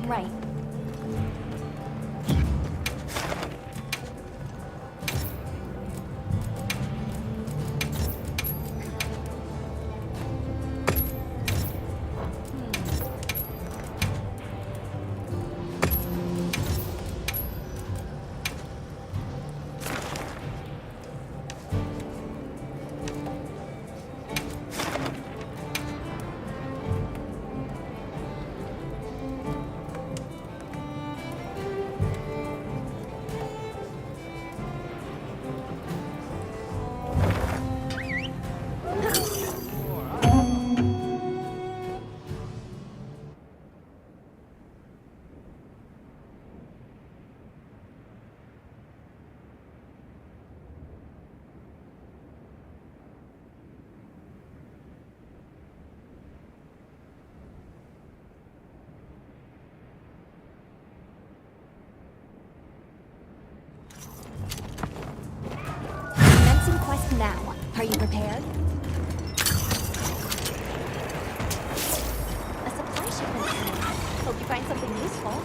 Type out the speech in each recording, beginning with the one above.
Right. Commencing quest now. Are you prepared? A supply shipment coming. Hope you find something useful.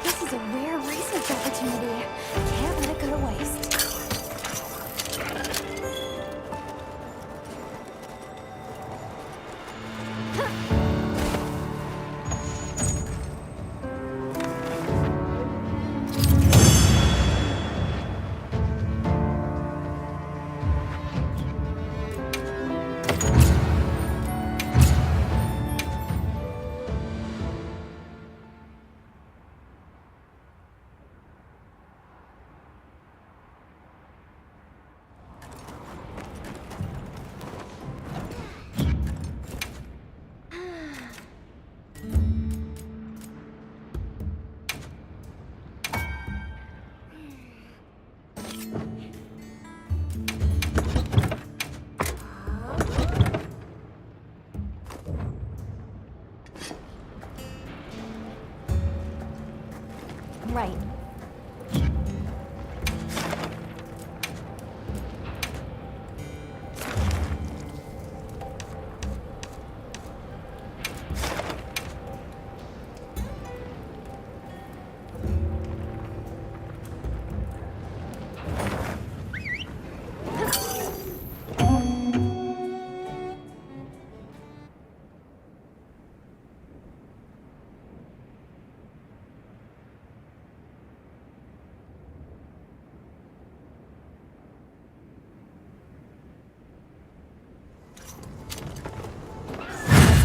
This is a rare research opportunity. Can't let it go to waste. Right.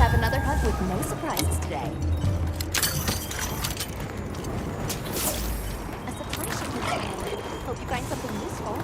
Have another hunt with no surprises today. A supply shipment coming. Hope you find something useful.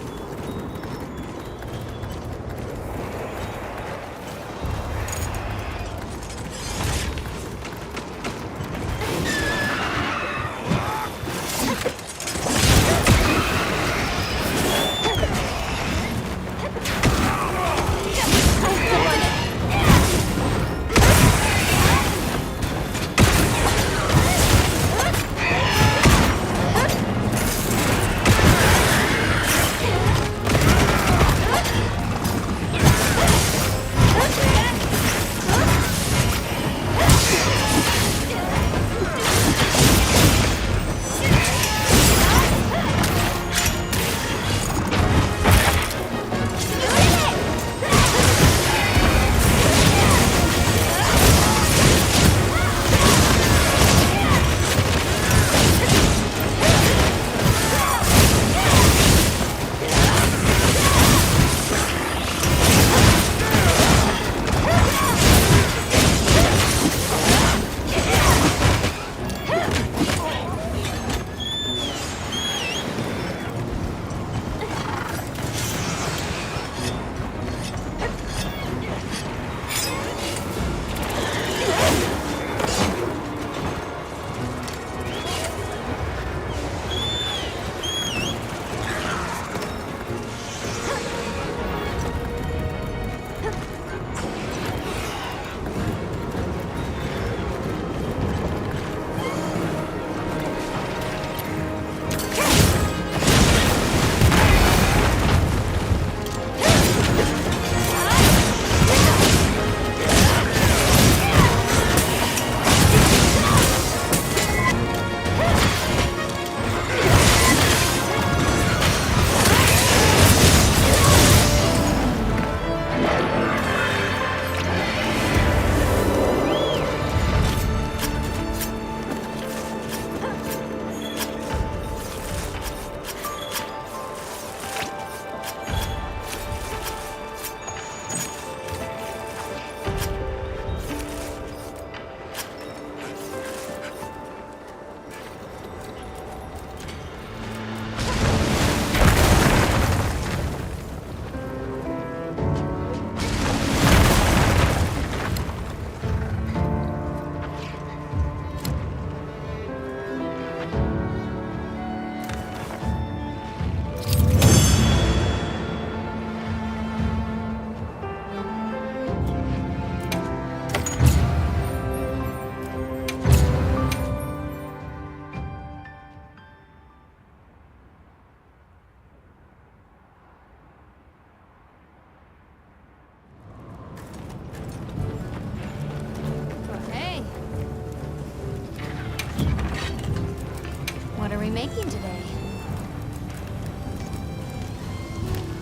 making today?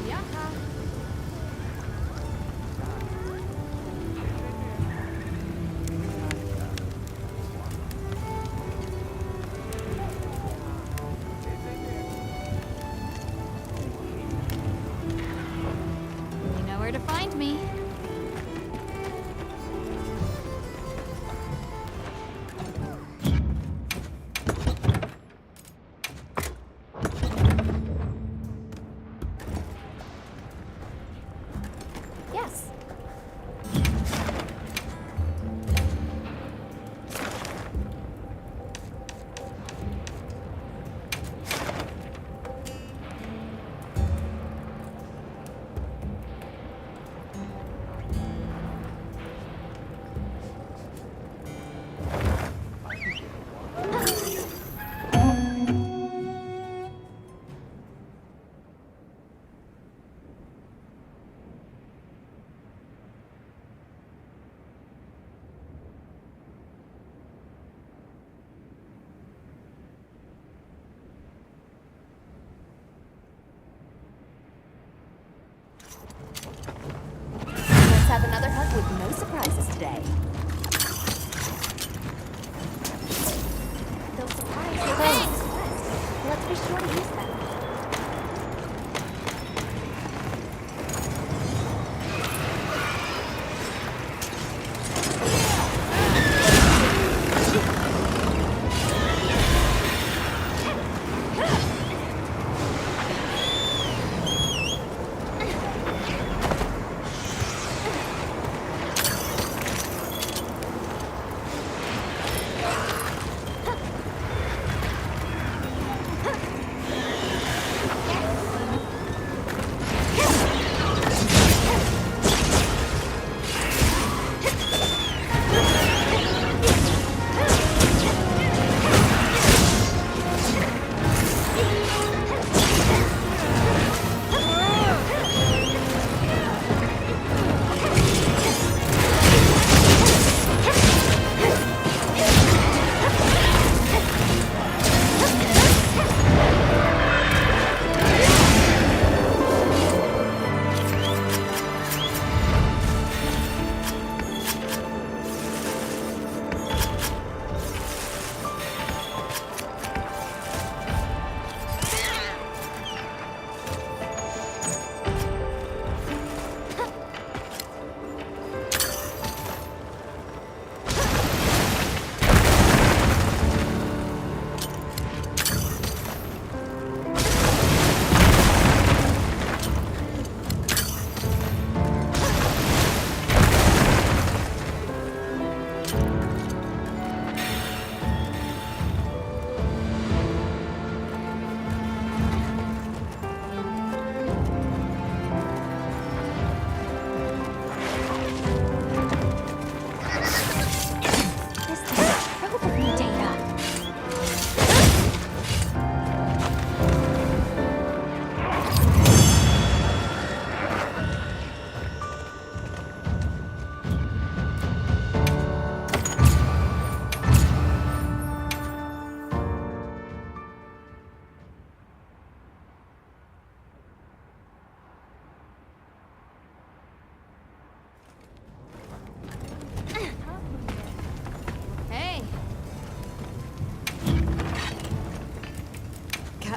Yaha. You know where to find me. Yes. Let's have another hug with no surprises today. Those surprises. Thanks. Let's be sure to use them.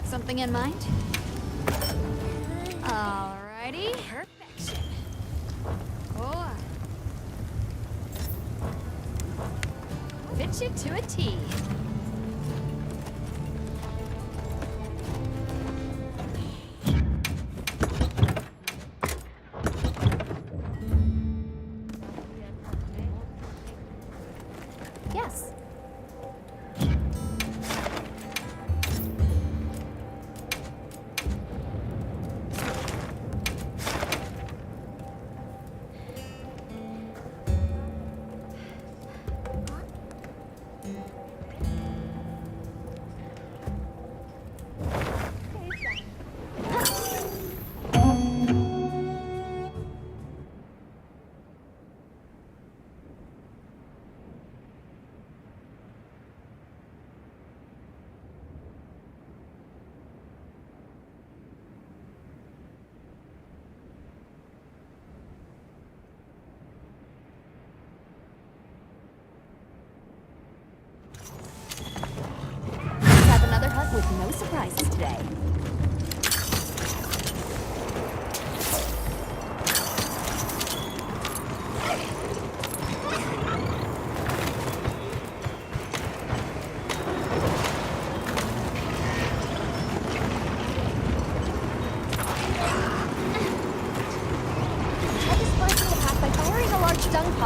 Something in mind? Alrighty. Perfection. Oh. Fit you to a T. Yes.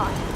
god.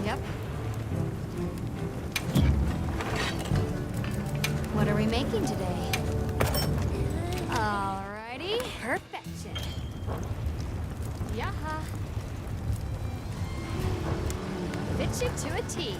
Yep. What are we making today? Alrighty, perfection. Yaha. Fit you to a T.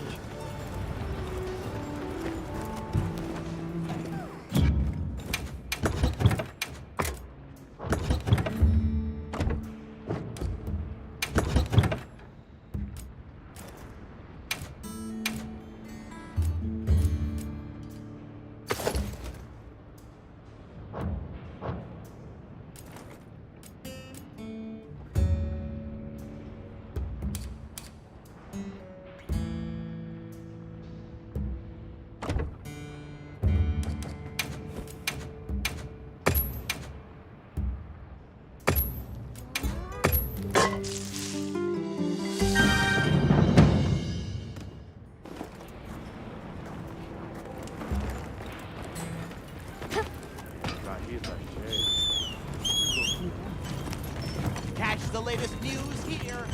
Catch the latest news here.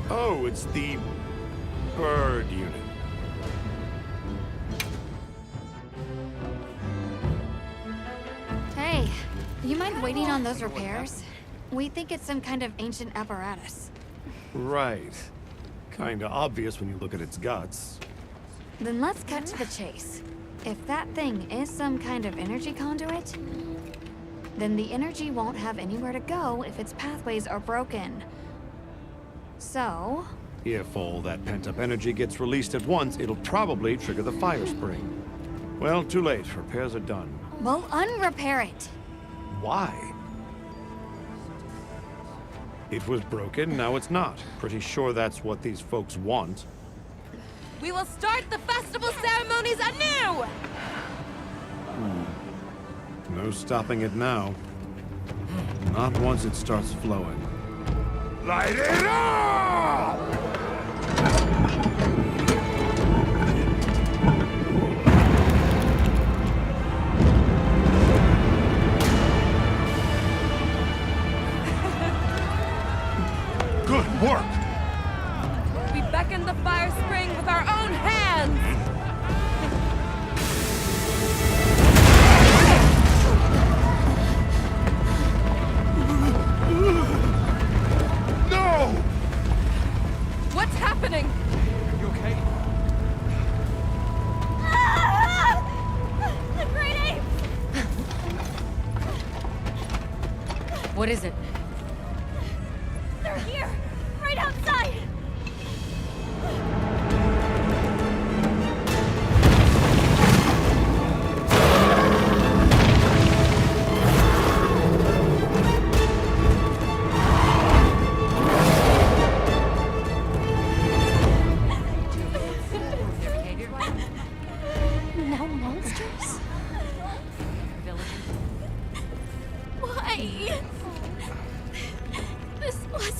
Oh, it's the bird unit. Hey, you mind waiting on those repairs? We think it's some kind of ancient apparatus. Right. Kinda obvious when you look at its guts. Then let's cut to the chase. If that thing is some kind of energy conduit, then the energy won't have anywhere to go if its pathways are broken. So... If all that pent-up energy gets released at once, it'll probably trigger the fire spring. Well, too late. Repairs are done. we'll unrepair it. Why? It was broken, now it's not. Pretty sure that's what these folks want. We will start the festival ceremonies anew! No stopping it now. Not once it starts flowing. Light it up! Good work! We beckon the fire spring with our own hands! No! What's happening? You okay? The great ape! What is it? They're here! Right outside!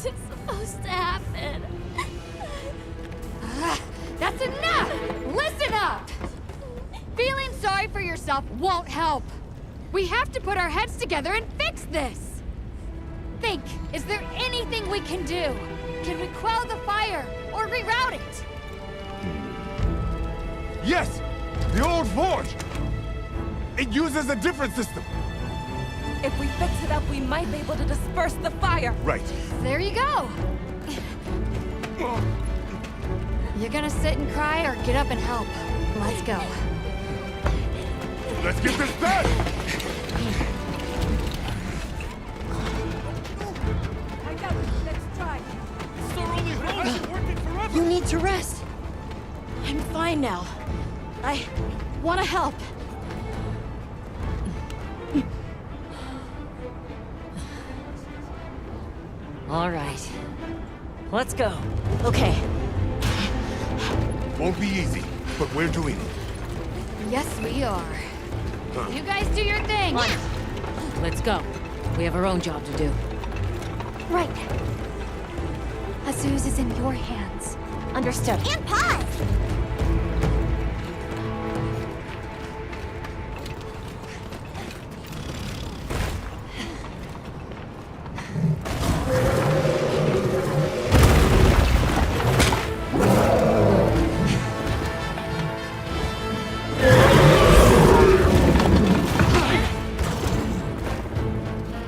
this is supposed to happen. That's enough! Listen up! Feeling sorry for yourself won't help. We have to put our heads together and fix this. Think, is there anything we can do? Can we quell the fire or reroute it? Yes! The old forge! It uses a different system! If we fix it up, we might be able to disperse the fire. Right. There you go. You gonna sit and cry or get up and help? Let's go. Let's get this done! I got it. Let's try. You need to rest. I'm fine now. I want to help. All right. Let's go. Okay. Won't be easy, but we're doing it. Yes, we are. You guys do your thing. Let's go. We have our own job to do. Right. Azuz is in your hands. Understood. And pause!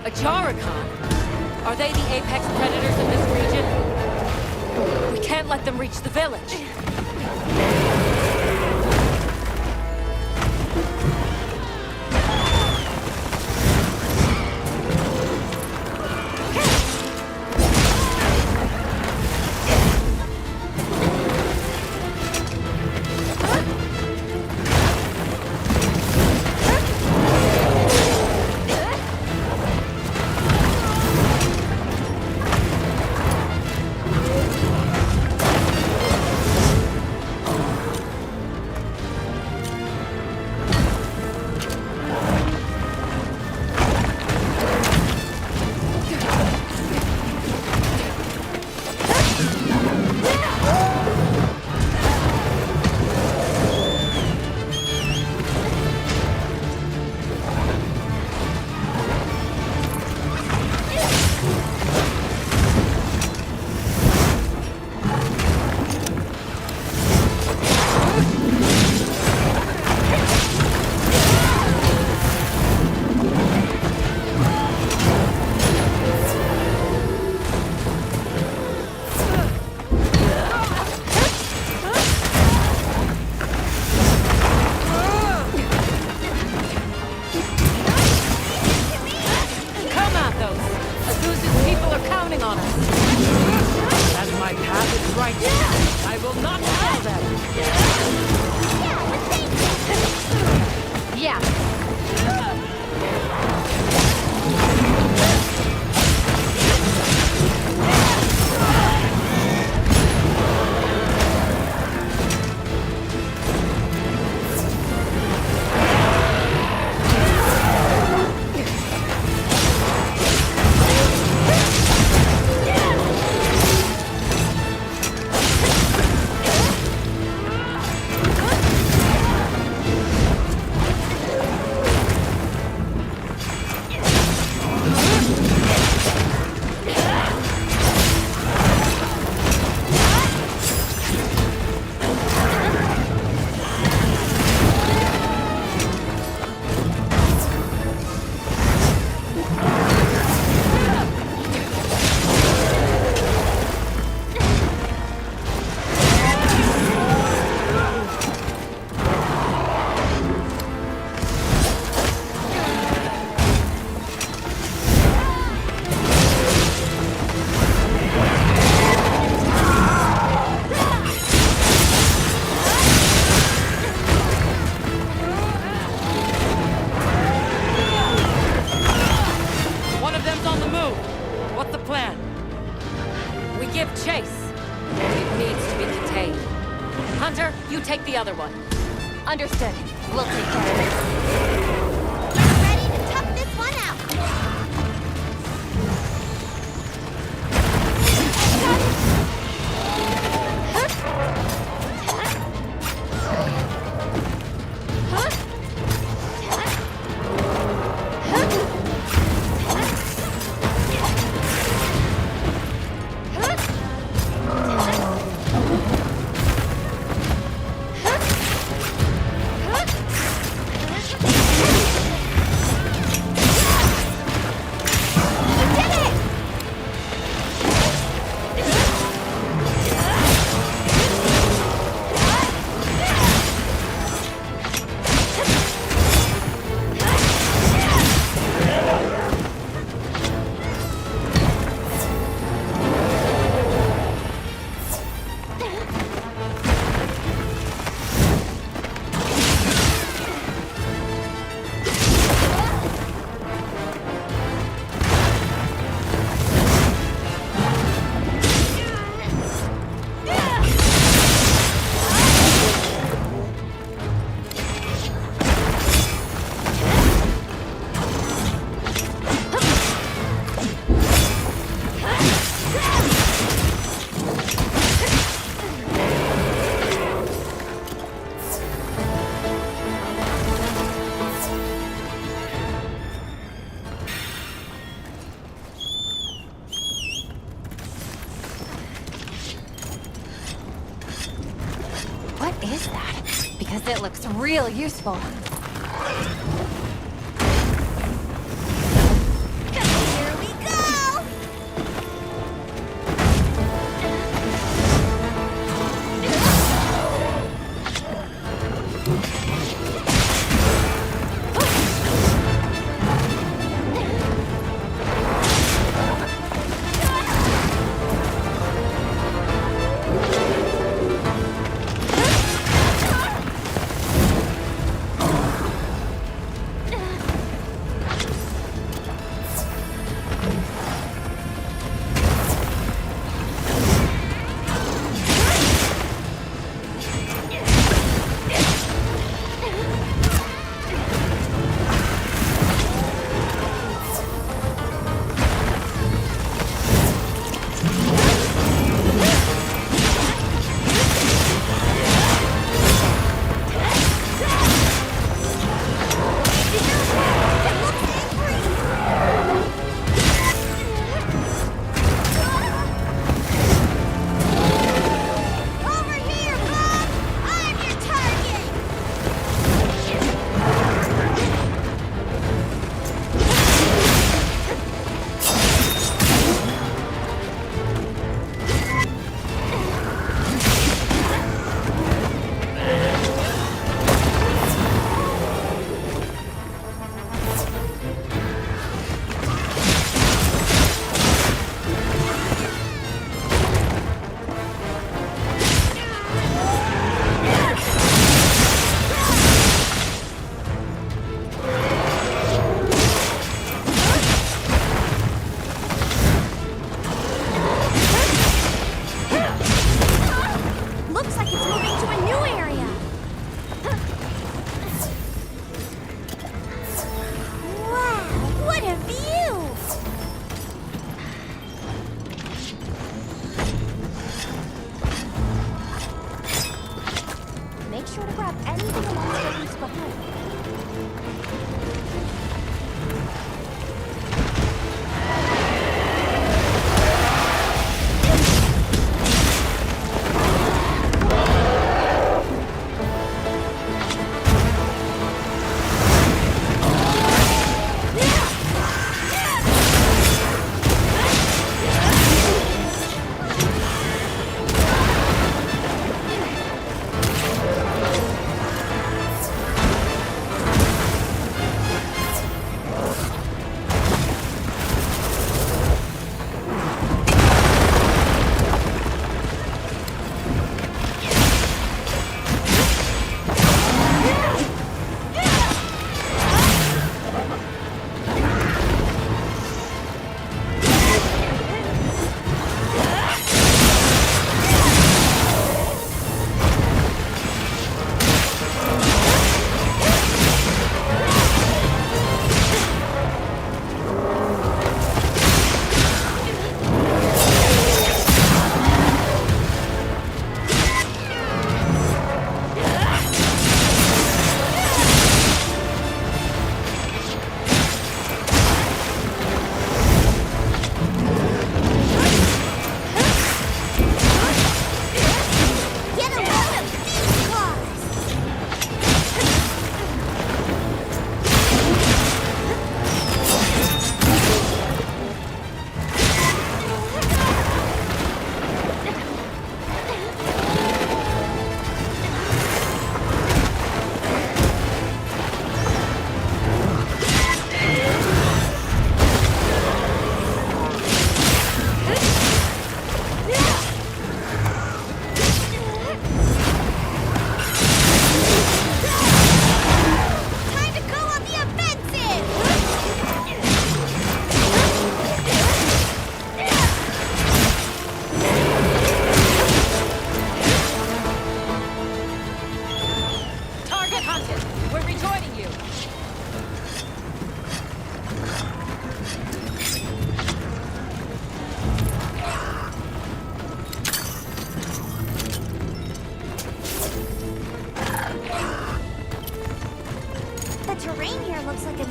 Ajaricon? Are they the apex predators in this region? We can't let them reach the village. Hunter, you take the other one. Understood. We'll take care of it. Get ready to tough this one out! 'cause it looks real useful. Here we go!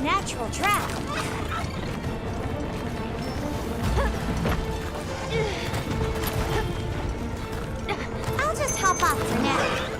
natural trap. I'll just hop off for now.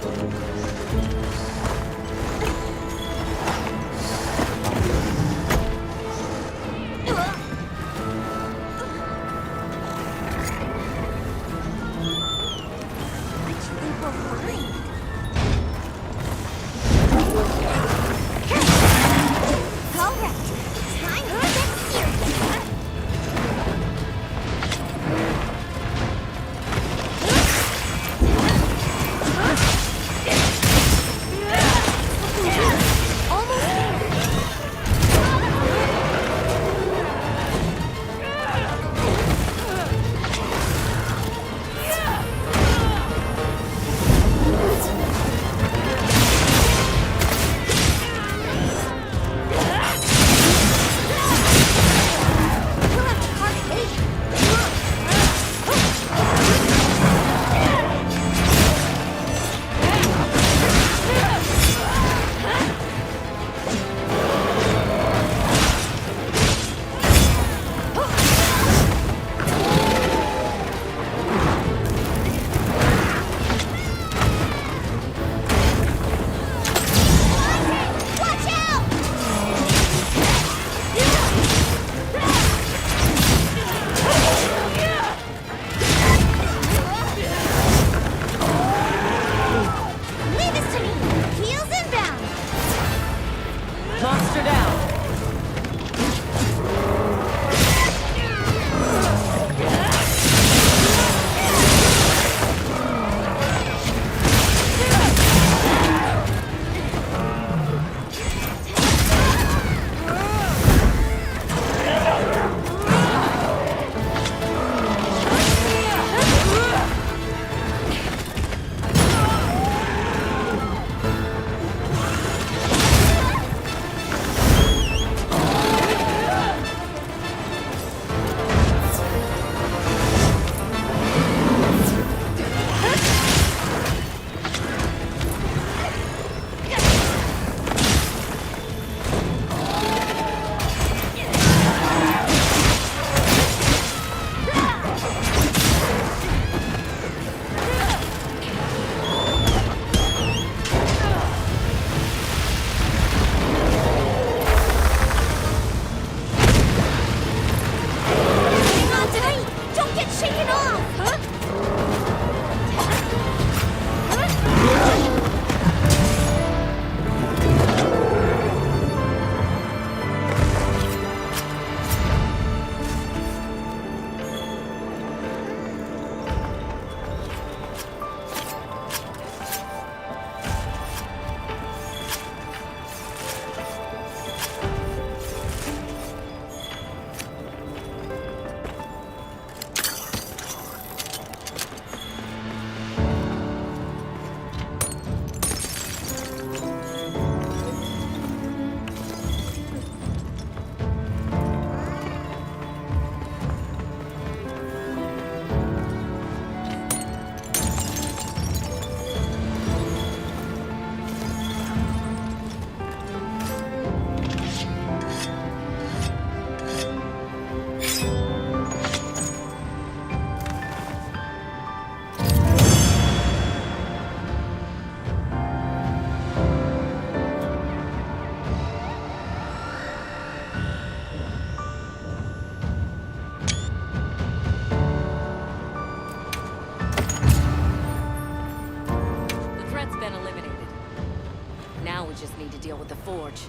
just need to deal with the Forge.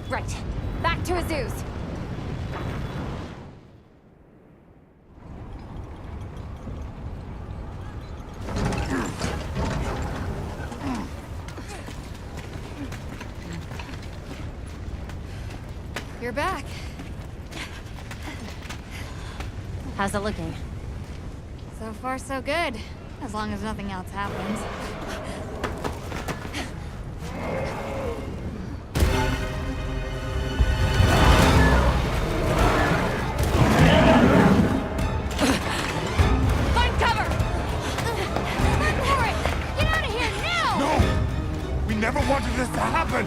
Right. Back to Azuz. You're back. How's it looking? So far, so good. As long as nothing else happens. Find cover! Run for it! Get out of here now! No! We never wanted this to happen!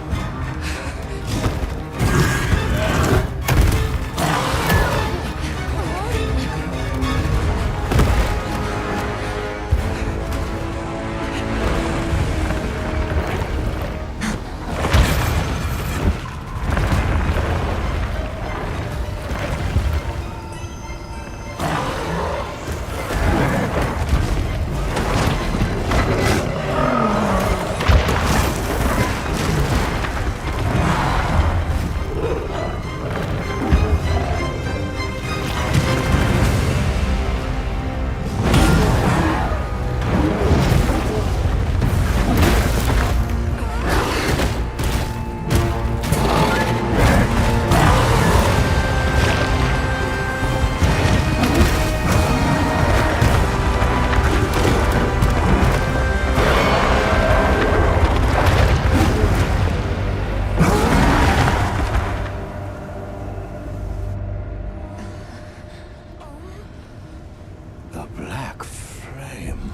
The Black Flame.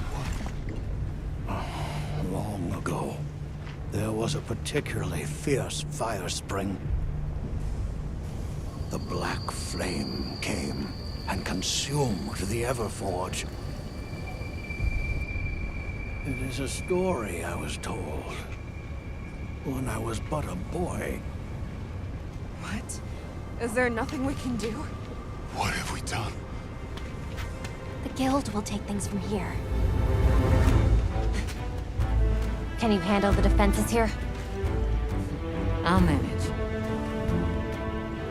Long ago, there was a particularly fierce fire spring. The Black Flame came and consumed the Everforge. It is a story I was told when I was but a boy. What? Is there nothing we can do? What have we done? The Guild will take things from here. Can you handle the defenses here? I'll manage.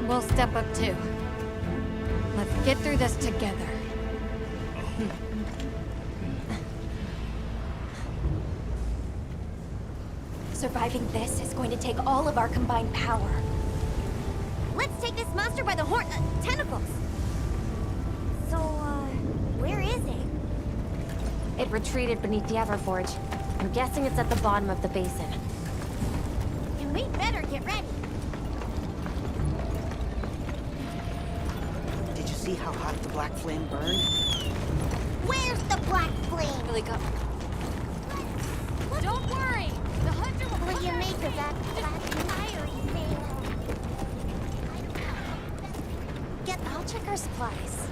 We'll step up too. Let's get through this together. Surviving this is going to take all of our combined power. Let's take this monster by the tentacles. So, where is it? It retreated beneath the Everforge. I'm guessing it's at the bottom of the basin. And we better get ready. Did you see how hot the Black Flame burned? Where's the black flame? Really go. Don't worry. The hunter will. What do you make of that black fiery thing? I'll check our supplies.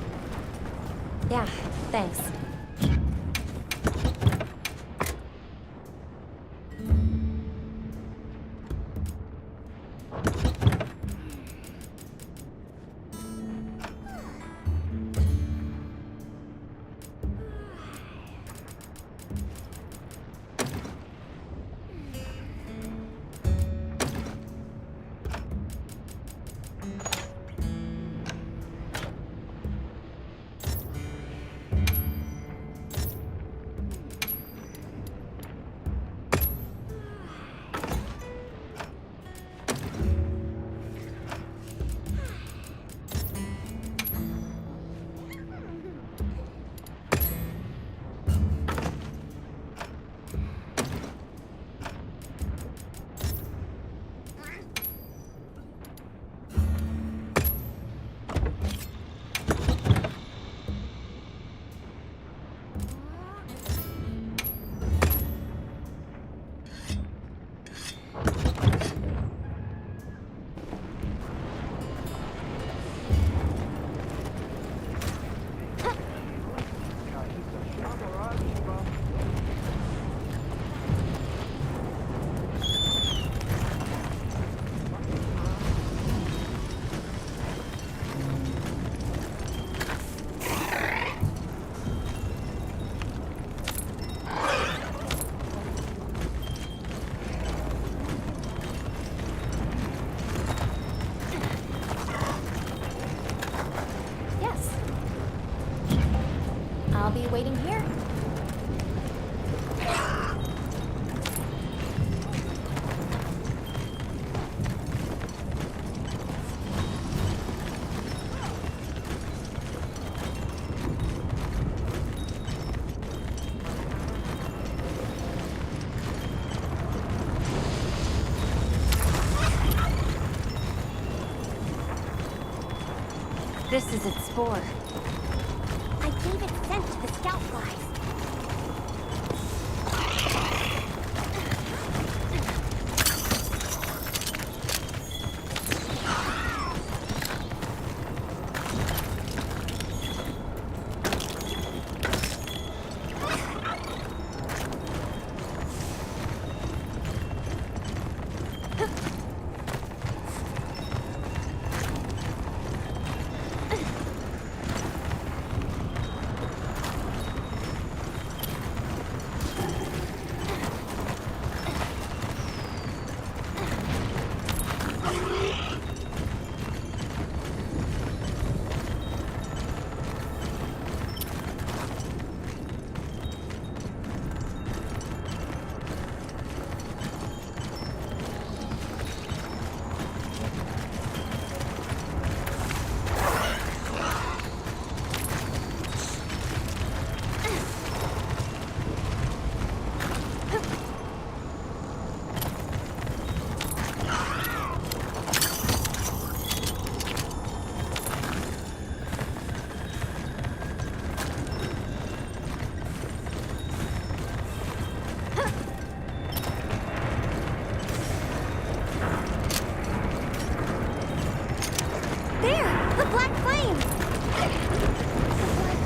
Yeah, thanks. this is its spore. I gave it scent to the scout flies.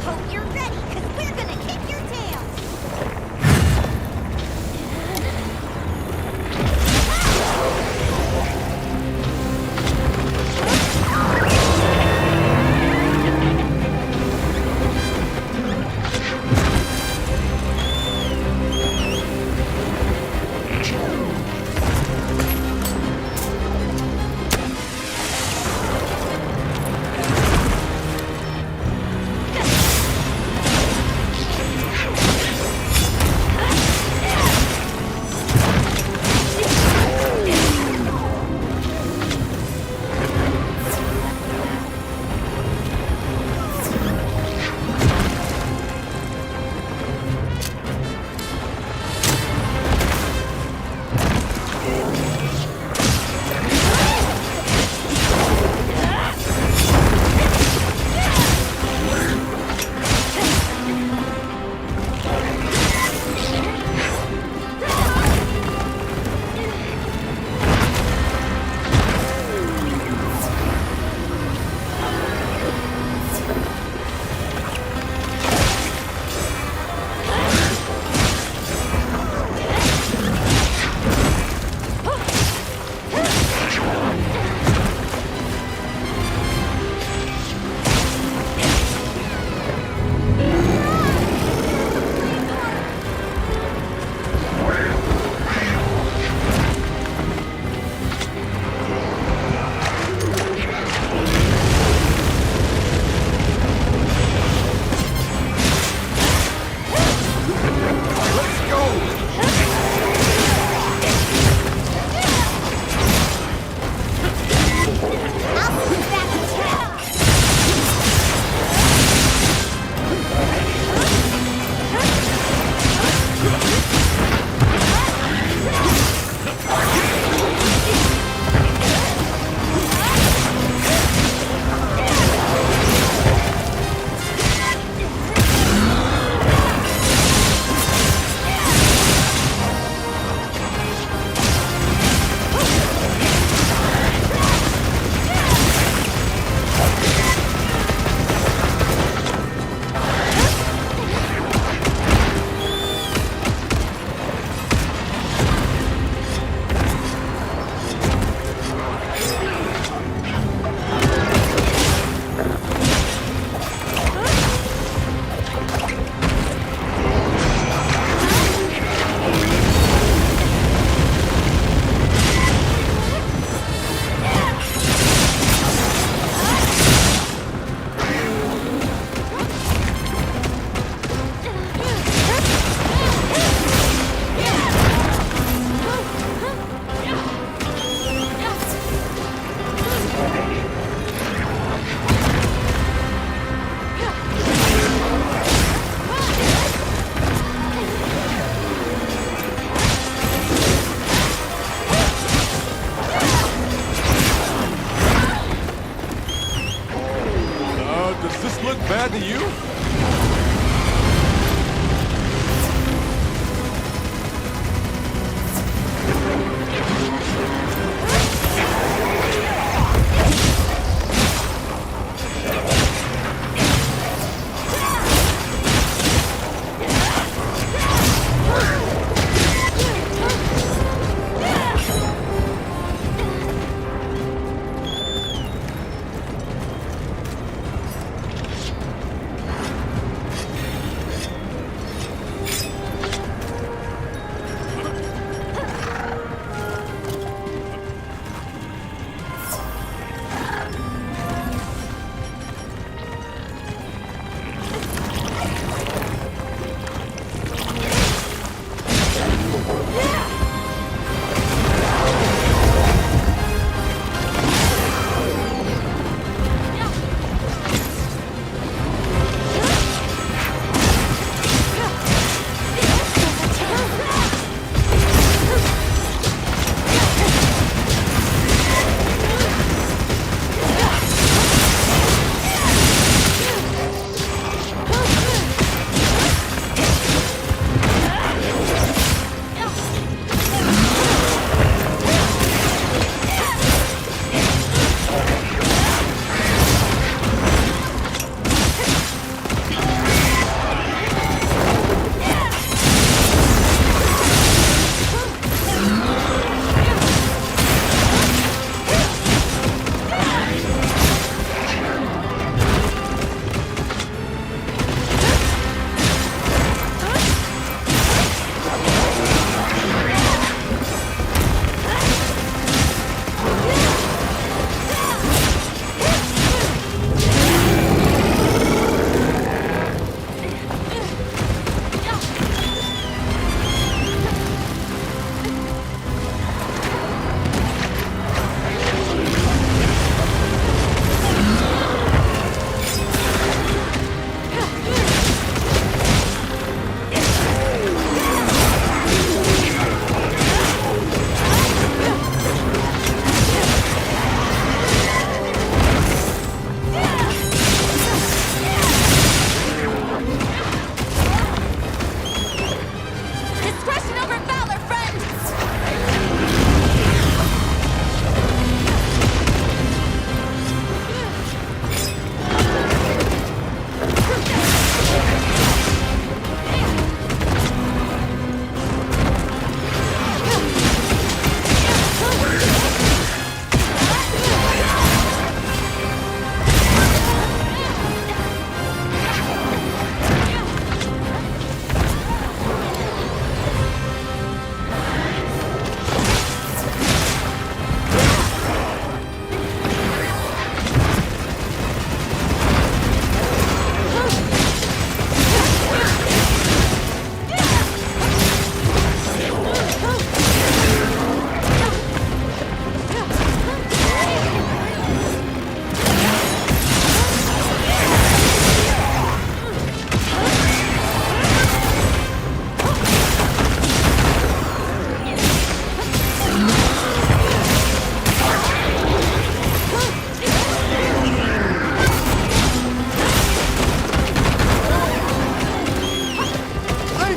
Hope you're ready, because we're gonna kick your tail!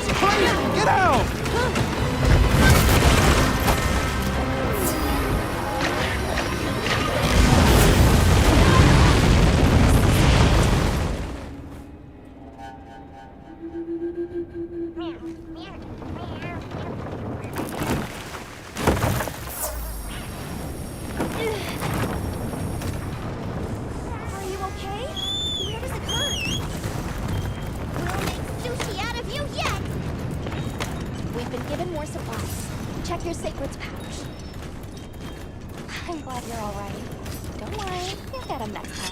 It's crazy! Get out! Are you okay? Where does it hurt? We'll make sushi out of you yet! We've been given more supplies. Check your sacred's pouch. I'm glad you're alright. Don't worry, you'll get 'em next time.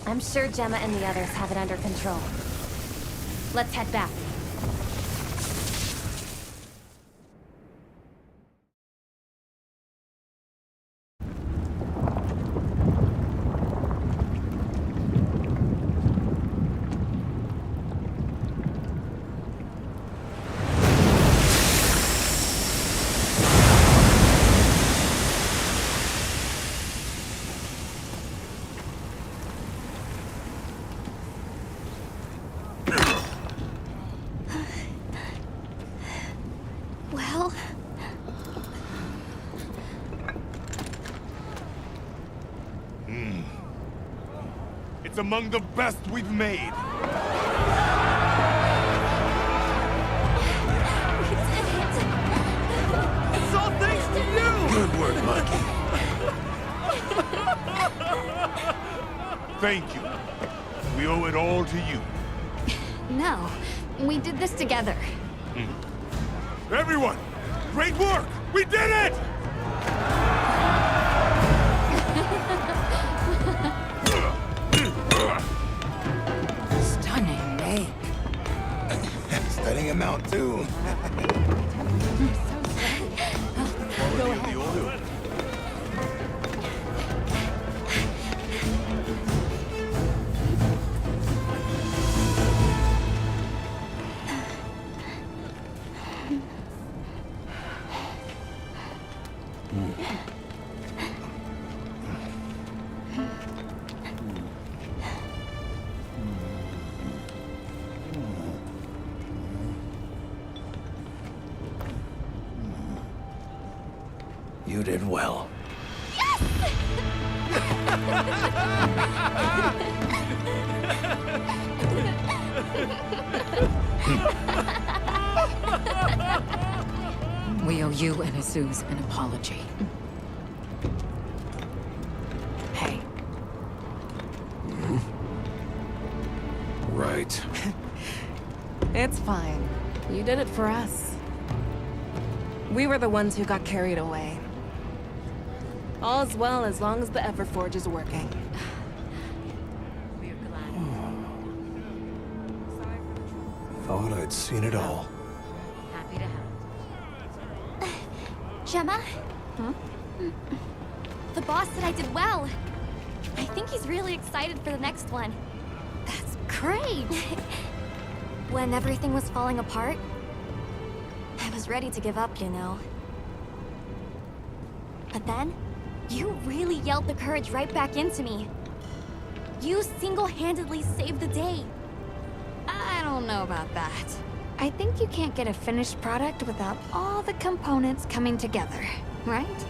I'm sure Gemma and the others have it under control. Let's head back. It's among the best we've made. It's all thanks to you! Good work, Mikey. Thank you. We owe it all to you. No, we did this together. Everyone, great work! We did it! Stunning make. Studying him out, too. Go ahead. You did well. We owe you and Azuz an apology. Hey. Right. It's fine. You did it for us. We were the ones who got carried away. All's well as long as the Everforge is working. We're glad. Thought I'd seen it all. Happy to help. Gemma? Huh? The boss said I did well. I think he's really excited for the next one. That's great! When everything was falling apart, I was ready to give up, you know. But then, you really yelled the courage right back into me. You single-handedly saved the day. I don't know about that. I think you can't get a finished product without all the components coming together, right?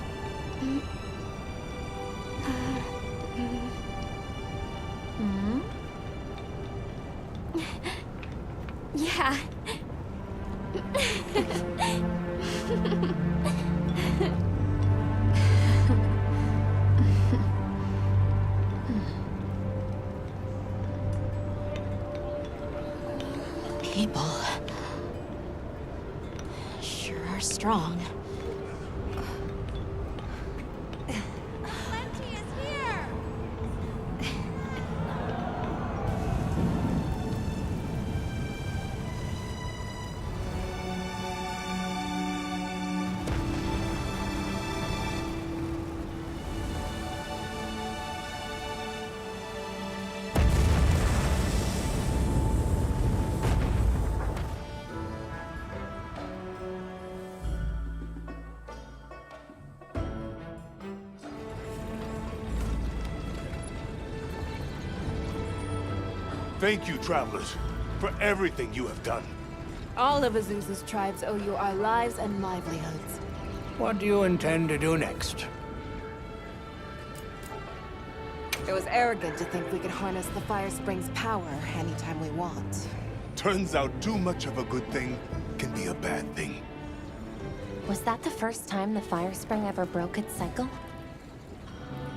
Yeah. People sure are strong. Plenty is here! Thank you, travelers, for everything you have done. All of Azuz's tribes owe you our lives and livelihoods. What do you intend to do next? It was arrogant to think we could harness the Fire Spring's power anytime we want. Turns out too much of a good thing can be a bad thing. Was that the first time the Fire Spring ever broke its cycle?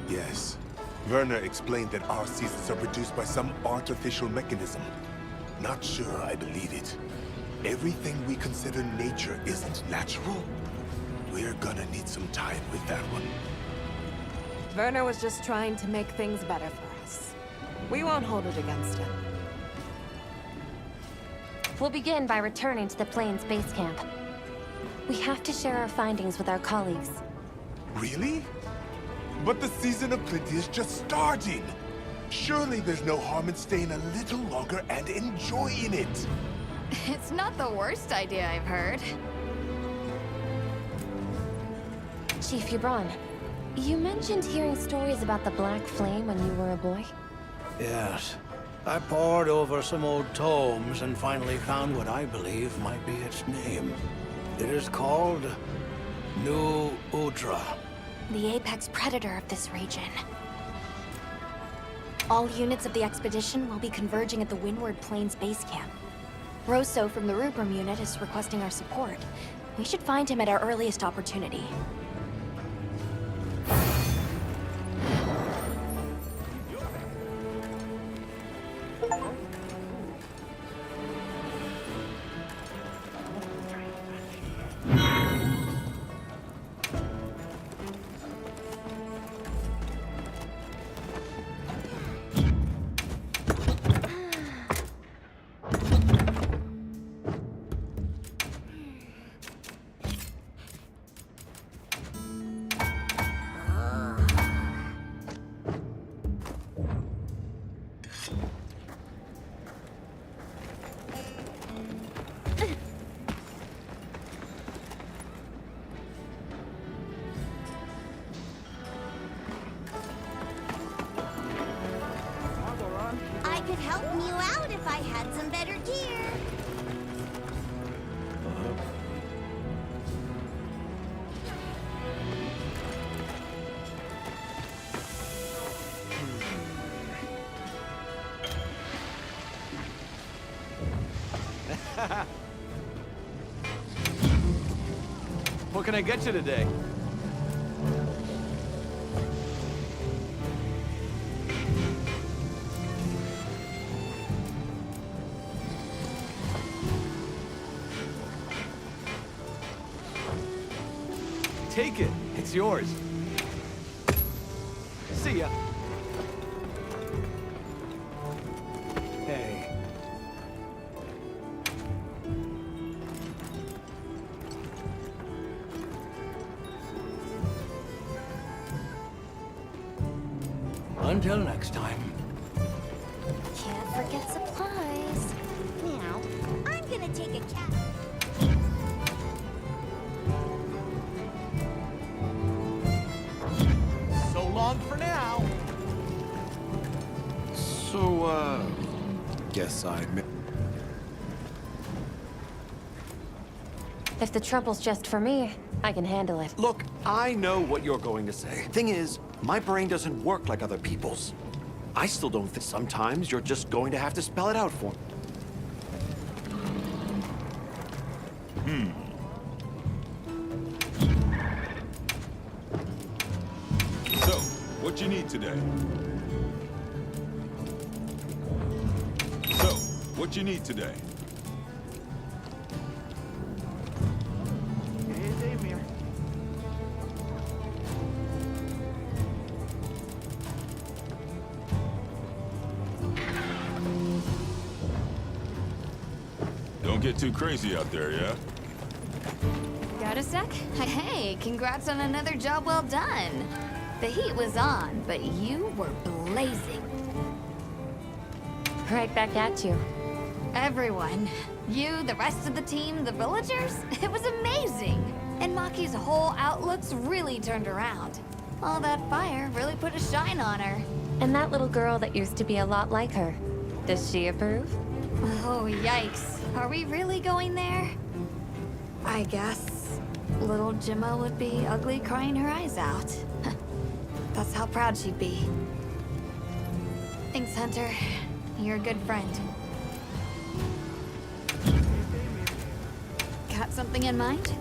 Yes. Werner explained that our seasons are produced by some artificial mechanism. Not sure I believe it. Everything we consider nature isn't natural. We're gonna need some time with that one. Werner was just trying to make things better for us. We won't hold it against him. We'll begin by returning to the Plains base camp. We have to share our findings with our colleagues. Really? But the season of plenty is just starting. Surely there's no harm in staying a little longer and enjoying it. It's not the worst idea I've heard. Chief Hubron, you mentioned hearing stories about the Black Flame when you were a boy? Yes. I pored over some old tomes and finally found what I believe might be its name. It is called New Udra. The apex predator of this region. All units of the expedition will be converging at the Windward Plains base camp. Rosso from the Rubrum unit is requesting our support. We should find him at our earliest opportunity. I could help you out if I had some better gear. What can I get you today? Take it. It's yours. See ya. Hey. Until next time. Can't forget supplies. Now, I'm gonna take a cat. So long for now. So, guess I admit. If the trouble's just for me, I can handle it. Look, I know what you're going to say. Thing is, my brain doesn't work like other people's. I still don't think sometimes you're just going to have to spell it out for me. So, what you need today? So, what you need today? Don't get too crazy out there, yeah? Got a sec? Hey, congrats on another job well done. The heat was on, but you were blazing. Right back at you. Everyone. You, the rest of the team, the villagers. It was amazing. And Maki's whole outlook's really turned around. All that fire really put a shine on her. And that little girl that used to be a lot like her. Does she approve? Oh, yikes. Are we really going there? I guess little Gemma would be ugly crying her eyes out. That's how proud she'd be. Thanks, Hunter. You're a good friend. Got something in mind?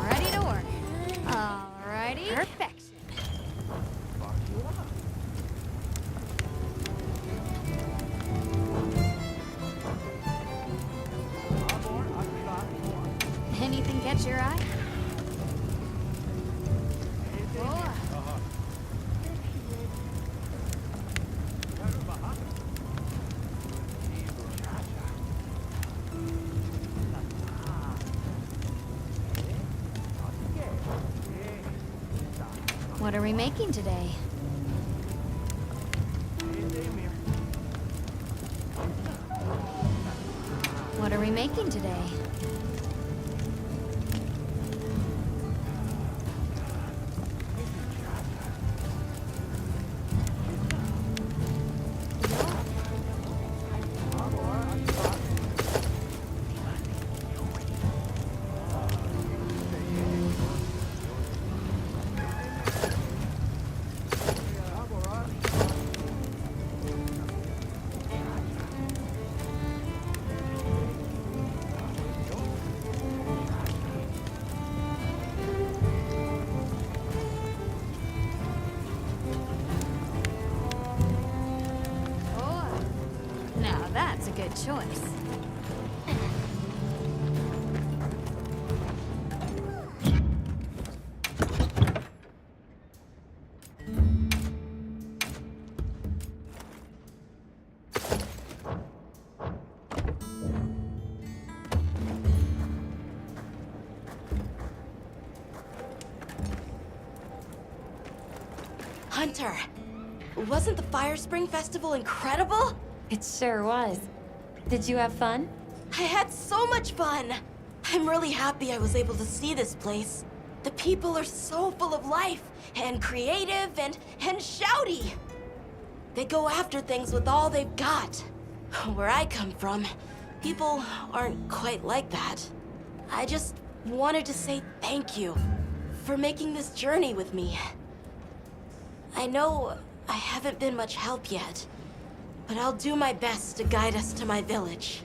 Ready to work. Alrighty. Perfection. Anything catch your eye? What are we making today? What are we making today? Now that's a good choice. Hunter, wasn't the Fire Spring Festival incredible? It sure was. Did you have fun? I had so much fun! I'm really happy I was able to see this place. The people are so full of life, and creative, and shouty. They go after things with all they've got. Where I come from, people aren't quite like that. I just wanted to say thank you for making this journey with me. I know I haven't been much help yet, but I'll do my best to guide us to my village.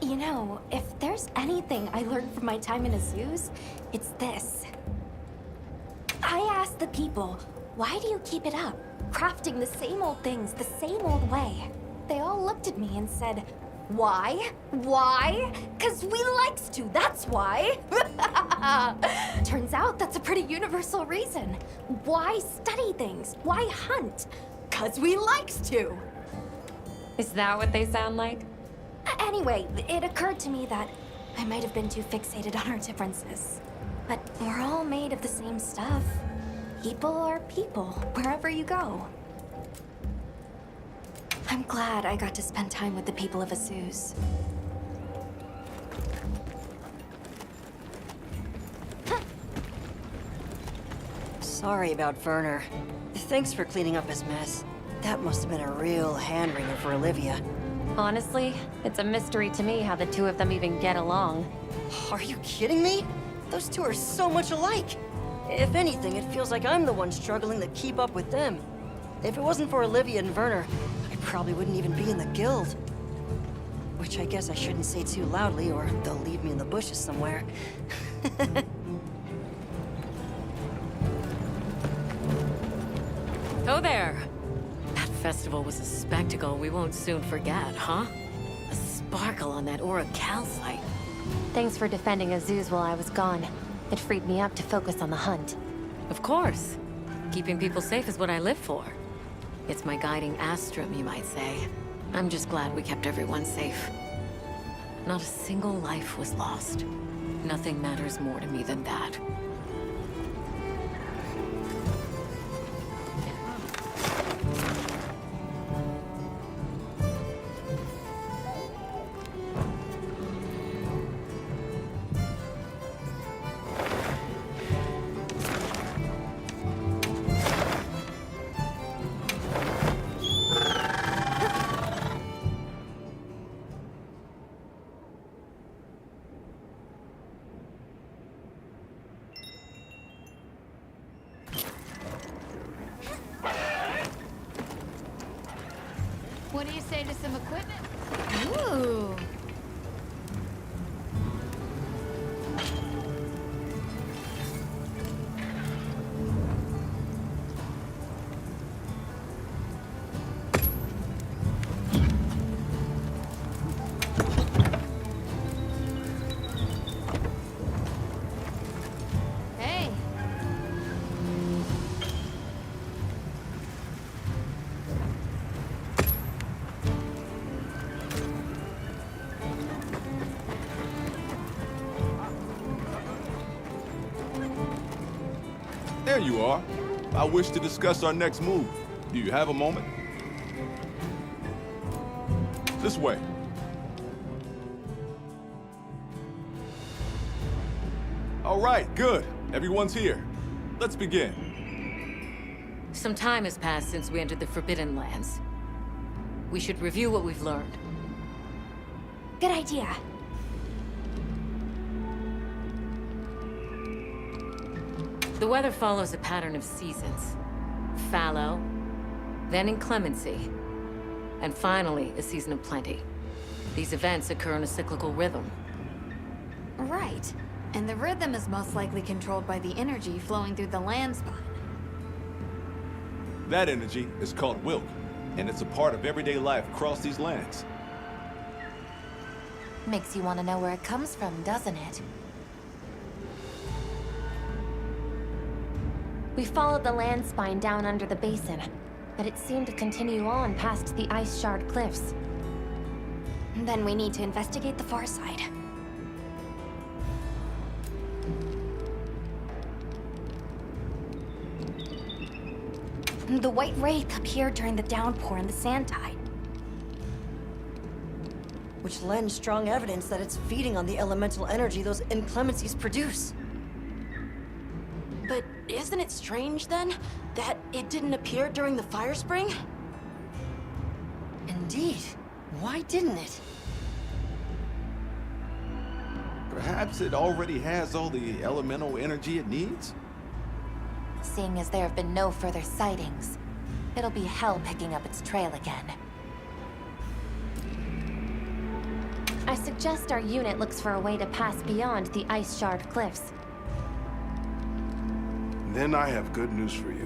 You know, if there's anything I learned from my time in Azuz, it's this. I asked the people, why do you keep it up? Crafting the same old things the same old way. They all looked at me and said, why? Why? 'Cause we likes to, that's why. Turns out that's a pretty universal reason. Why study things? Why hunt? 'Cause we likes to. Is that what they sound like? Anyway, it occurred to me that I might have been too fixated on our differences. But we're all made of the same stuff. People are people, wherever you go. I'm glad I got to spend time with the people of Azuz. Sorry about Werner. Thanks for cleaning up his mess. That must have been a real hand-wringer for Olivia. Honestly, it's a mystery to me how the two of them even get along. Are you kidding me? Those two are so much alike. If anything, it feels like I'm the one struggling to keep up with them. If it wasn't for Olivia and Werner, I probably wouldn't even be in the guild. Which I guess I shouldn't say too loudly, or they'll leave me in the bushes somewhere. Oh there! That festival was a spectacle we won't soon forget, huh? A sparkle on that Aura calcite. Thanks for defending Azuz while I was gone. It freed me up to focus on the hunt. Of course. Keeping people safe is what I live for. It's my guiding astrum, you might say. I'm just glad we kept everyone safe. Not a single life was lost. Nothing matters more to me than that. What do you say to some equipment? Ooh. Hey. There you are. I wish to discuss our next move. Do you have a moment? This way. All right, good. Everyone's here. Let's begin. Some time has passed since we entered the Forbidden Lands. We should review what we've learned. Good idea. The weather follows a pattern of seasons. Fallow, then inclemency, and finally a season of plenty. These events occur in a cyclical rhythm. Right. And the rhythm is most likely controlled by the energy flowing through the land spine. That energy is called Wilk, and it's a part of everyday life across these lands. Makes you want to know where it comes from, doesn't it? We followed the land spine down under the basin, but it seemed to continue on past the ice shard cliffs. Then we need to investigate the far side. The White Wraith appeared during the downpour and the sand tide. Which lends strong evidence that it's feeding on the elemental energy those inclemencies produce. But isn't it strange, then, that it didn't appear during the fire spring? Indeed. Why didn't it? Perhaps it already has all the elemental energy it needs? Seeing as there have been no further sightings, it'll be hell picking up its trail again. I suggest our unit looks for a way to pass beyond the ice shard cliffs. Then I have good news for you.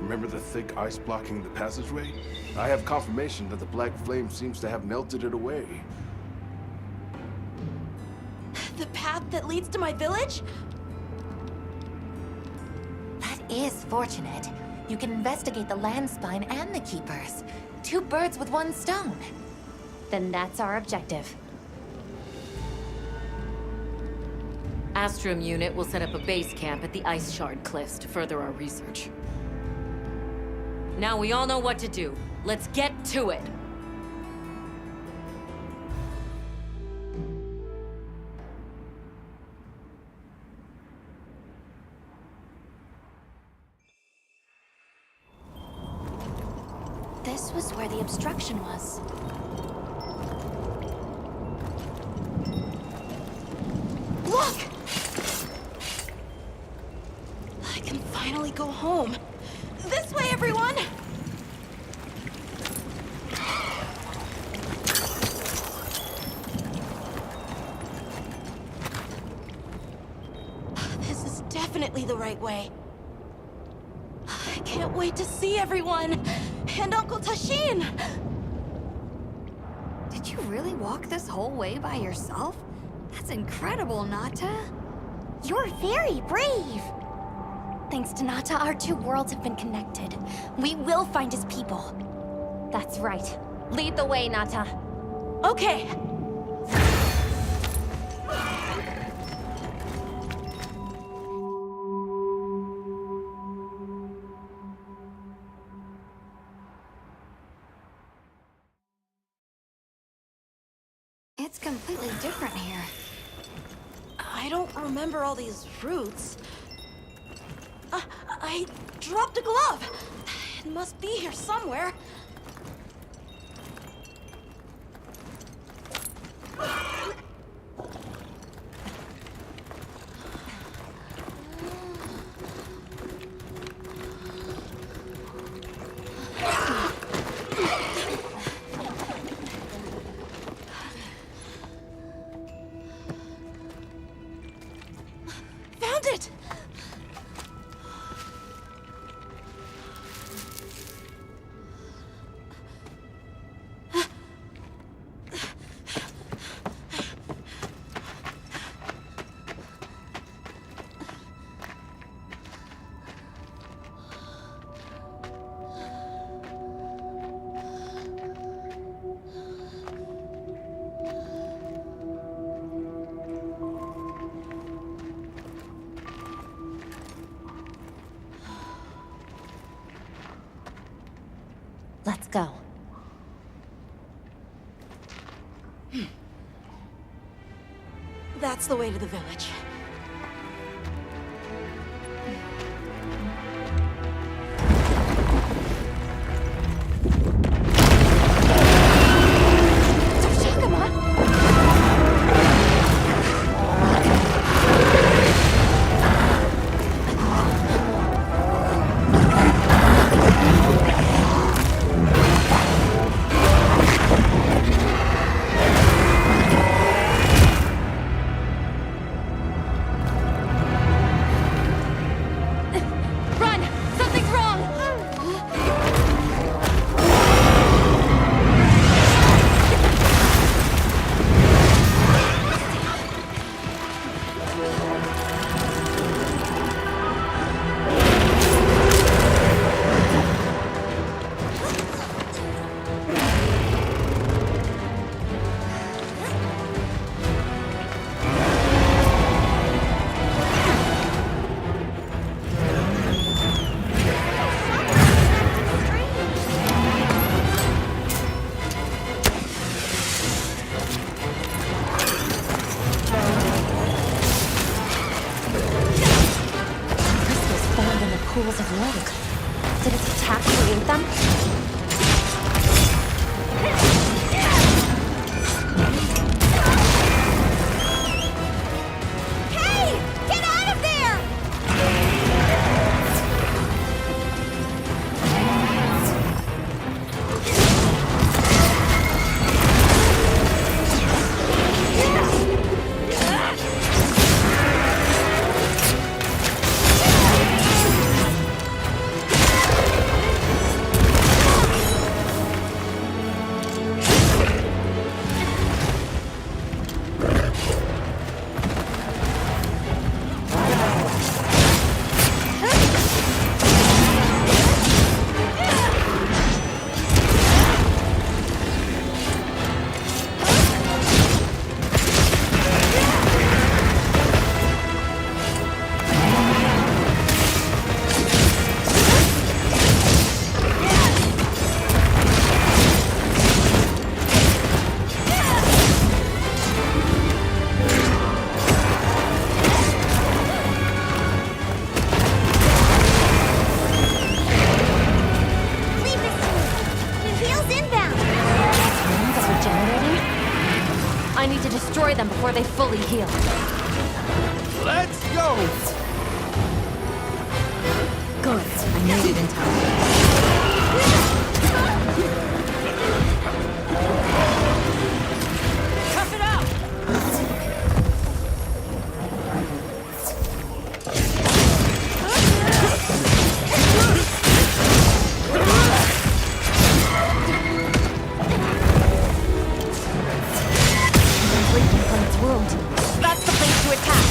Remember the thick ice blocking the passageway? I have confirmation that the black flame seems to have melted it away. The path that leads to my village? That is fortunate. You can investigate the land spine and the keepers. 2 birds with 1 stone. Then that's our objective. Astrum unit will set up a base camp at the Ice Shard Cliffs to further our research. Now we all know what to do. Let's get to it! This was where the obstruction was. Look! I can finally go home. This way, everyone! This is definitely the right way. I can't wait to see everyone! And Uncle Tashin! Did you really walk this whole way by yourself? That's incredible, Nata. You're very brave! Thanks to Nata, our 2 worlds have been connected. We will find his people. That's right. Lead the way, Nata. Okay. It's completely different here. I don't remember all these roots. I dropped a glove. It must be here somewhere. Found it! Let's go. That's the way to the village. Hey! Get out of there! Leave this to me. It heals inbound. Wounds are regenerating? I need to destroy them before they fully heal. Let's go! Good. I made it in time. Tough it out! Bleeding from its wound. That's the place to attack.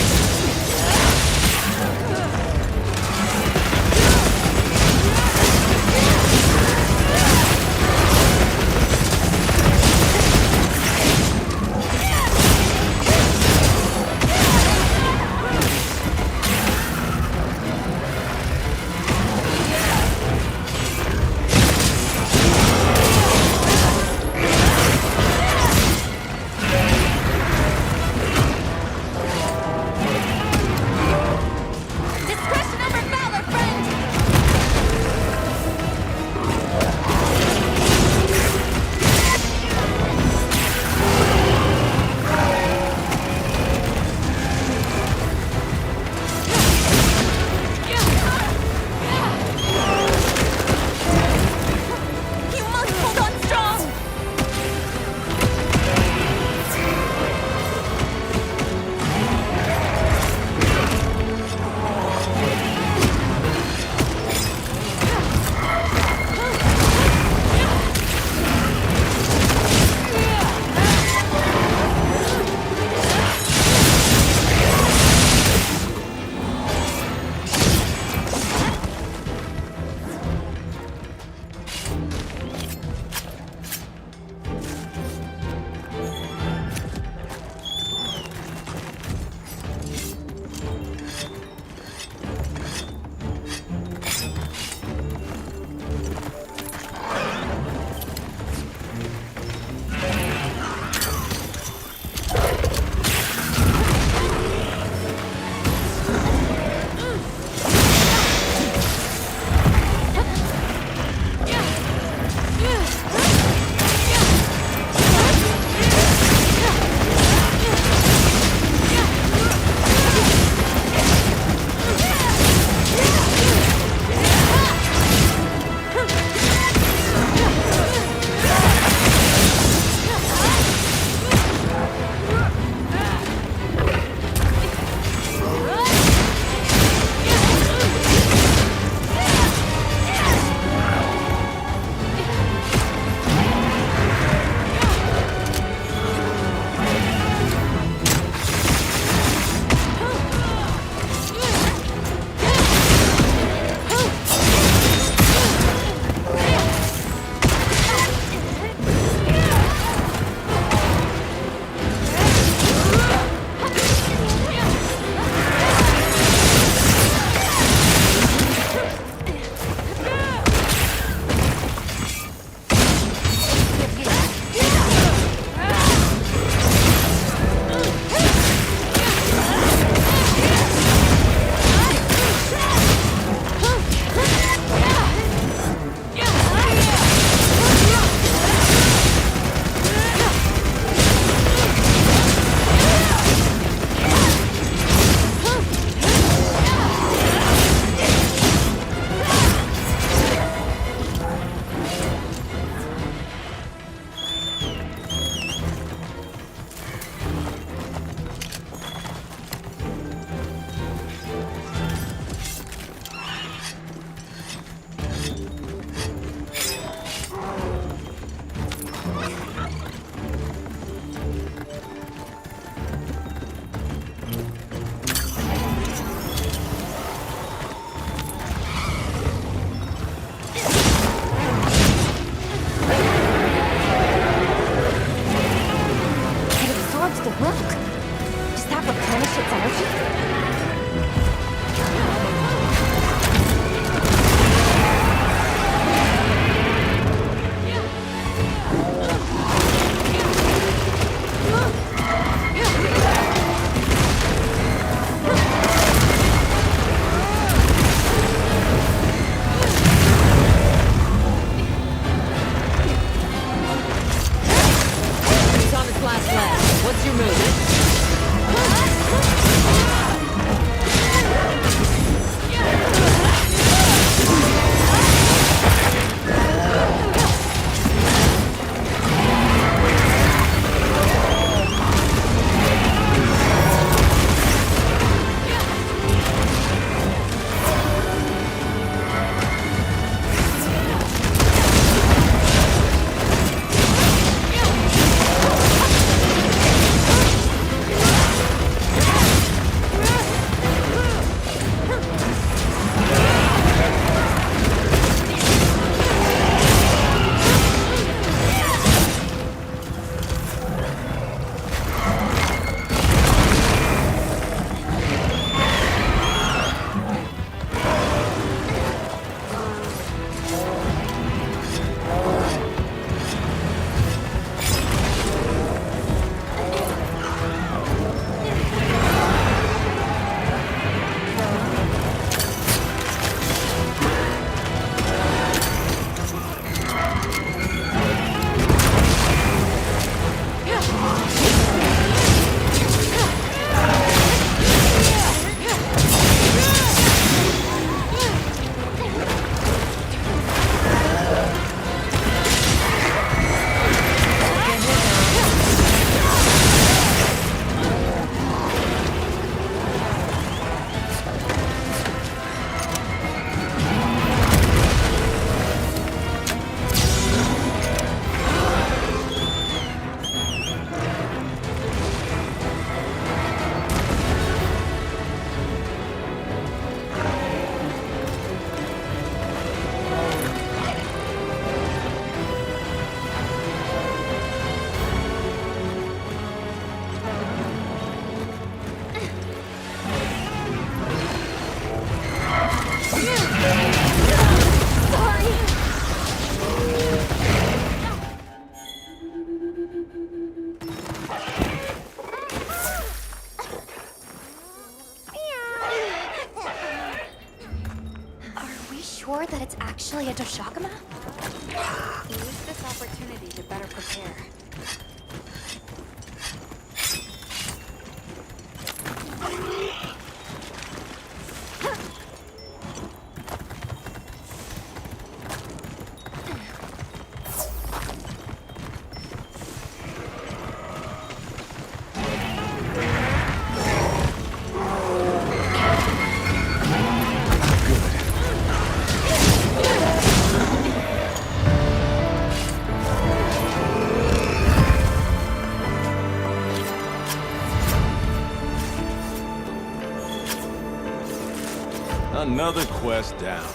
Another quest down.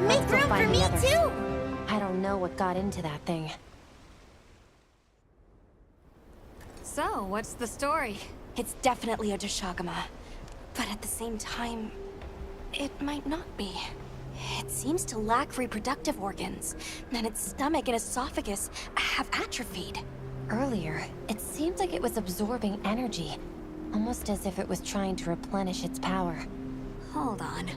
Make room for me too! I don't know what got into that thing. So, what's the story? It's definitely a Deshagama. But at the same time, it might not be. It seems to lack reproductive organs, and its stomach and esophagus have atrophied. Earlier, it seemed like it was absorbing energy, almost as if it was trying to replenish its power. Hold on.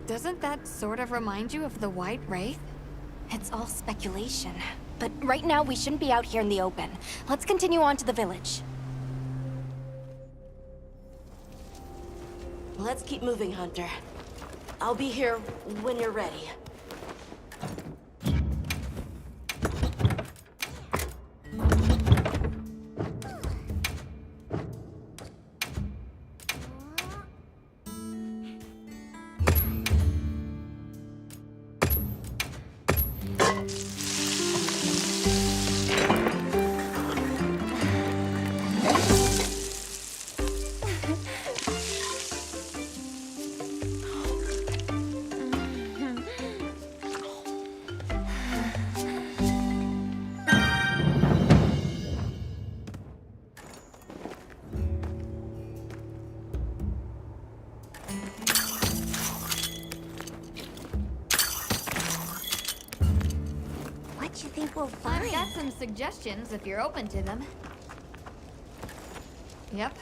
Doesn't that sort of remind you of the White Wraith? It's all speculation. But right now, we shouldn't be out here in the open. Let's continue on to the village. Let's keep moving, Hunter. I'll be here when you're ready. What you think we'll find? I've got some suggestions if you're open to them. Yep.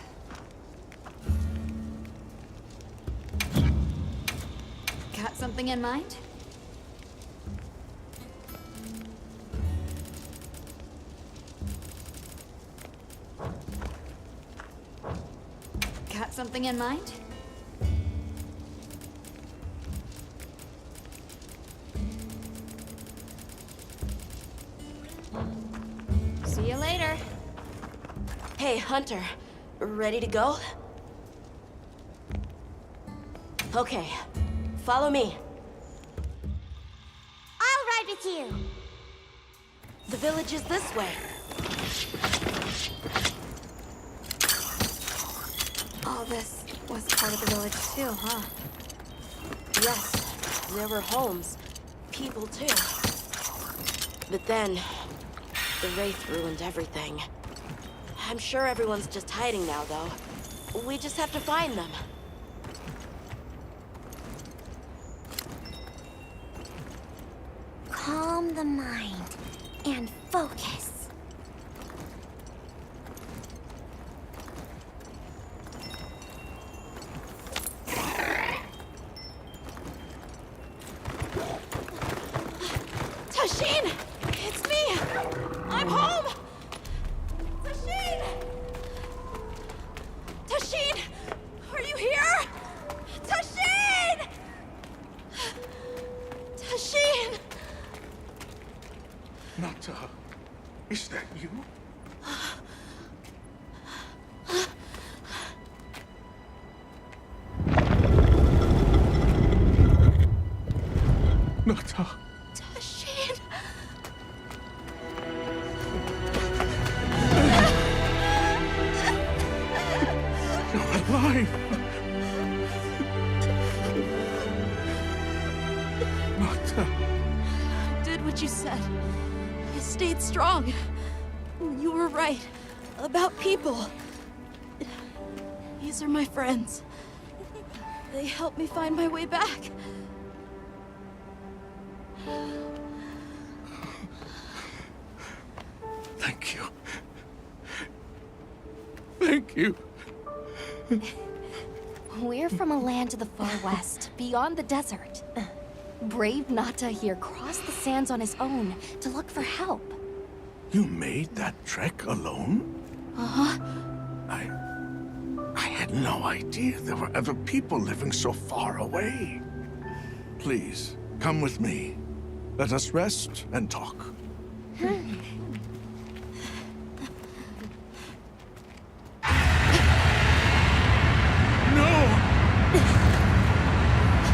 Got something in mind? Got something in mind? See you later. Hey, Hunter. Ready to go? Okay. Follow me. I'll ride with you. The village is this way. All this was part of the village too, huh? Yes, there were homes. People too. But then, the Wraith ruined everything. I'm sure everyone's just hiding now, though. We just have to find them. Calm the mind and focus. Tashin! It's me! I'm home! Tashin! Tashin! Are you here? Tashin! Tashin! Nata, is that you? Nata. Tashin! You're alive! Nata. Did what you said. I stayed strong. You were right. About people. These are my friends. They helped me find my way back. Thank you. Thank you. We're from a land to the far west, beyond the desert. Brave Nata here crossed the sands on his own to look for help. You made that trek alone? I had no idea there were other people living so far away. Please, come with me. Let us rest and talk. No!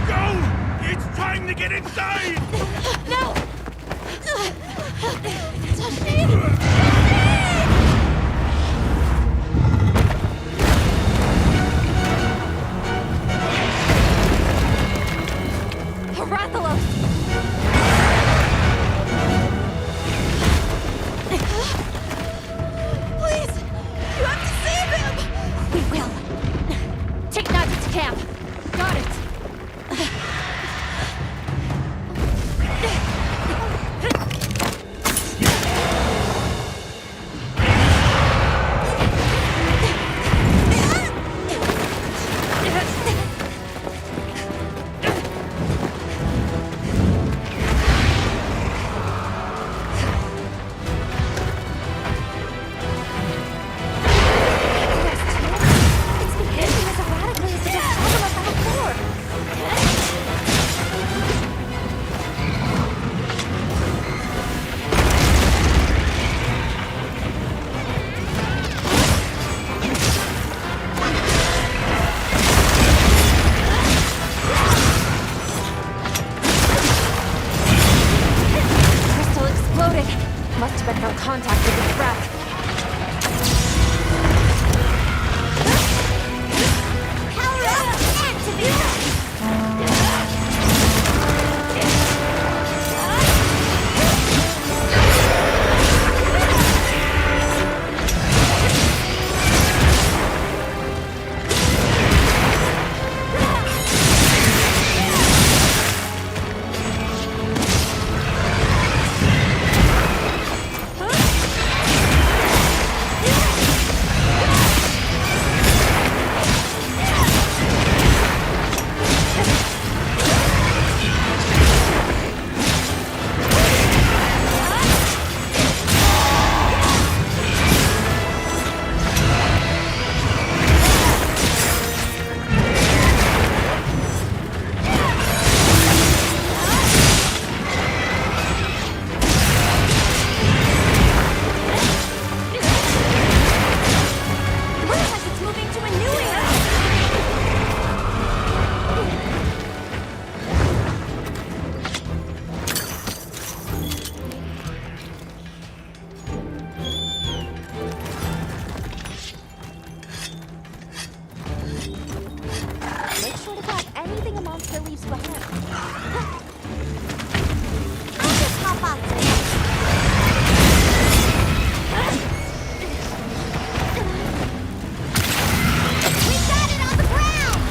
Go! It's time to get inside! No! Rathalos! Please! You have to save him! We will. Take Nadia to camp. Got it. Must have been from contact with the wreck. Power up! Activate! Make sure to grab anything a monster leaves behind. I'll just hop off we got it on the ground!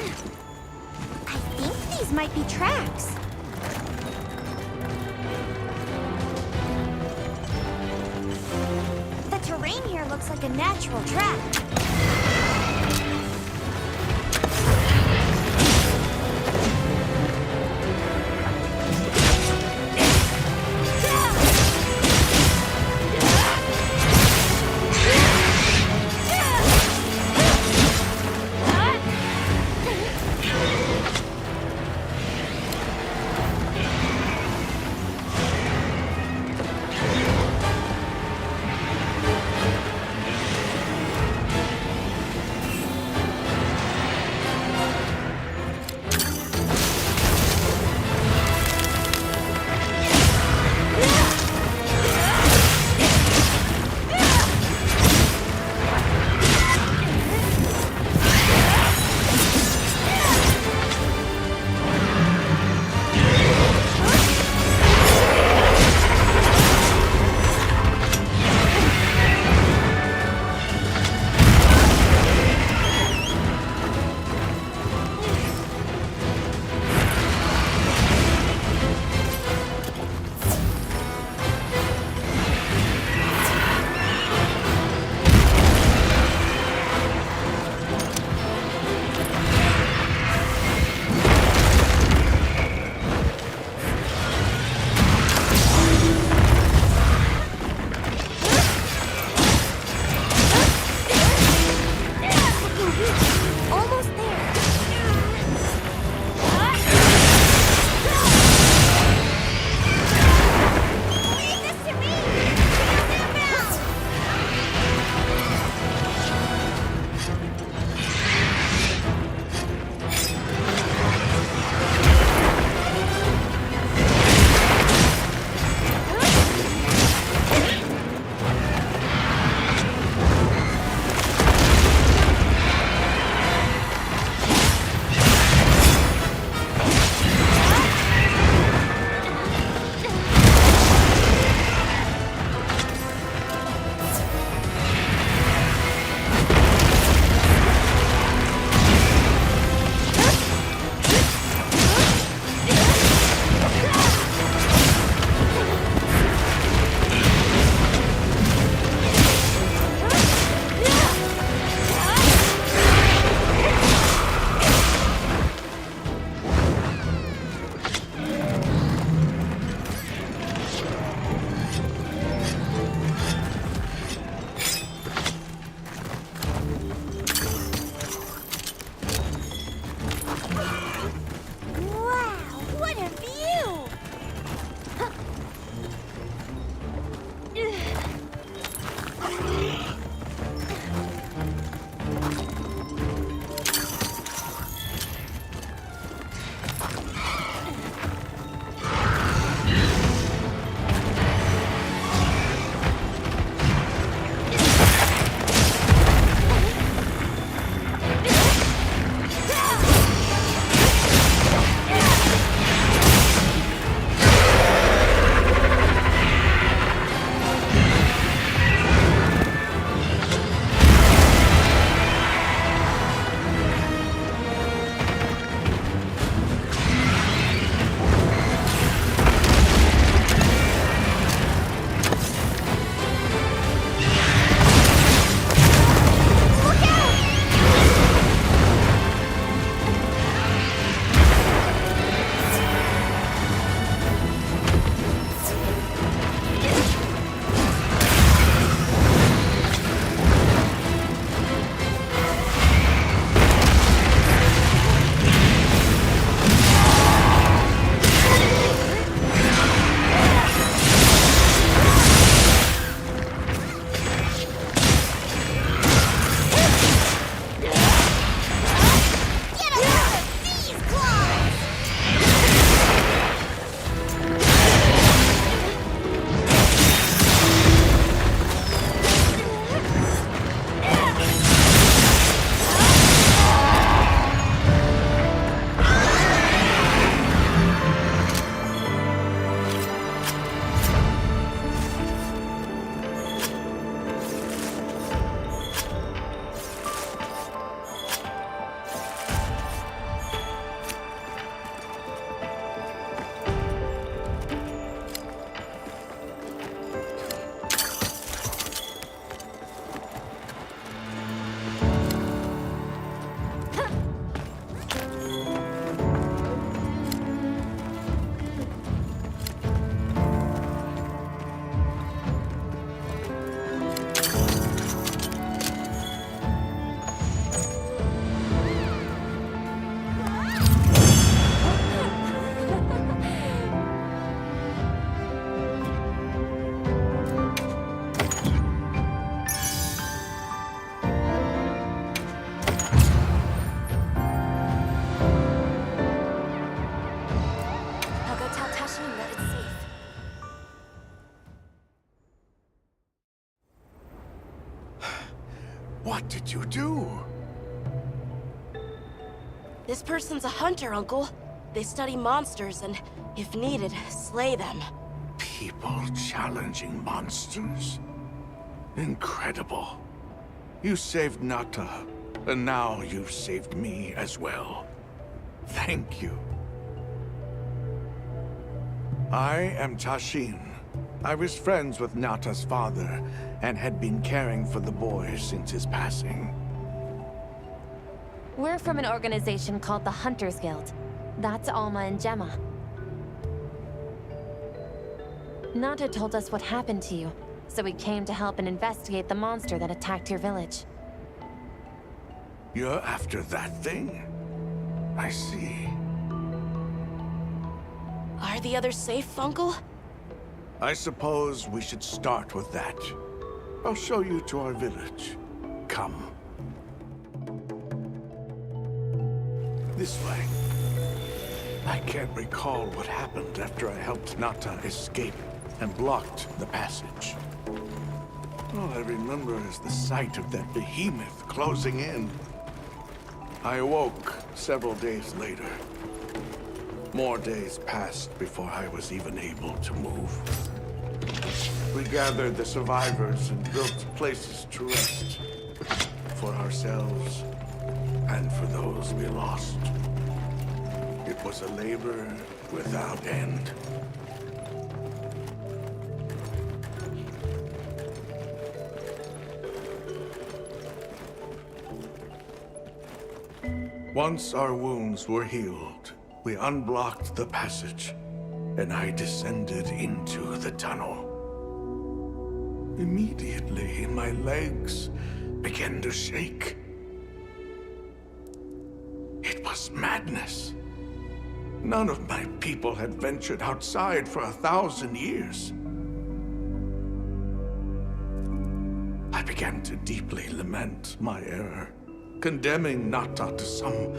I think these might be tracks. The terrain here looks like a natural track. did you do? This person's a hunter, Uncle. They study monsters and, if needed, slay them. People challenging monsters? Incredible. You saved Nata, and now you've saved me as well. Thank you. I am Tashin. I was friends with Nata's father, and had been caring for the boy since his passing. We're from an organization called the Hunters Guild. That's Alma and Gemma. Nata told us what happened to you, so we came to help and investigate the monster that attacked your village. You're after that thing? I see. Are the others safe, Uncle? I suppose we should start with that. I'll show you to our village. Come. This way. I can't recall what happened after I helped Nata escape and blocked the passage. All I remember is the sight of that behemoth closing in. I awoke several days later. More days passed before I was even able to move. We gathered the survivors and built places to rest. For ourselves and for those we lost. It was a labor without end. Once our wounds were healed, we unblocked the passage, and I descended into the tunnel. Immediately, my legs began to shake. It was madness. None of my people had ventured outside for 1,000 years. I began to deeply lament my error, condemning Nata to some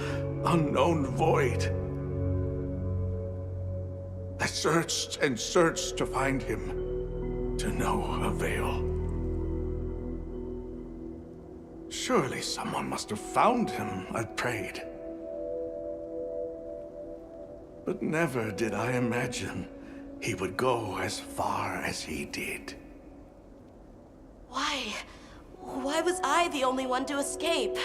unknown void. I searched and searched to find him, to no avail. Surely someone must have found him, I prayed. But never did I imagine he would go as far as he did. Why? Why was I the only one to escape?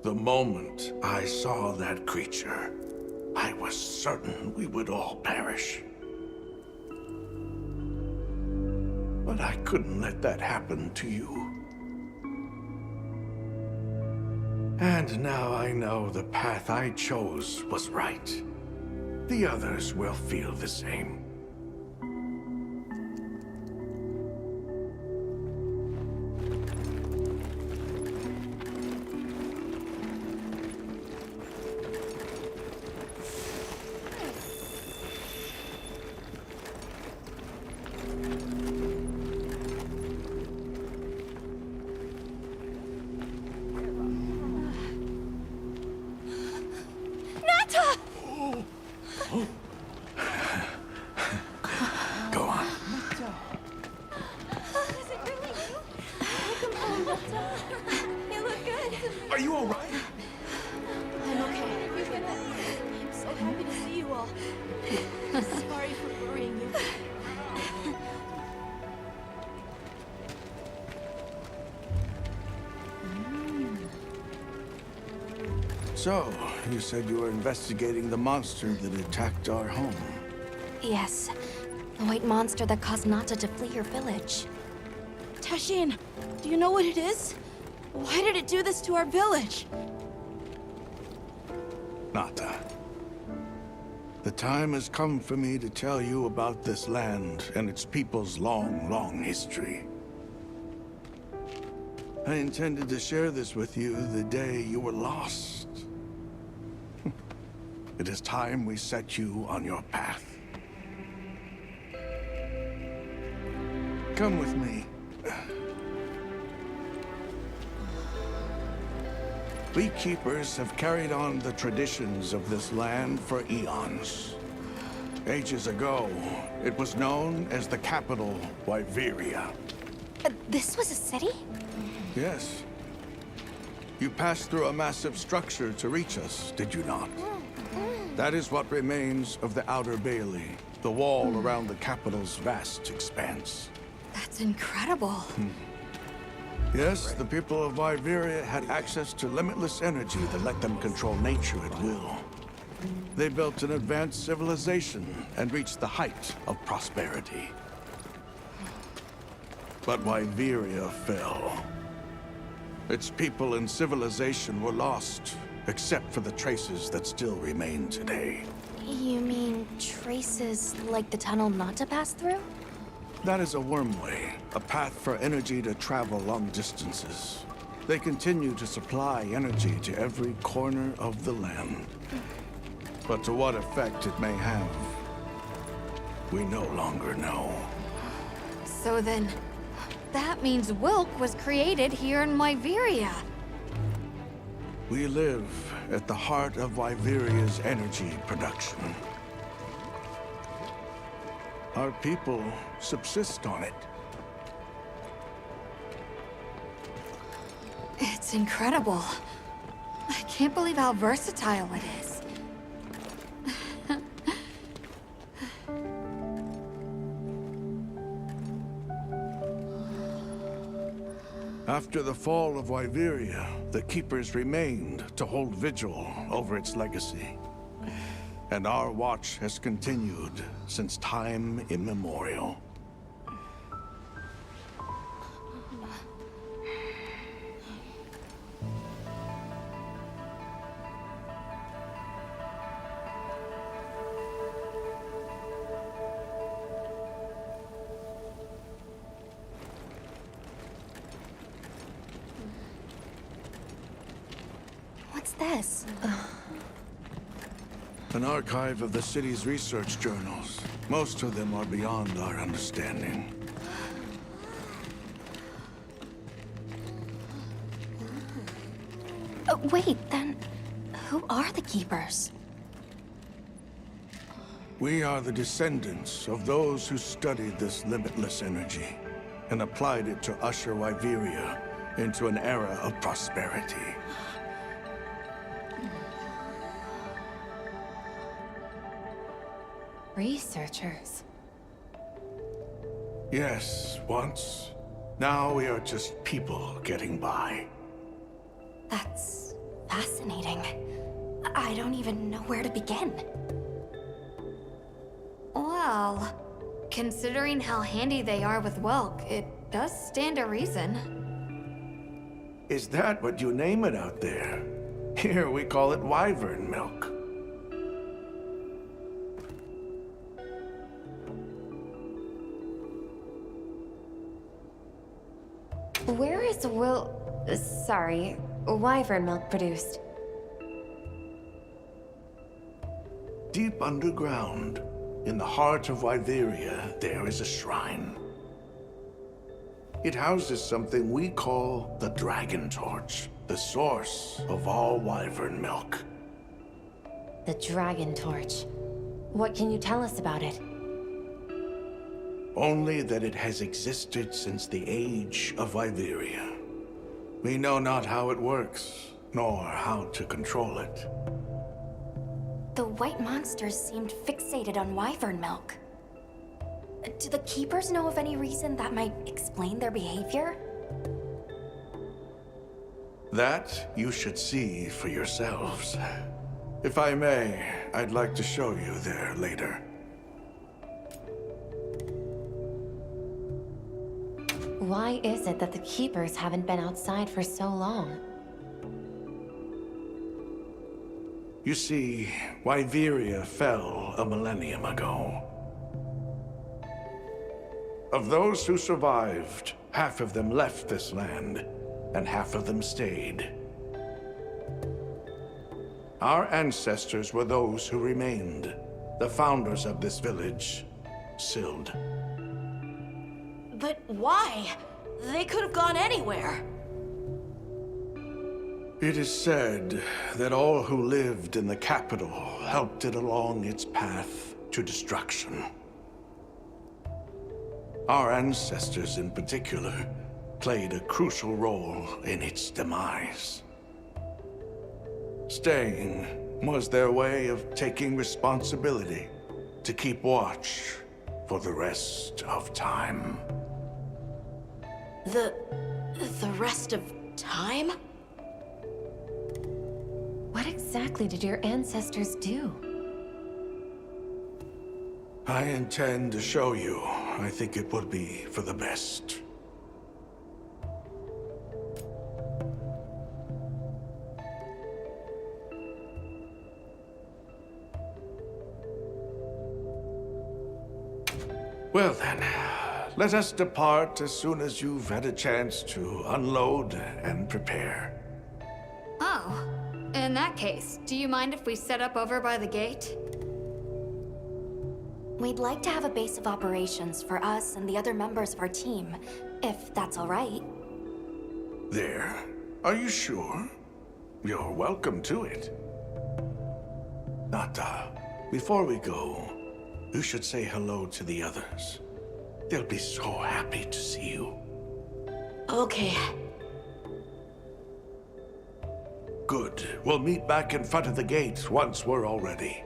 The moment I saw that creature, I was certain we would all perish. But I couldn't let that happen to you. And now I know the path I chose was right. The others will feel the same. Go on. You look good. Are you all right? I'm okay. I'm so happy to see you all. Sorry for worrying you. So, you said you were investigating the monster that attacked our home. Yes. The white monster that caused Nata to flee your village. Tashin, do you know what it is? Why did it do this to our village? Nata. The time has come for me to tell you about this land and its people's long, long history. I intended to share this with you the day you were lost. It is time we set you on your path. Come with me. We keepers have carried on the traditions of this land for eons. Ages ago, it was known as the capital, Wyveria. This was a city? Yes. You passed through a massive structure to reach us, did you not? That is what remains of the Outer Bailey, the wall around the capital's vast expanse. That's incredible. Yes, the people of Wyveria had access to limitless energy that let them control nature at will. They built an advanced civilization and reached the height of prosperity. But Wyveria fell. Its people and civilization were lost, except for the traces that still remain today. You mean traces like the tunnel not to pass through? That is a wormway, a path for energy to travel long distances. They continue to supply energy to every corner of the land. But to what effect it may have, we no longer know. So then, that means Wilk was created here in Wyveria. We live at the heart of Wyveria's energy production. Our people subsist on it. It's incredible. I can't believe how versatile it is. After the fall of Wyveria, the Keepers remained to hold vigil over its legacy. And our watch has continued since time immemorial. What's this? An archive of the city's research journals. Most of them are beyond our understanding. Wait, then who are the Keepers? We are the descendants of those who studied this limitless energy and applied it to usher Wyveria into an era of prosperity. Researchers. Yes, once. Now we are just people getting by. That's fascinating. I don't even know where to begin. Well, considering how handy they are with Wilk, it does stand to reason. Is that what you name it out there? Here we call it wyvern milk. Where is wyvern milk produced? Deep underground, in the heart of Wyveria, there is a shrine. It houses something we call the Dragon Torch, the source of all wyvern milk. The Dragon Torch. What can you tell us about it? Only that it has existed since the age of Wyveria. We know not how it works, nor how to control it. The white monsters seemed fixated on wyvern milk. Do the Keepers know of any reason that might explain their behavior? That you should see for yourselves. If I may, I'd like to show you there later. Why is it that the Keepers haven't been outside for so long? You see, Wyveria fell a millennium ago. Of those who survived, half of them left this land, and half of them stayed. Our ancestors were those who remained, the founders of this village, Sild. But why? They could have gone anywhere. It is said that all who lived in the capital helped it along its path to destruction. Our ancestors in particular played a crucial role in its demise. Staying was their way of taking responsibility to keep watch for the rest of time. The rest of time? What exactly did your ancestors do? I intend to show you. I think it would be for the best. Well then, let us depart as soon as you've had a chance to unload and prepare. Oh, in that case, do you mind if we set up over by the gate? We'd like to have a base of operations for us and the other members of our team, if that's all right. There. Are you sure? You're welcome to it. Nata, before we go, you should say hello to the others. They'll be so happy to see you. Okay. Good. We'll meet back in front of the gate once we're all ready.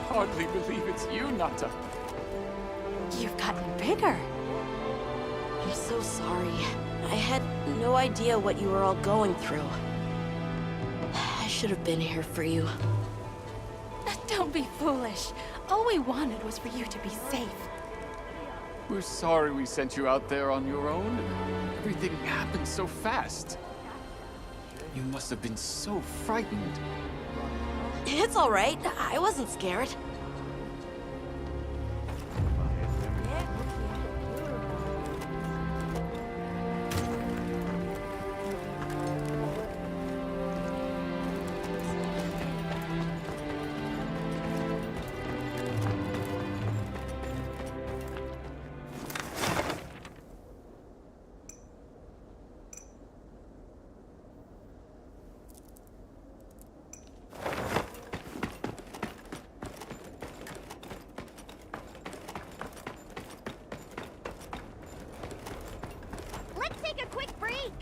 Hardly believe it's you, Nata. You've gotten bigger. I'm so sorry. I had no idea what you were all going through. I should have been here for you. Don't be foolish. All we wanted was for you to be safe. We're sorry we sent you out there on your own. Everything happened so fast. You must have been so frightened. It's all right. I wasn't scared. Let's take a quick break.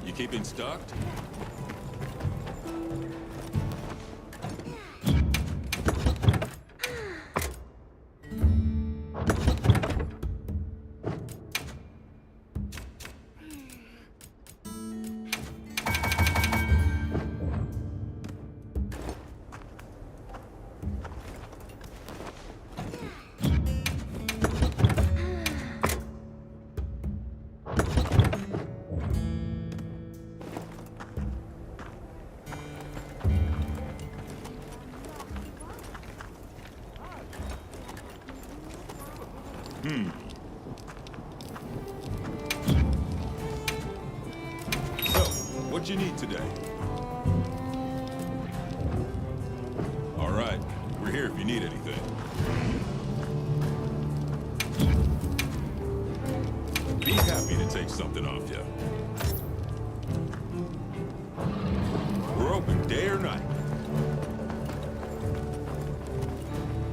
You keeping stocked? So, what you need today? All right, we're here if you need anything. Be happy to take something off you. We're open day or night.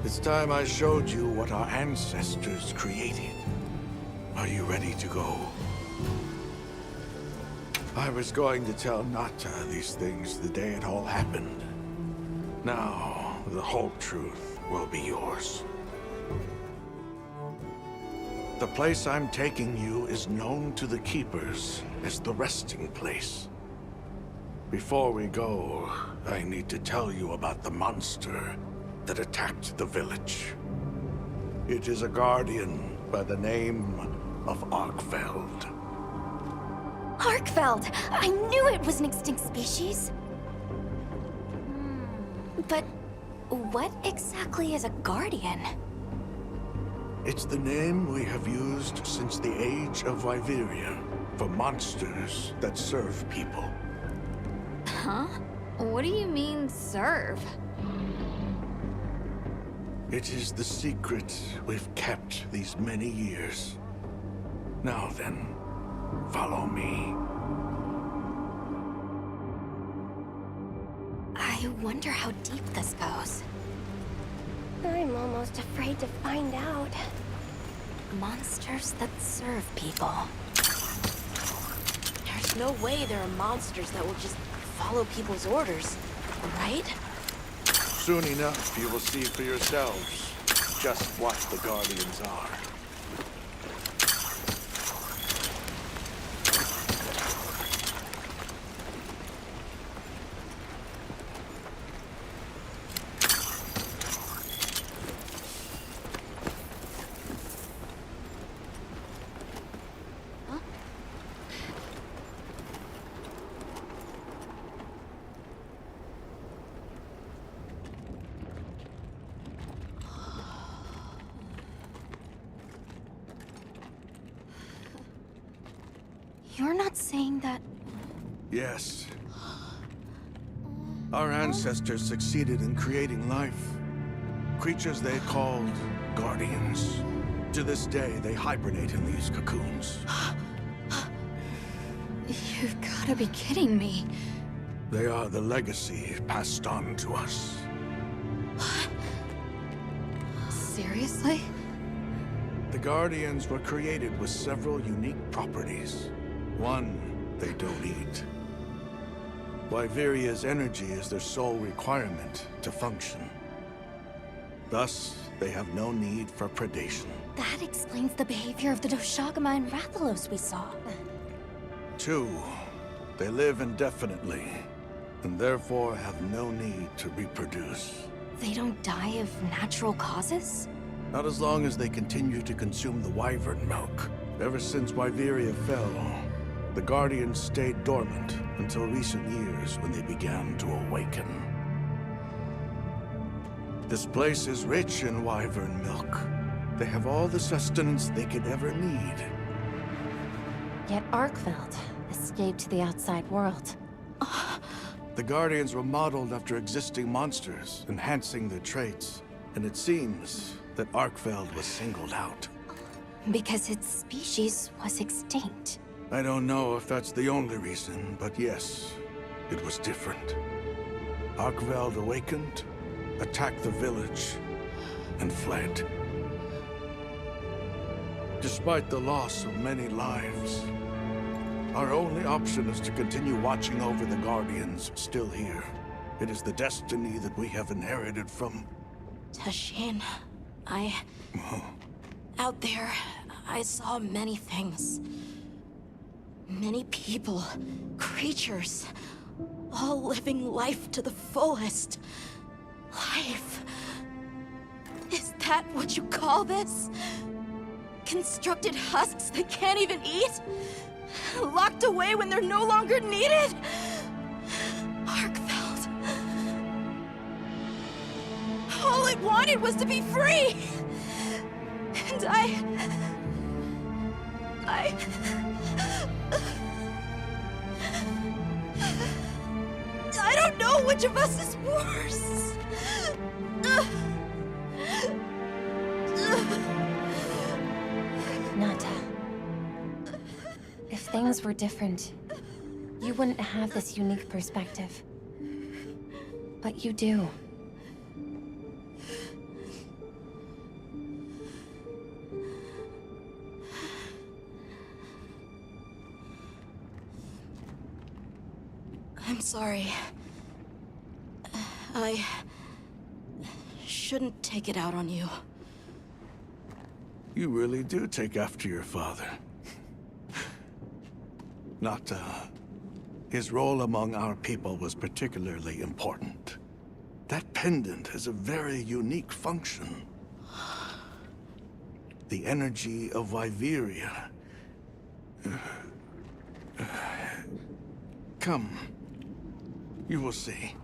It's time I showed you what our ancestors created. Are you ready to go? I was going to tell Nata these things the day it all happened. Now, the whole truth will be yours. The place I'm taking you is known to the Keepers as the resting place. Before we go, I need to tell you about the monster that attacked the village. It is a guardian by the name of Arkfeld. Arkfeld! I knew it was an extinct species! But what exactly is a guardian? It's the name we have used since the age of Wyveria for monsters that serve people. Huh? What do you mean, serve? It is the secret we've kept these many years. Now then, follow me. I wonder how deep this goes. I'm almost afraid to find out. Monsters that serve people. There's no way there are monsters that will just follow people's orders, right? Soon enough, you will see for yourselves just what the Guardians are. You're not saying that... Yes. Our ancestors succeeded in creating life. Creatures they called Guardians. To this day, they hibernate in these cocoons. You've gotta be kidding me. They are the legacy passed on to us. Seriously? The Guardians were created with several unique properties. One, they don't eat. Wyveria's energy is their sole requirement to function. Thus, they have no need for predation. That explains the behavior of the Doshagama and Rathalos we saw. Two, they live indefinitely, and therefore have no need to reproduce. They don't die of natural causes? Not as long as they continue to consume the wyvern milk. Ever since Wyveria fell, the Guardians stayed dormant until recent years when they began to awaken. This place is rich in wyvern milk. They have all the sustenance they could ever need. Yet Arkfeld escaped to the outside world. The Guardians were modeled after existing monsters, enhancing their traits. And it seems that Arkfeld was singled out. Because its species was extinct. I don't know if that's the only reason, but yes, it was different. Arkfeld awakened, attacked the village, and fled. Despite the loss of many lives, our only option is to continue watching over the Guardians still here. It is the destiny that we have inherited from... Tashin, out there, I saw many things. Many people, creatures, all living life to the fullest. Life. Is that what you call this? Constructed husks that can't even eat? Locked away when they're no longer needed? Arkfeld. All it wanted was to be free! And I don't know which of us is worse. Nata. If things were different, you wouldn't have this unique perspective. But you do. I'm sorry. I shouldn't take it out on you. You really do take after your father. Nata. His role among our people was particularly important. That pendant has a very unique function. The energy of Wyveria. Come. You will see.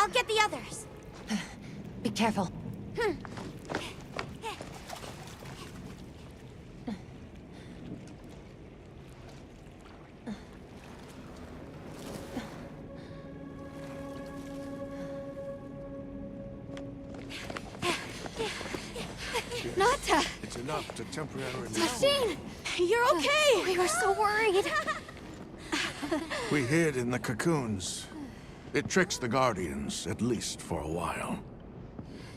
I'll get the others. Be careful. Nata! It's enough to temporarily... Tashine! You're okay! We were so worried. We hid in the cocoons. It tricks the Guardians, at least for a while.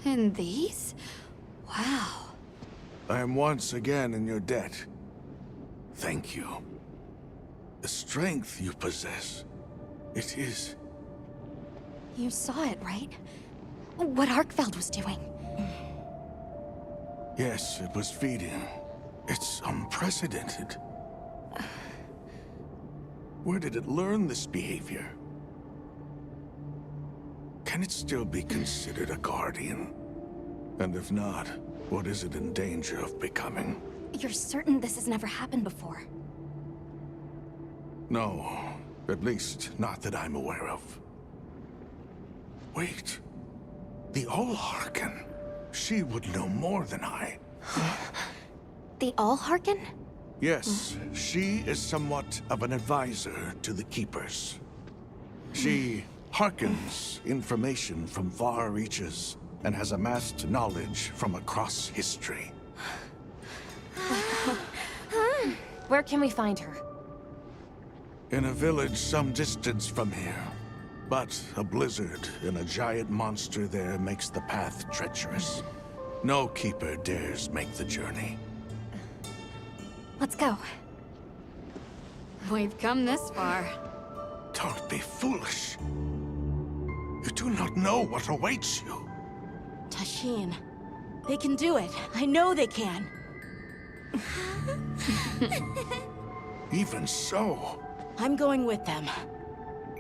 And these? Wow. I am once again in your debt. Thank you. The strength you possess, it is... You saw it, right? What Arkfeld was doing. Yes, it was feeding. It's unprecedented. Where did it learn this behavior? Can it still be considered a Guardian? And if not, what is it in danger of becoming? You're certain this has never happened before? No, at least not that I'm aware of. Wait, the Allharken. She would know more than I. The Allharken? Yes, she is somewhat of an advisor to the Keepers. She hearkens information from far reaches and has amassed knowledge from across history. Where can we find her? In a village some distance from here. But a blizzard and a giant monster there makes the path treacherous. No Keeper dares make the journey. Let's go. We've come this far. Don't be foolish. You do not know what awaits you. Tashine, they can do it. I know they can. Even so... I'm going with them.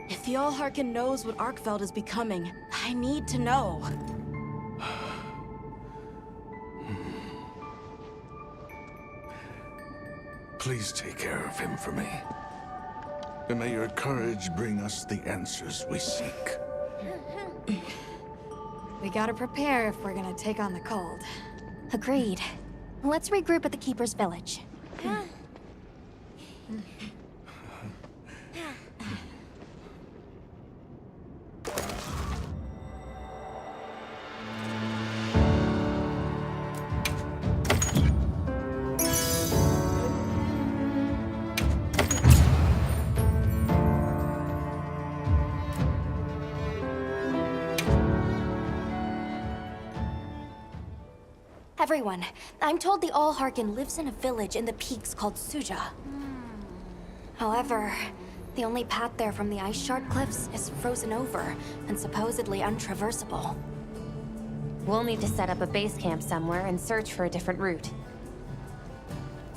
If the Allharken knows what Arkfeld is becoming, I need to know. Please take care of him for me. And may your courage bring us the answers we seek. We gotta prepare if we're gonna take on the cold. Agreed. Let's regroup at the Keeper's village. Everyone, I'm told the Allharken lives in a village in the peaks called Suja. However, the only path there from the Ice Shard Cliffs is frozen over and supposedly untraversable. We'll need to set up a base camp somewhere and search for a different route.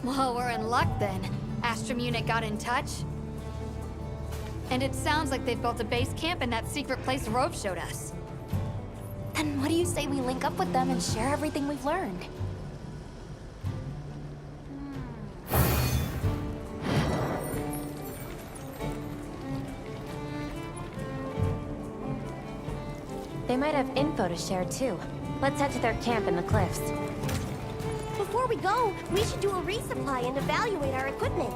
Well, we're in luck then. Astrum unit got in touch. And it sounds like they've built a base camp in that secret place Rove showed us. Then what do you say we link up with them and share everything we've learned? They might have info to share too. Let's head to their camp in the cliffs. Before we go, we should do a resupply and evaluate our equipment.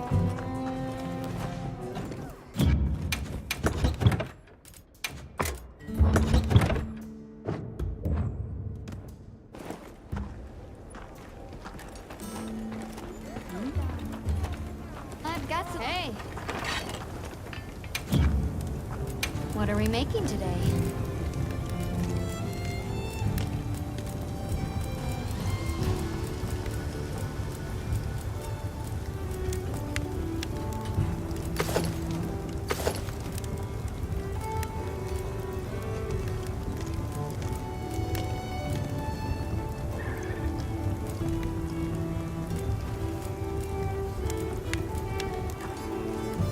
I've got some. Hey! What are we making today?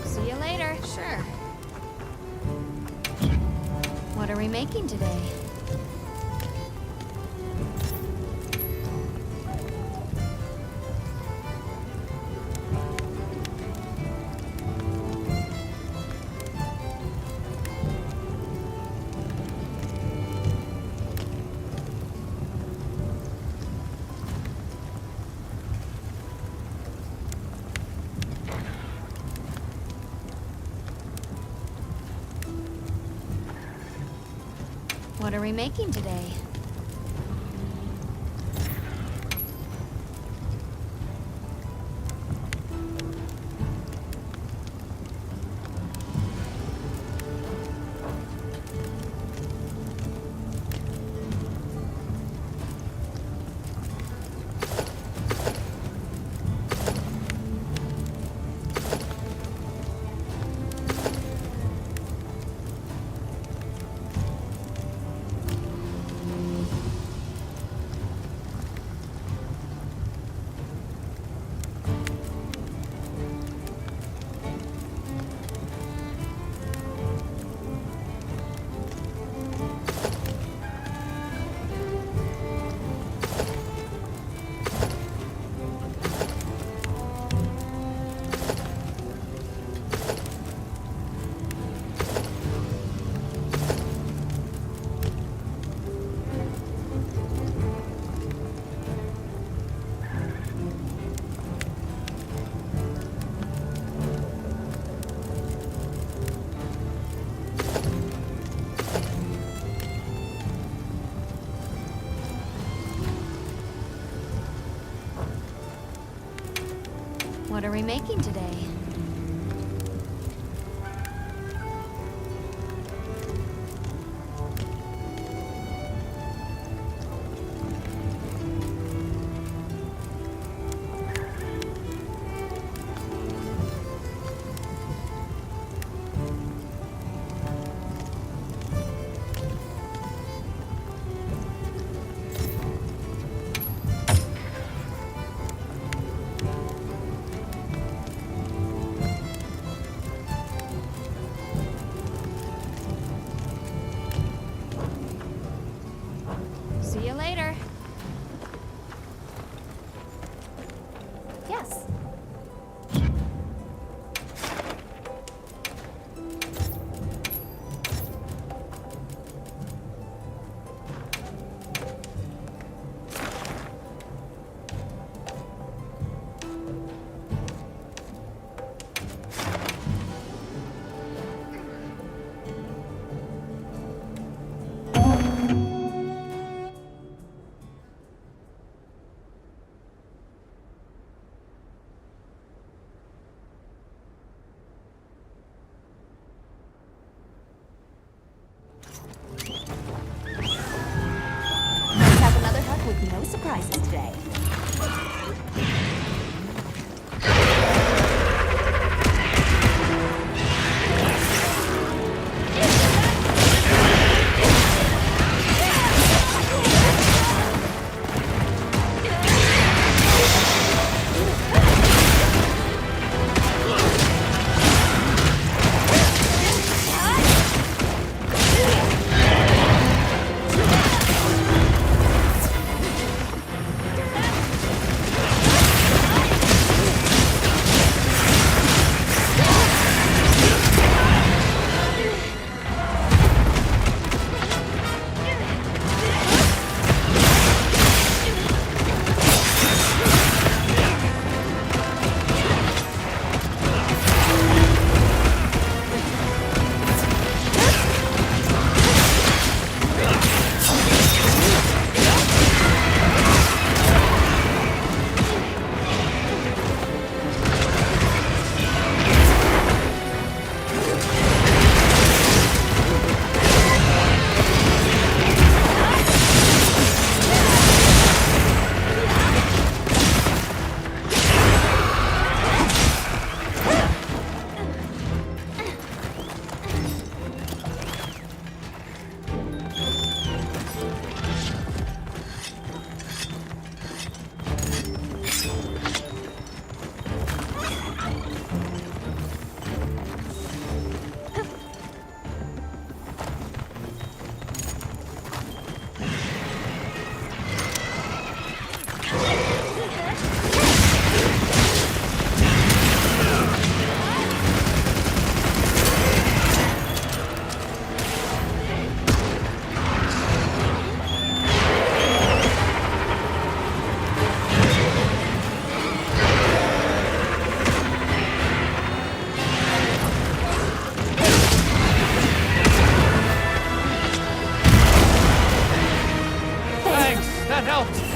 See you later. Sure. What are we making today? What are we making today? What are we making today? See you later. Yes. Let's have another hug with no surprises today. helped!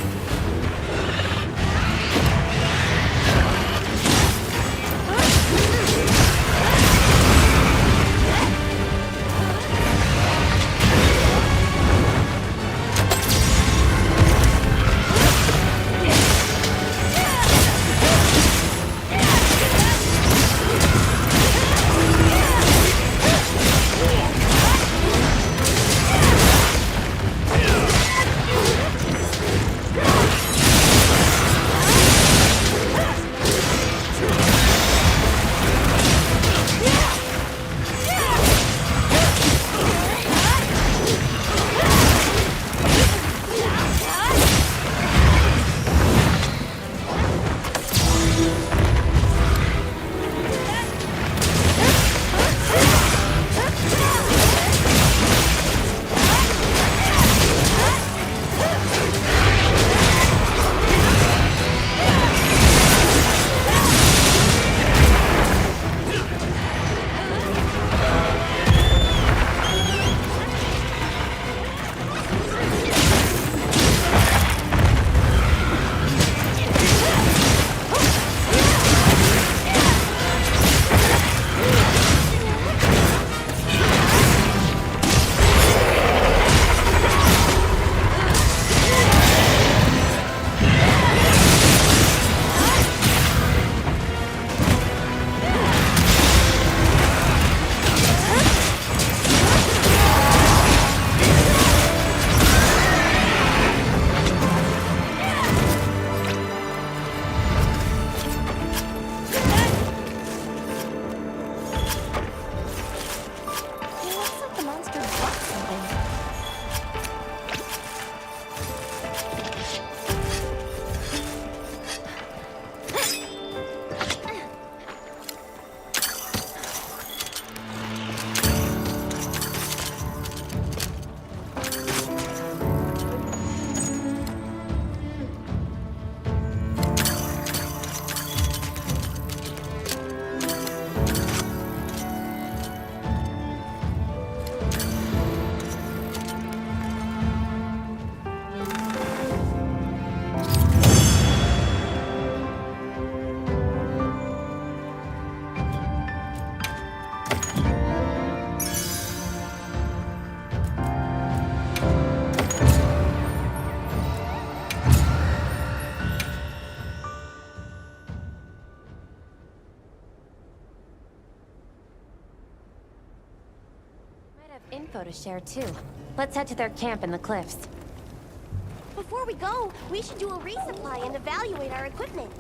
Info to share too. Let's head to their camp in the cliffs. Before we go, we should do a resupply and evaluate our equipment.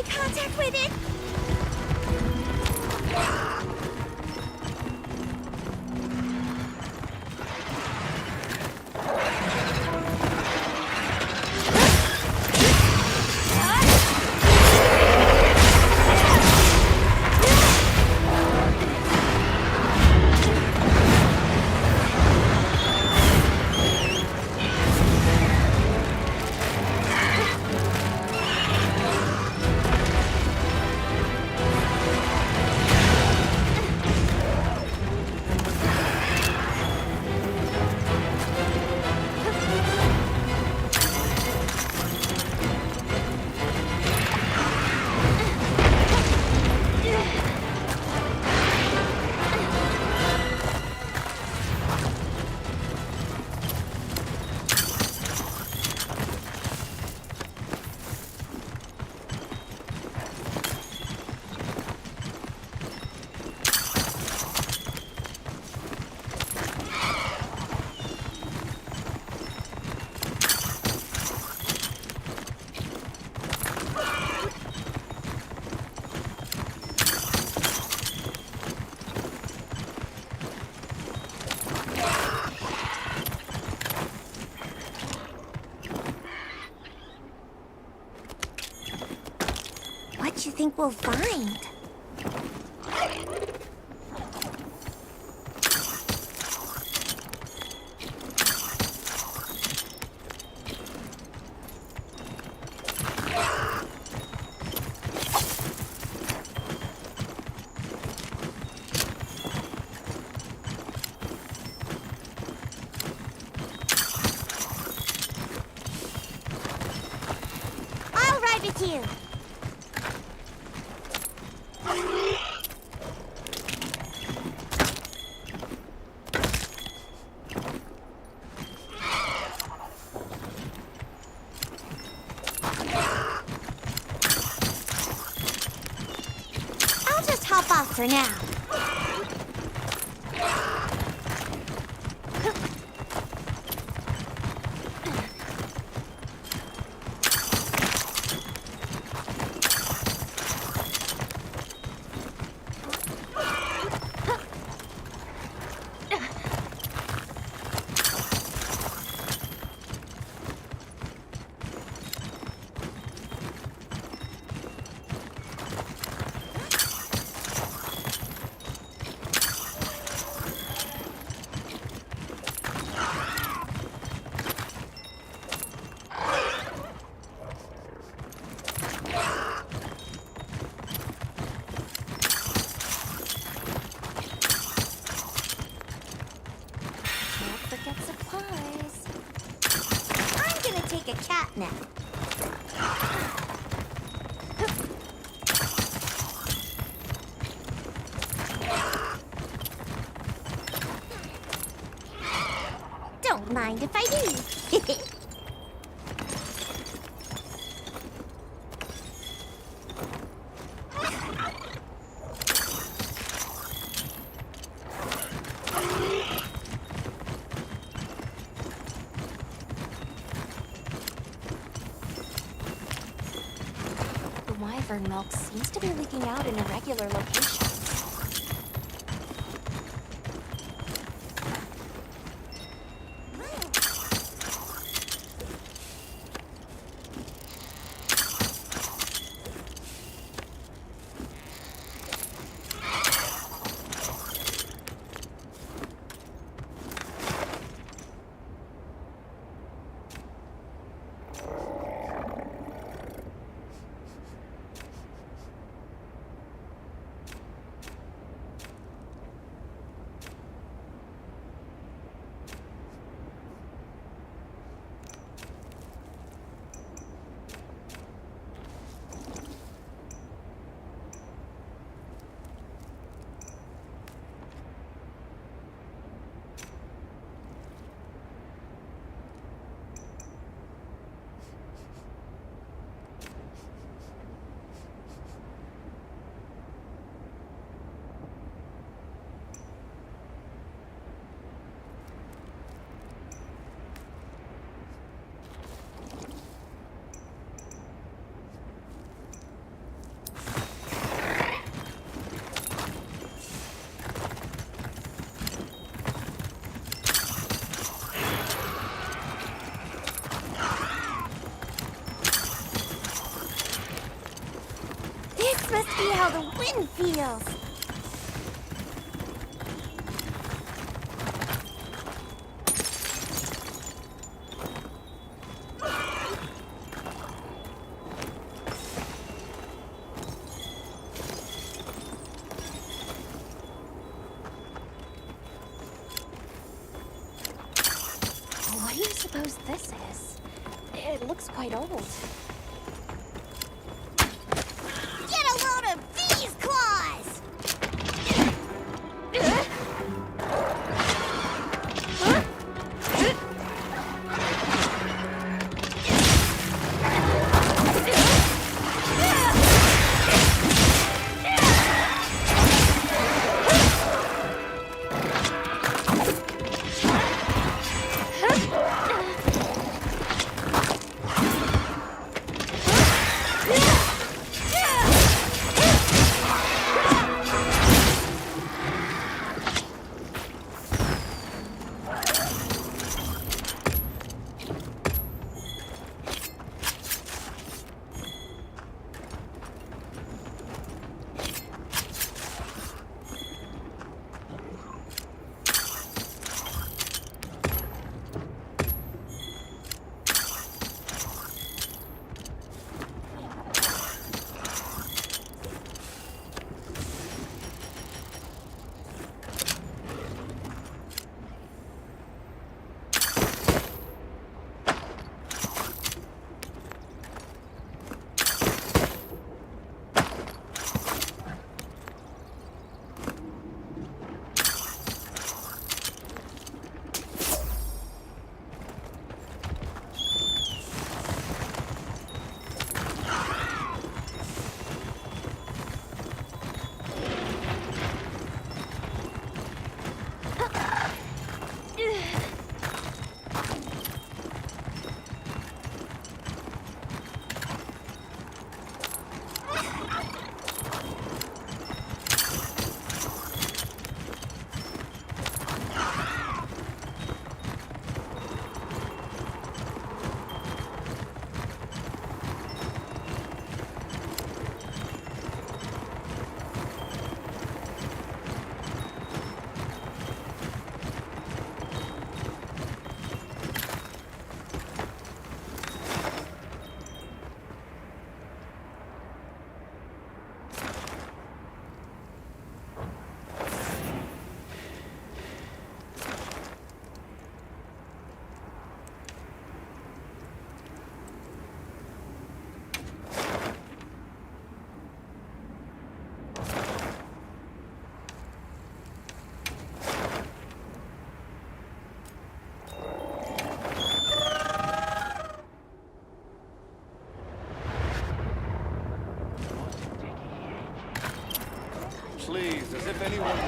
Contact with it! think we'll find? I'll ride with you. I'll just hop off for now. Can't forget supplies. I'm gonna take a cat nap. Don't mind if I do. The wyvern milk seems to be leaking out in irregular locations. This must be how the wind feels. What do you suppose this is? It looks quite old. Get a load of these claws!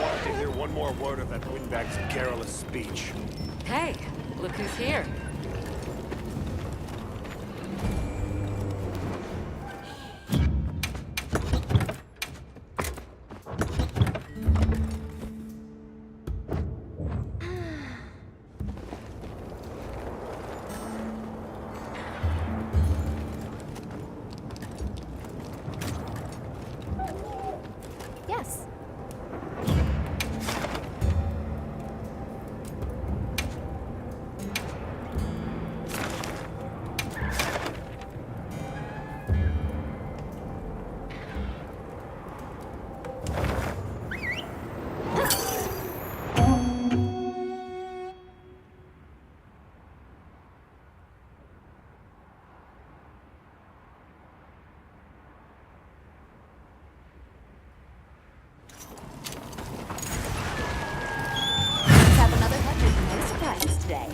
wanted to hear one more word of that windbag's garrulous speech. Hey, look who's here. Yes. Let's have another touch with no surprises today.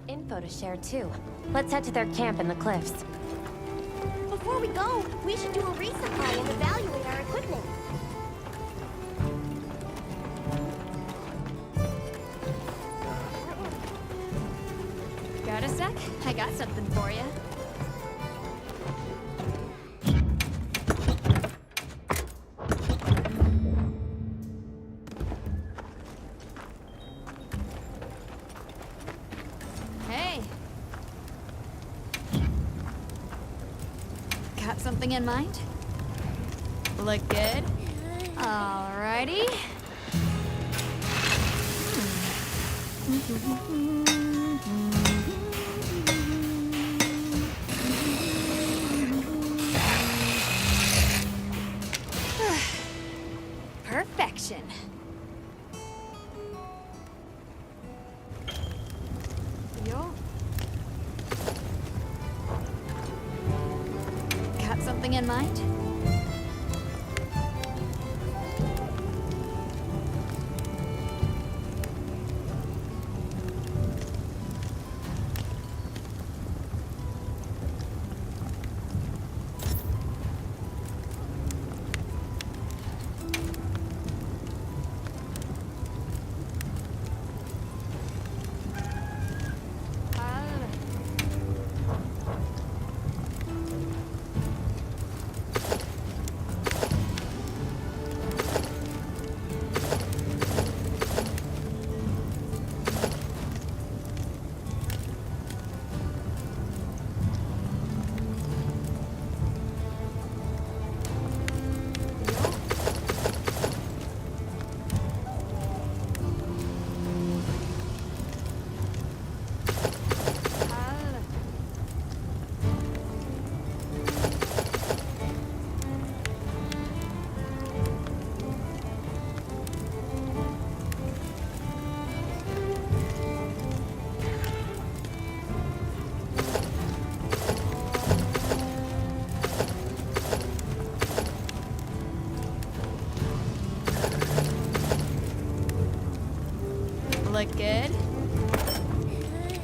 Info to share too. Let's head to their camp in the cliffs. we go, we should do a resupply and evaluate our equipment. Got a sec? I got something for you. Hey. Got something in mind? Look good? Alrighty. Perfection. Yo. Got something in mind? Look good?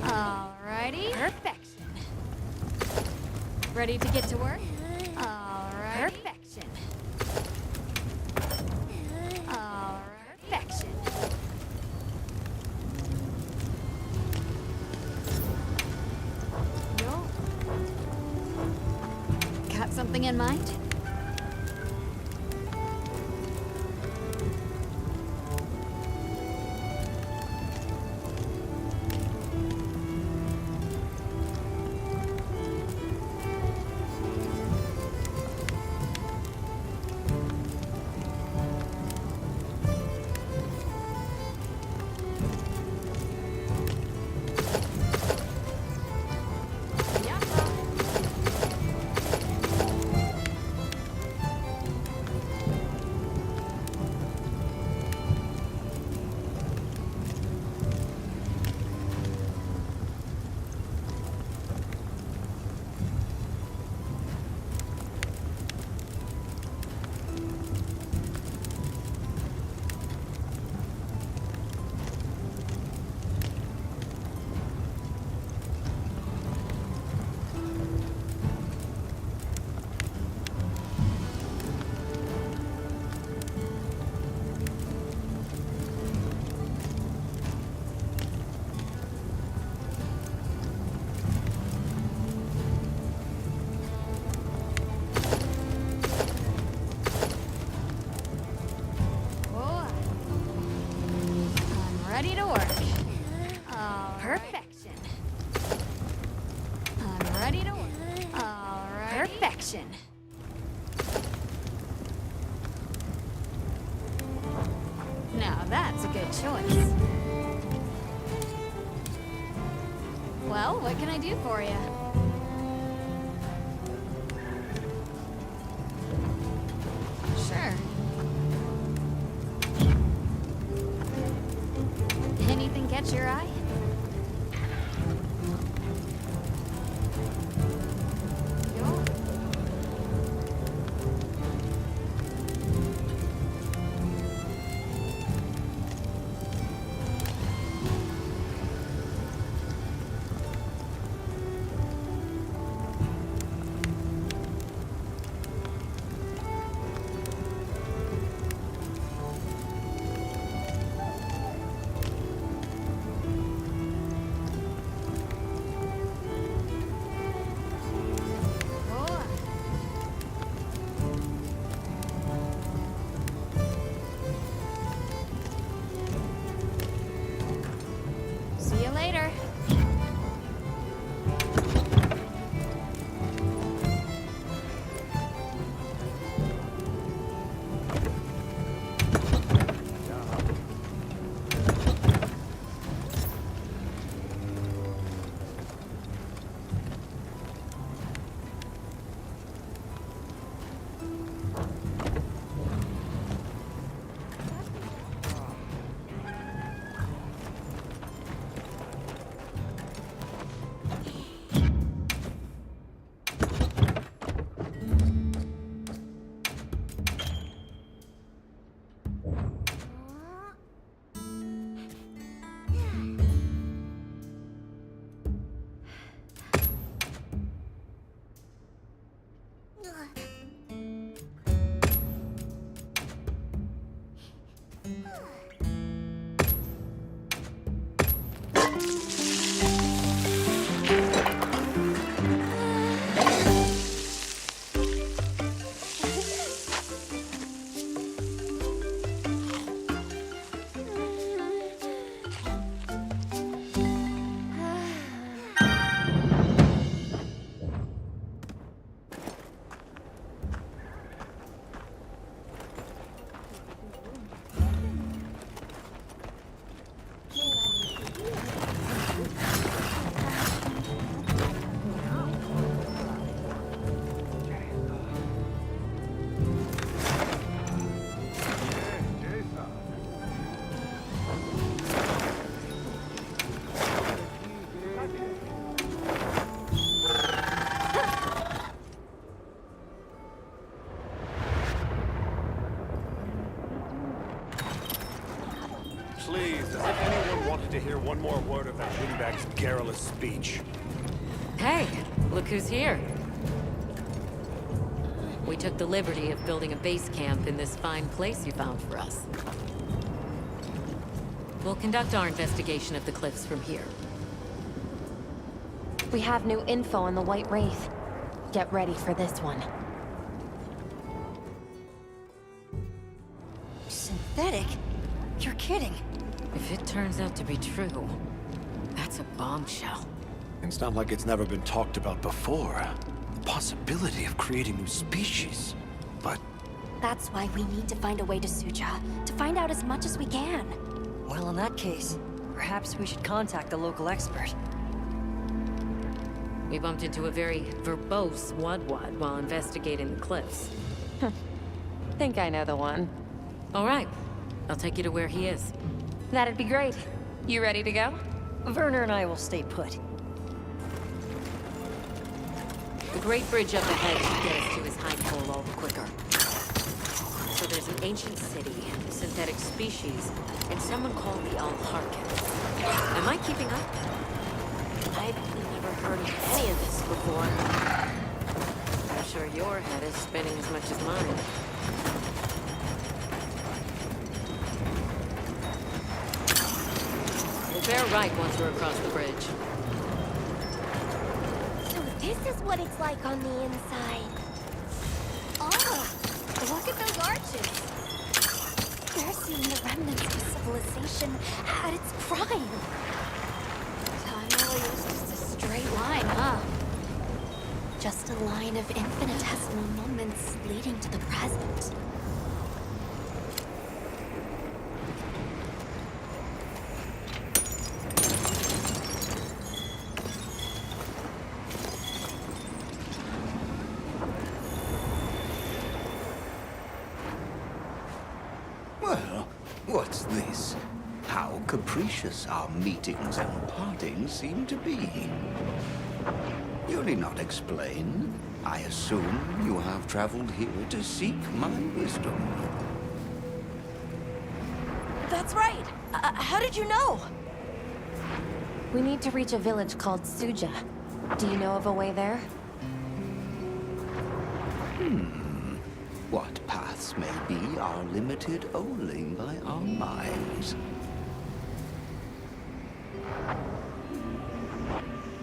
Alrighty. Perfection. Ready to get to work? Alright. Perfection. Alright. Perfection. Yo. Got something in mind? Ready to work. Perfection. I'm ready to work. Alright. Perfection. Now that's a good choice. Well, what can I do for you? Sure. Anything catch your eye? Yo. Please, as if anyone wanted to hear one more word of that windbag's garrulous speech. Hey, look who's here. We took the liberty of building a base camp in this fine place you found for us. We'll conduct our investigation of the cliffs from here. We have new info on the White Wraith. Get ready for this one. Synthetic? You're kidding. If it turns out to be true, that's a bombshell. It's not like it's never been talked about before. The possibility of creating new species. But That's why we need to find a way to Suja, to find out as much as we can. Well, in that case, perhaps we should contact the local expert. We bumped into a very verbose Wadwad while investigating the cliffs. Think I know the one. All right. I'll take you to where he is. That'd be great. You ready to go? Werner and I will stay put. The Great Bridge up ahead should get us to his hide hole all the quicker. So there's an ancient city, a synthetic species, and someone called the Al-Harkin. Am I keeping up? I've never heard of any of this before. I'm sure your head is spinning as much as mine. We'll bear right once we're across the bridge. So this is what it's like on the inside. Ah, look at those arches. We're seeing the remnants of civilization at its prime. Time really was just a straight line, huh? Just a line of infinitesimal moments leading to the present. Well, what's this? How capricious our meetings and partings seem to be. You need not explain. I assume you have traveled here to seek my wisdom. That's right. How did you know? We need to reach a village called Suja. Do you know of a way there? What paths may be are limited only by our minds.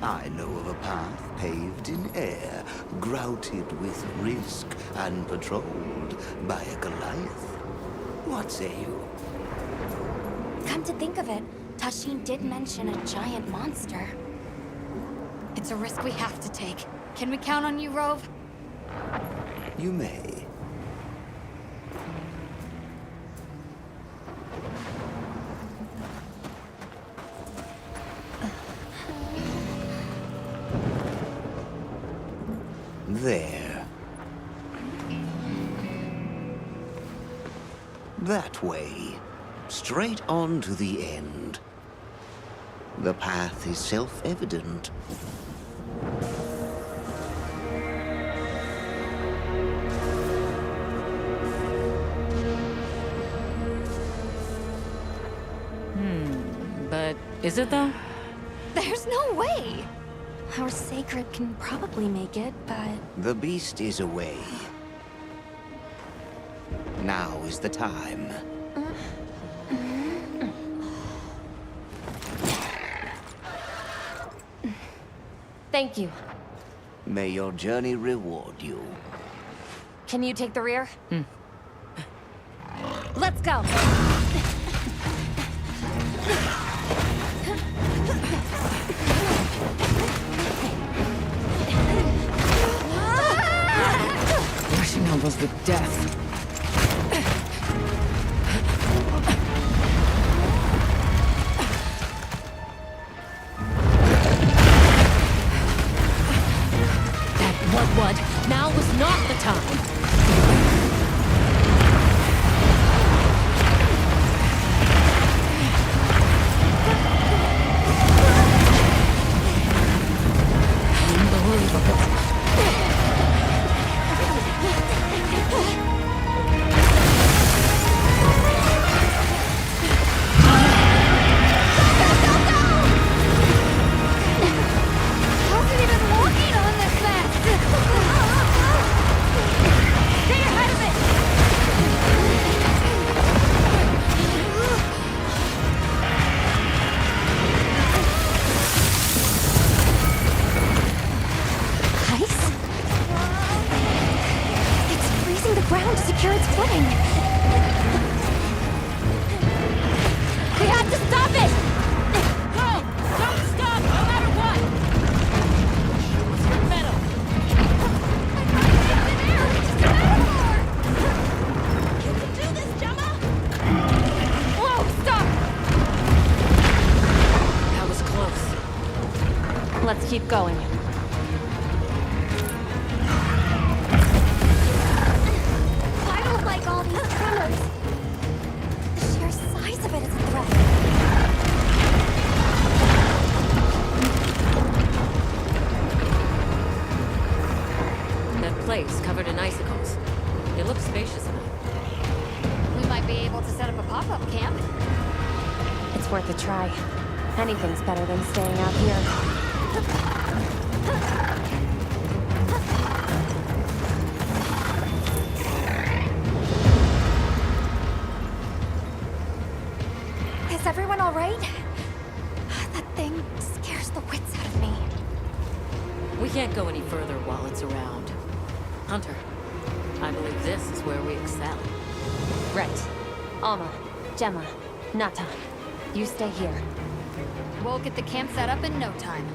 I know of a path paved in air, grouted with risk and patrolled by a Goliath. What say you? Come to think of it, Tashin did mention a giant monster. It's a risk we have to take. Can we count on you, Rove? You may. There. That way. Straight on to the end. The path is self-evident. But is it though? There's no way! Our sacred can probably make it, but... The beast is away. Now is the time. Thank you. May your journey reward you. Can you take the rear? Let's go! Rushing was the death. What? Now was not the time. Unbelievable. ground to secure its footing. We have to stop it! Go! Don't stop, no matter what! Use your metal! You can do this, Gemma! Whoa, stop! That was close. Let's keep going. I don't like all these tremors. The sheer size of it is a threat. That place covered in icicles. It looks spacious enough. We might be able to set up a pop-up camp. It's worth a try. Anything's better than staying out here. Is everyone all right? That thing scares the wits out of me. We can't go any further while it's around. Hunter, I believe this is where we excel. Right. Alma, Gemma, Nata, you stay here. We'll get the camp set up in no time.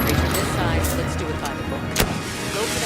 Creature this size, let's do it by the book. Go for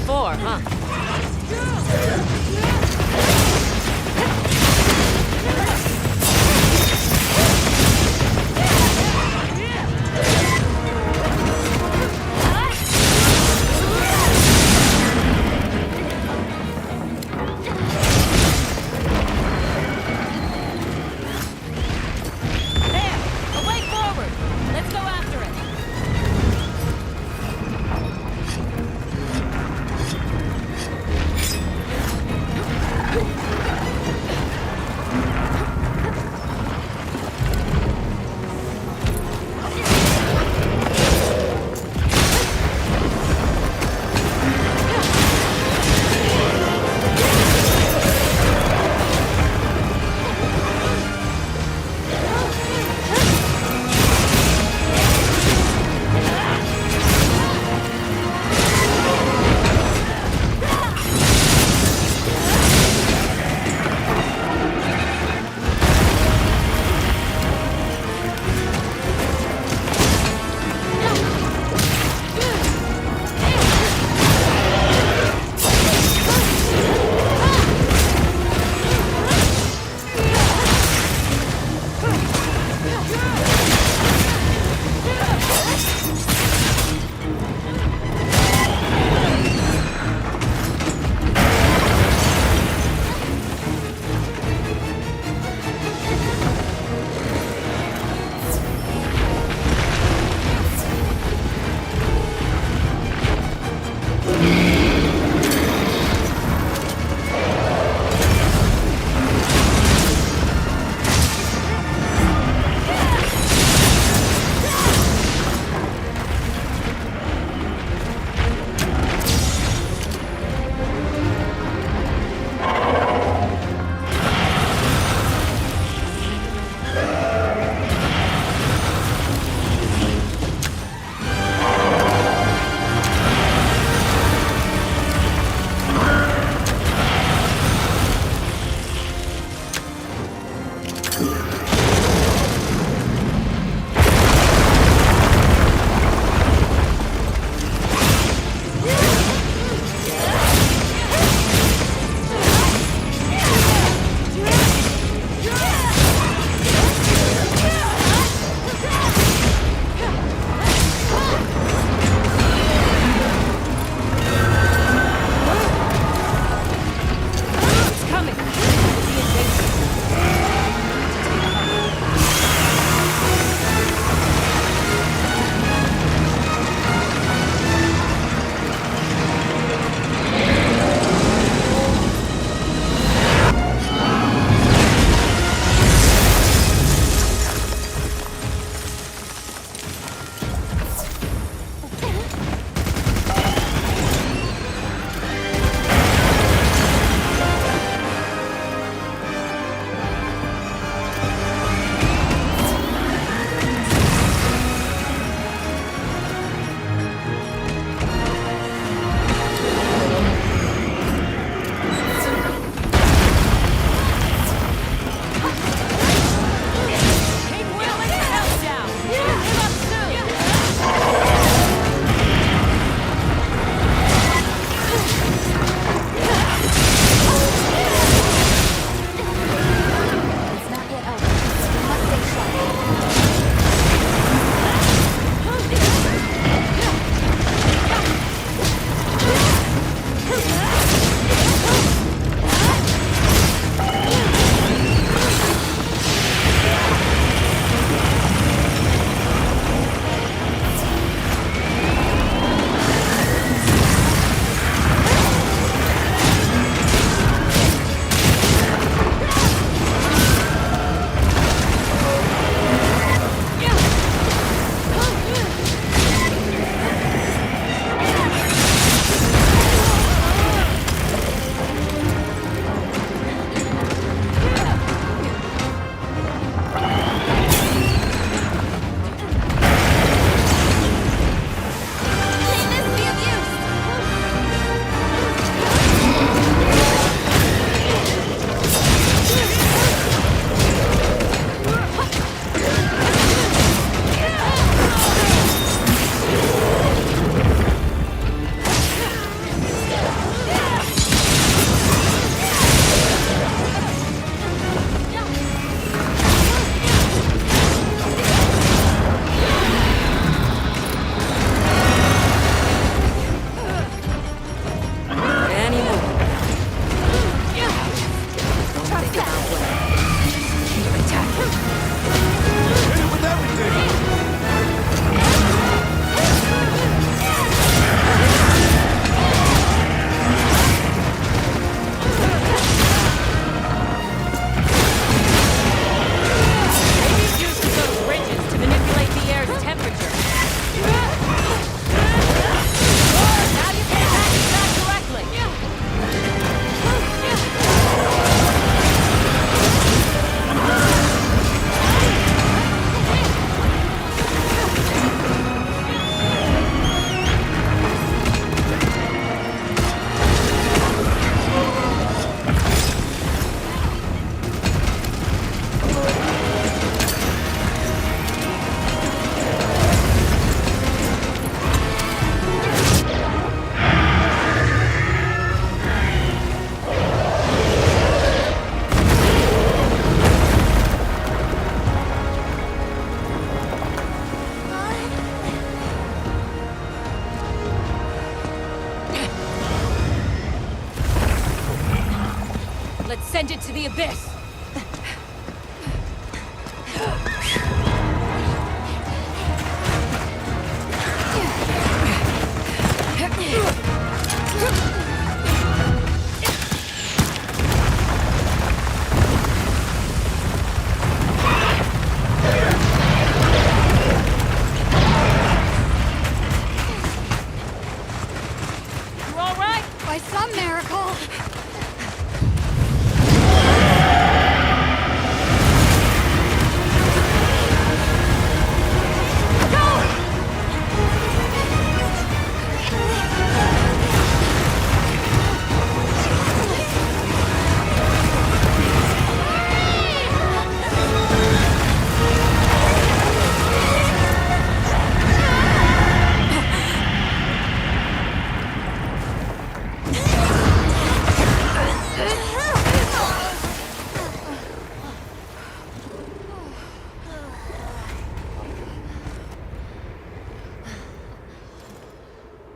before, huh? Let's send it to the abyss! You all right? By some miracle.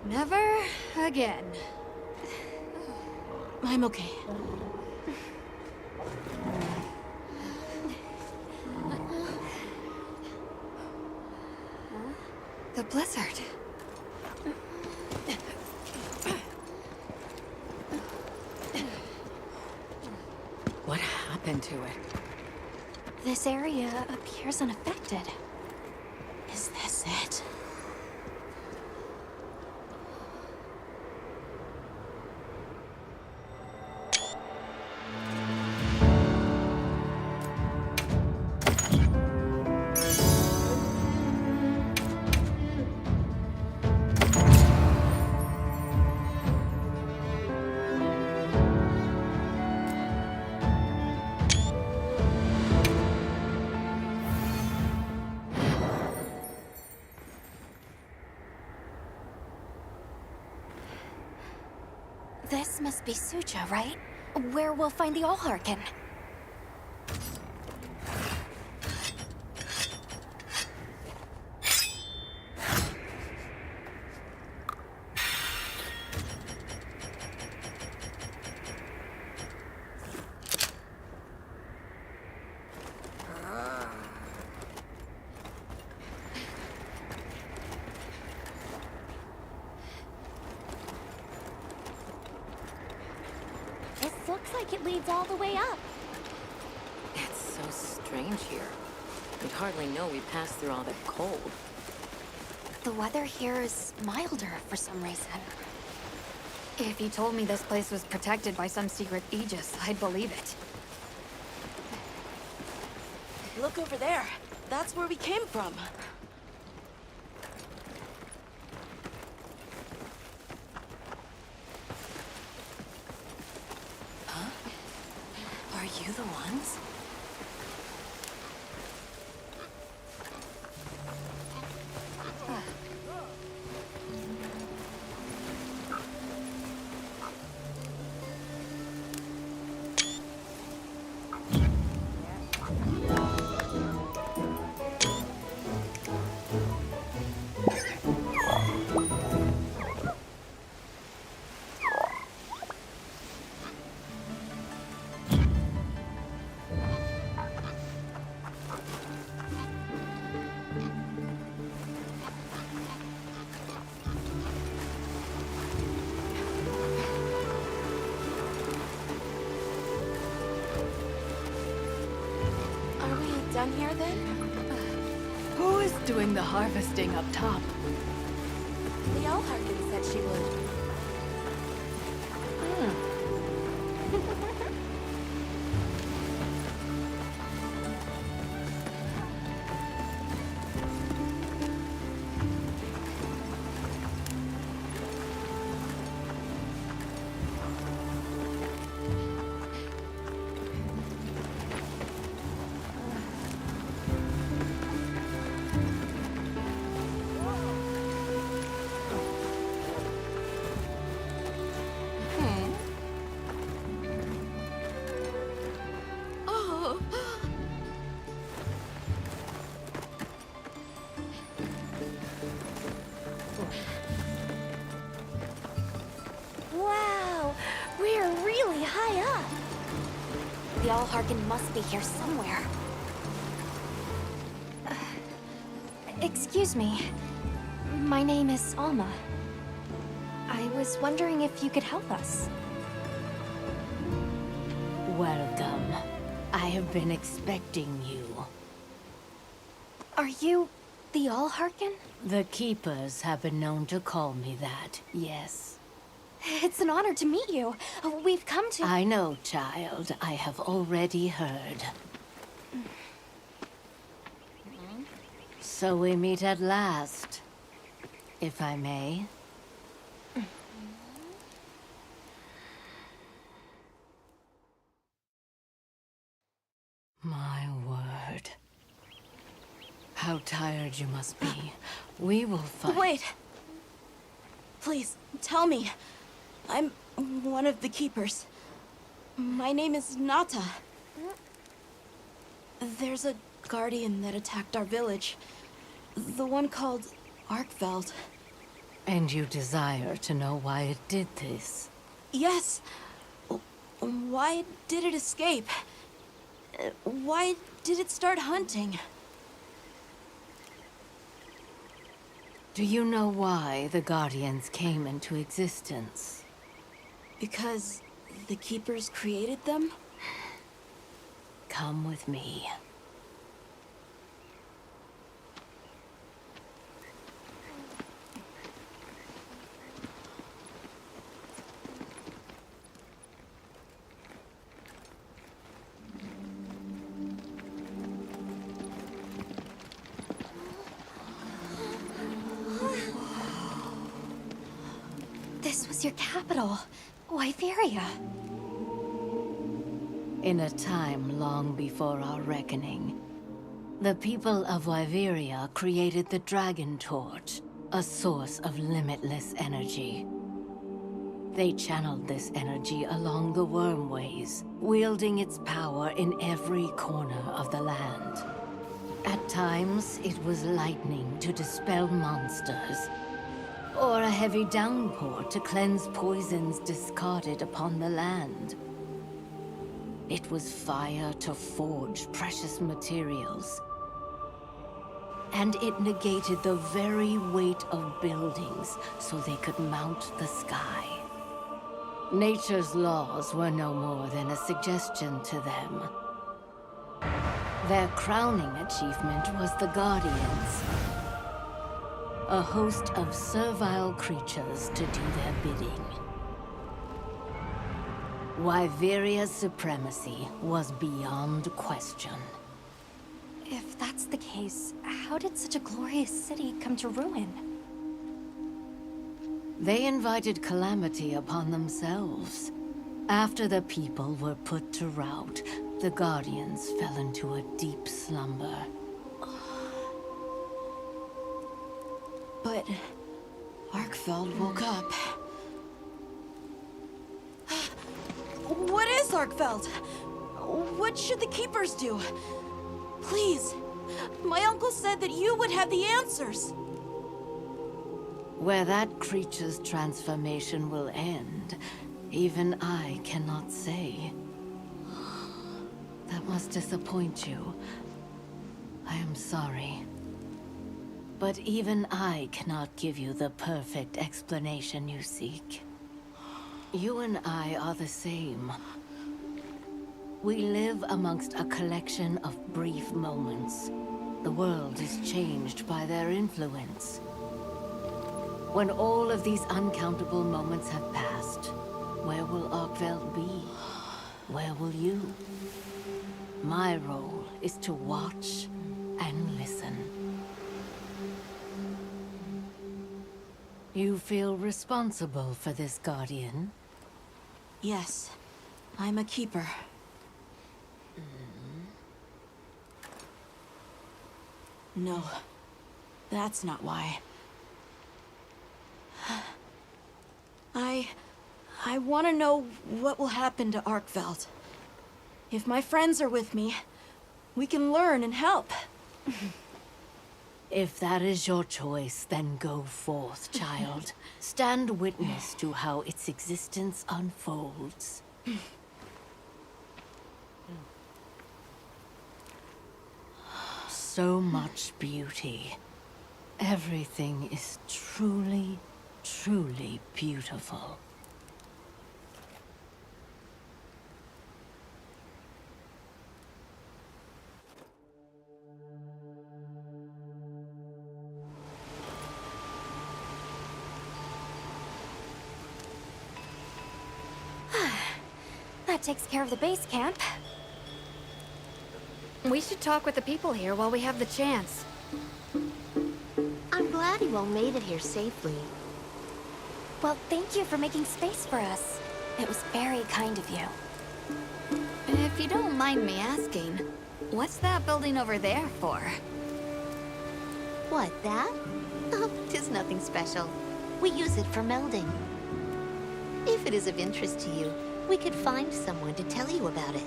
Never again. I'm okay. The blizzard. What happened to it? This area appears unaffected. Is this it? This must be Sucha, right? Where we'll find the Allharkin. This looks like it leads all the way up. It's so strange here. You'd hardly know we passed through all that cold. The weather here is milder for some reason. If you told me this place was protected by some secret aegis, I'd believe it. Look over there. That's where we came from. Huh? Are you the ones? Done here then? Who is doing the harvesting up top? The Allharkin said she would. Wow, we're really high up. The Allharkin must be here somewhere. Excuse me. My name is Alma. I was wondering if you could help us. Welcome. I have been expecting you. Are you the Allharkin? The Keepers have been known to call me that, yes. It's an honor to meet you. We've come to— I know, child. I have already heard. So we meet at last, if I may. My word. How tired you must be. We will fight. Wait! Please, tell me. I'm one of the Keepers. My name is Nata. There's a Guardian that attacked our village. The one called Arkveld. And you desire to know why it did this? Yes. Why did it escape? Why did it start hunting? Do you know why the Guardians came into existence? Because the Keepers created them? Come with me. This was your capital, Wyveria. In a time long before our reckoning, the people of Wyveria created the Dragon Torch, a source of limitless energy. They channeled this energy along the Wormways, wielding its power in every corner of the land. At times, it was lightning to dispel monsters, or a heavy downpour to cleanse poisons discarded upon the land. It was fire to forge precious materials. And it negated the very weight of buildings so they could mount the sky. Nature's laws were no more than a suggestion to them. Their crowning achievement was the Guardians, a host of servile creatures to do their bidding. Wyveria's supremacy was beyond question. If that's the case, how did such a glorious city come to ruin? They invited calamity upon themselves. After the people were put to rout, the Guardians fell into a deep slumber. But Arkveld woke up. What is Arkveld? What should the Keepers do? Please, my uncle said that you would have the answers. Where that creature's transformation will end, even I cannot say. That must disappoint you. I am sorry. But even I cannot give you the perfect explanation you seek. You and I are the same. We live amongst a collection of brief moments. The world is changed by their influence. When all of these uncountable moments have passed, where will Arkveld be? Where will you? My role is to watch and listen. You feel responsible for this Guardian? Yes, I'm a Keeper. No, that's not why. I want to know what will happen to Arkveld. If my friends are with me, we can learn and help. If that is your choice, then go forth, child. Stand witness to how its existence unfolds. So much beauty. Everything is truly, truly beautiful. That takes care of the base camp. We should talk with the people here while we have the chance. I'm glad you all made it here safely. Well, thank you for making space for us. It was very kind of you. If you don't mind me asking, what's that building over there for? What, that? Oh, 'tis nothing special. We use it for melding. If it is of interest to you, we could find someone to tell you about it.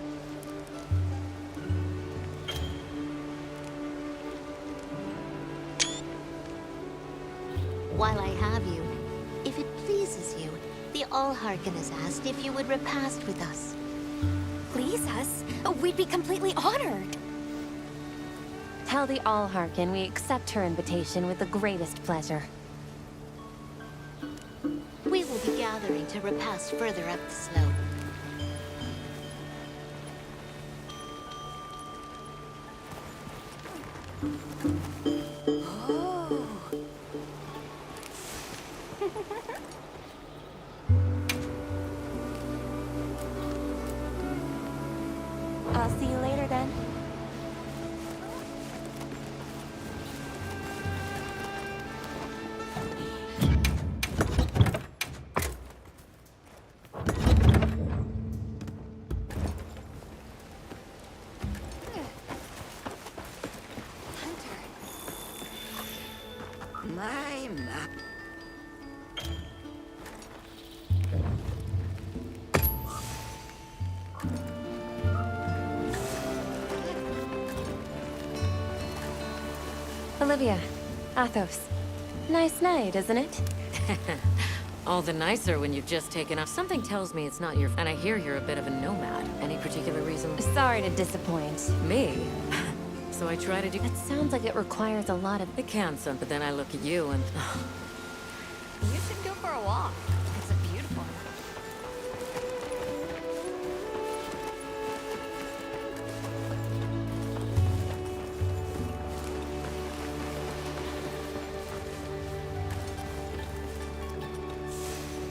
While I have you, if it pleases you, the Allharken has asked if you would repast with us. Please us? We'd be completely honored. Tell the Allharken we accept her invitation with the greatest pleasure. We will be gathering to repast further up the slope. I'll see you later then. My map. Olivia, Athos. Nice night, isn't it? All the nicer when you've just taken off. Something tells me it's not your... And I hear you're a bit of a nomad. Any particular reason? Sorry to disappoint. Me? So I try to do... It sounds like it requires a lot of... It can, son, but then I look at you and... You should go for a walk. It's a beautiful one.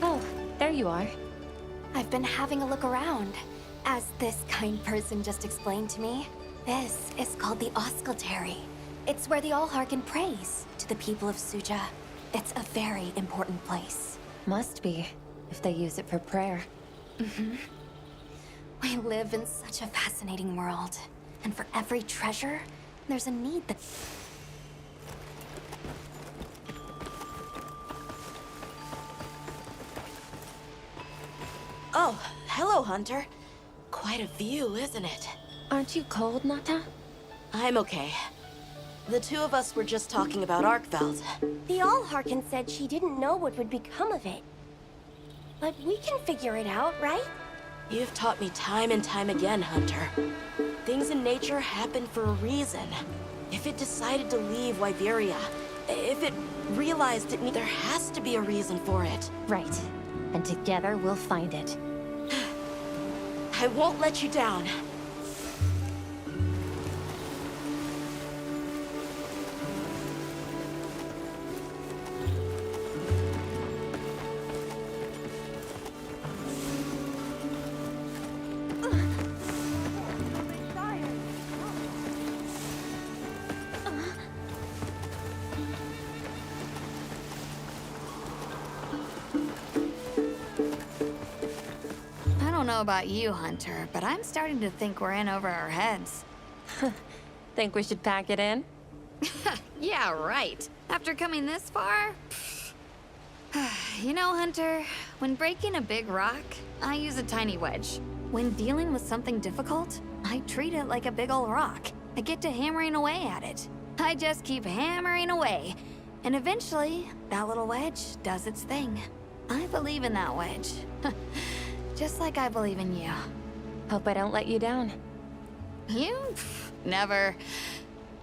Oh, there you are. I've been having a look around. As this kind person just explained to me, this is called the Oscultary. It's where the Allharken prays to the people of Suja. It's a very important place. Must be, if they use it for prayer. Mm-hmm. We live in such a fascinating world. And for every treasure, there's a need that... Oh, hello, Hunter. Quite a view, isn't it? Aren't you cold, Nata? I'm okay. The two of us were just talking about Arkveld. The Allharken said she didn't know what would become of it. But we can figure it out, right? You've taught me time and time again, Hunter. Things in nature happen for a reason. If it decided to leave Wyveria, if it realized there has to be a reason for it. Right. And together we'll find it. I won't let you down. I don't know about you, Hunter, but I'm starting to think we're in over our heads. Think we should pack it in? Yeah, right. After coming this far? You know, Hunter, when breaking a big rock, I use a tiny wedge. When dealing with something difficult, I treat it like a big old rock. I get to hammering away at it. I just keep hammering away. And eventually, that little wedge does its thing. I believe in that wedge. Just like I believe in you. Hope I don't let you down. You? Never.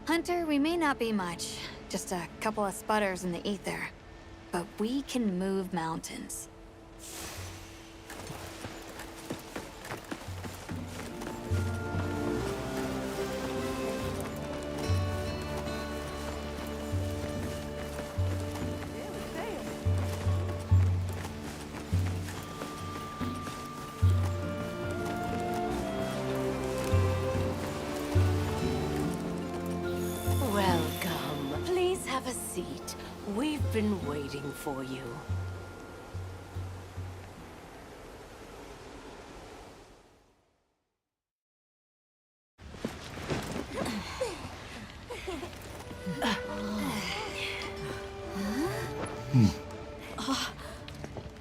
Hunter, we may not be much. Just a couple of sputters in the ether. But we can move mountains. Welcome. Please have a seat. We've been waiting for you.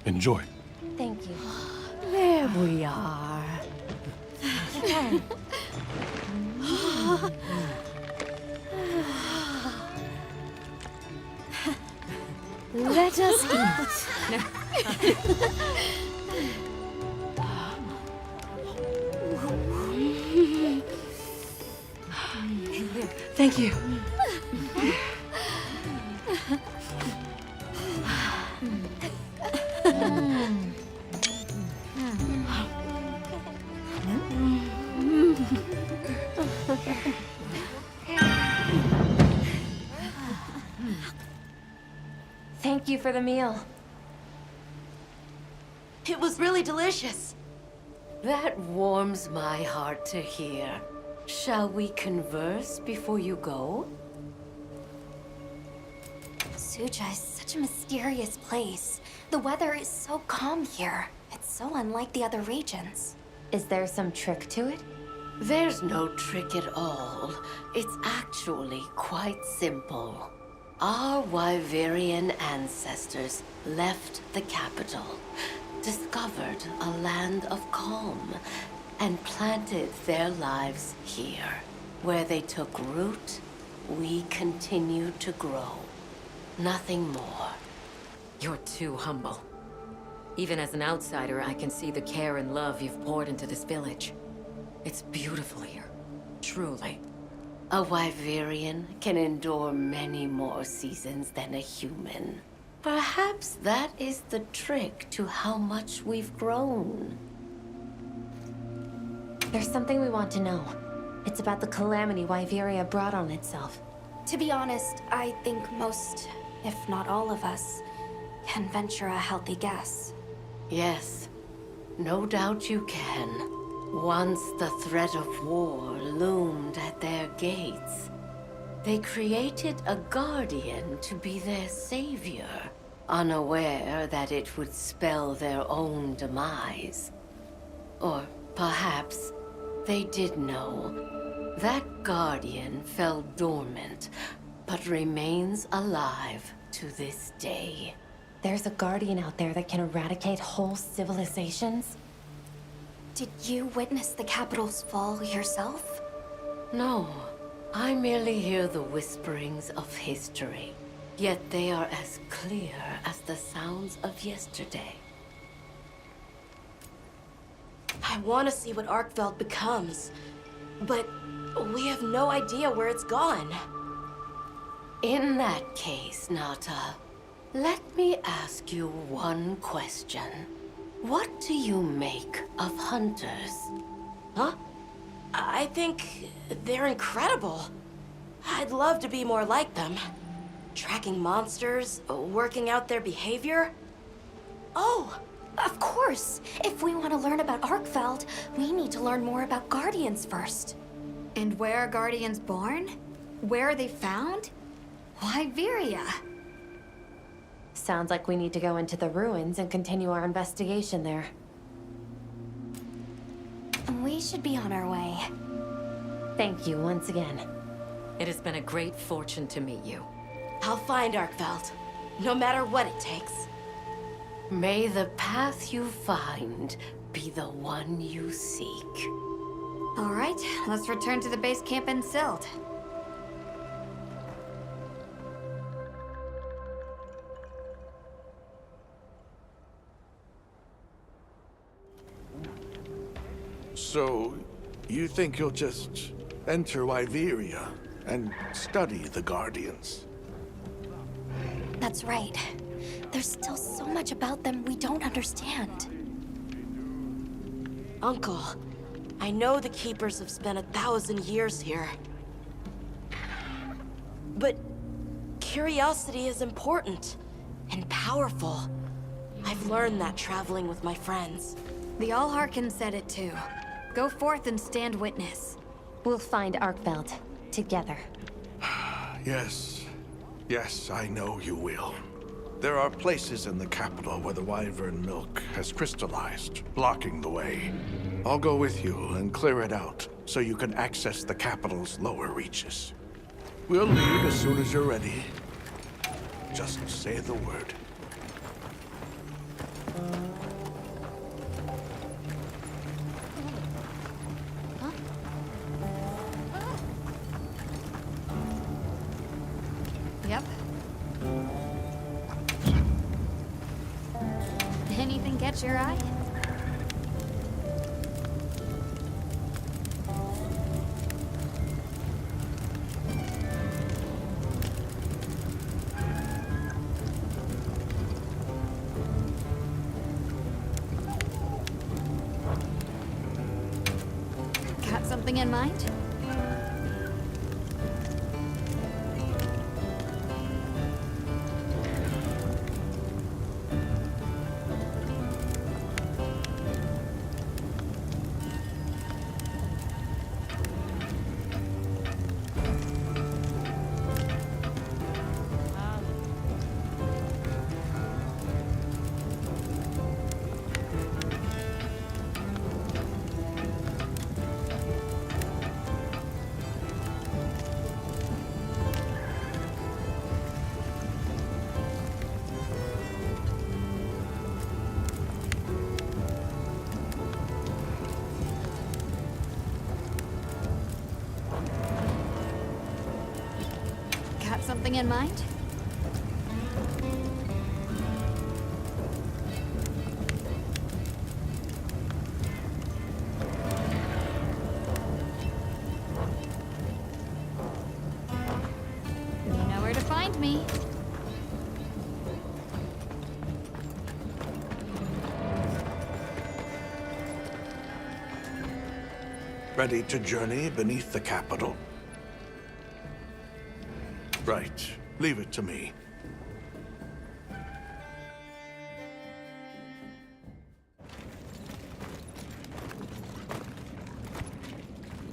Enjoy. Thank you. There we are. Let us eat. Thank you. Thank you for the meal. It was really delicious. That warms my heart to hear. Shall we converse before you go? Suja is such a mysterious place. The weather is so calm here. It's so unlike the other regions. Is there some trick to it? There's no trick at all. It's actually quite simple. Our Wyverian ancestors left the capital, discovered a land of calm, and planted their lives here. Where they took root, we continue to grow. Nothing more. You're too humble. Even as an outsider, I can see the care and love you've poured into this village. It's beautiful here. Truly. A Wyverian can endure many more seasons than a human. Perhaps that is the trick to how much we've grown. There's something we want to know. It's about the calamity Wyveria brought on itself. To be honest, I think most, if not all of us, can venture a healthy guess. Yes, no doubt you can. Once the threat of war loomed at their gates, they created a guardian to be their savior, unaware that it would spell their own demise. Or perhaps they did know. That guardian fell dormant, but remains alive to this day. There's a guardian out there that can eradicate whole civilizations? Did you witness the capital's fall yourself? No, I merely hear the whisperings of history. Yet they are as clear as the sounds of yesterday. I want to see what Arkfeld becomes, but we have no idea where it's gone. In that case, Nata, let me ask you one question. What do you make of hunters? Huh? I think they're incredible. I'd love to be more like them. Tracking monsters, working out their behavior. Oh, of course! If we want to learn about Arkfeld, we need to learn more about Guardians first. And where are Guardians born? Where are they found? Wyveria. Sounds like we need to go into the ruins and continue our investigation there. We should be on our way. Thank you once again. It has been a great fortune to meet you. I'll find Arkfeld, no matter what it takes. May the path you find be the one you seek. All right, let's return to the base camp in Silt. So, You think you'll just enter Wyveria and study the Guardians? That's right. There's still so much about them we don't understand. Uncle, I know the Keepers have spent 1,000 years here. But curiosity is important and powerful. I've learned that traveling with my friends. The Allharkin said it too. Go forth and stand witness. We'll find Arkveld together. Yes. Yes, I know you will. There are places in the capital where the Wyvern milk has crystallized, blocking the way. I'll go with you and clear it out, so you can access the capital's lower reaches. We'll leave as soon as you're ready. Just say the word. Yep. Anything catch your eye? Got something in mind? Got something in mind? You know where to find me. Ready to journey beneath the capital? Right. Leave it to me.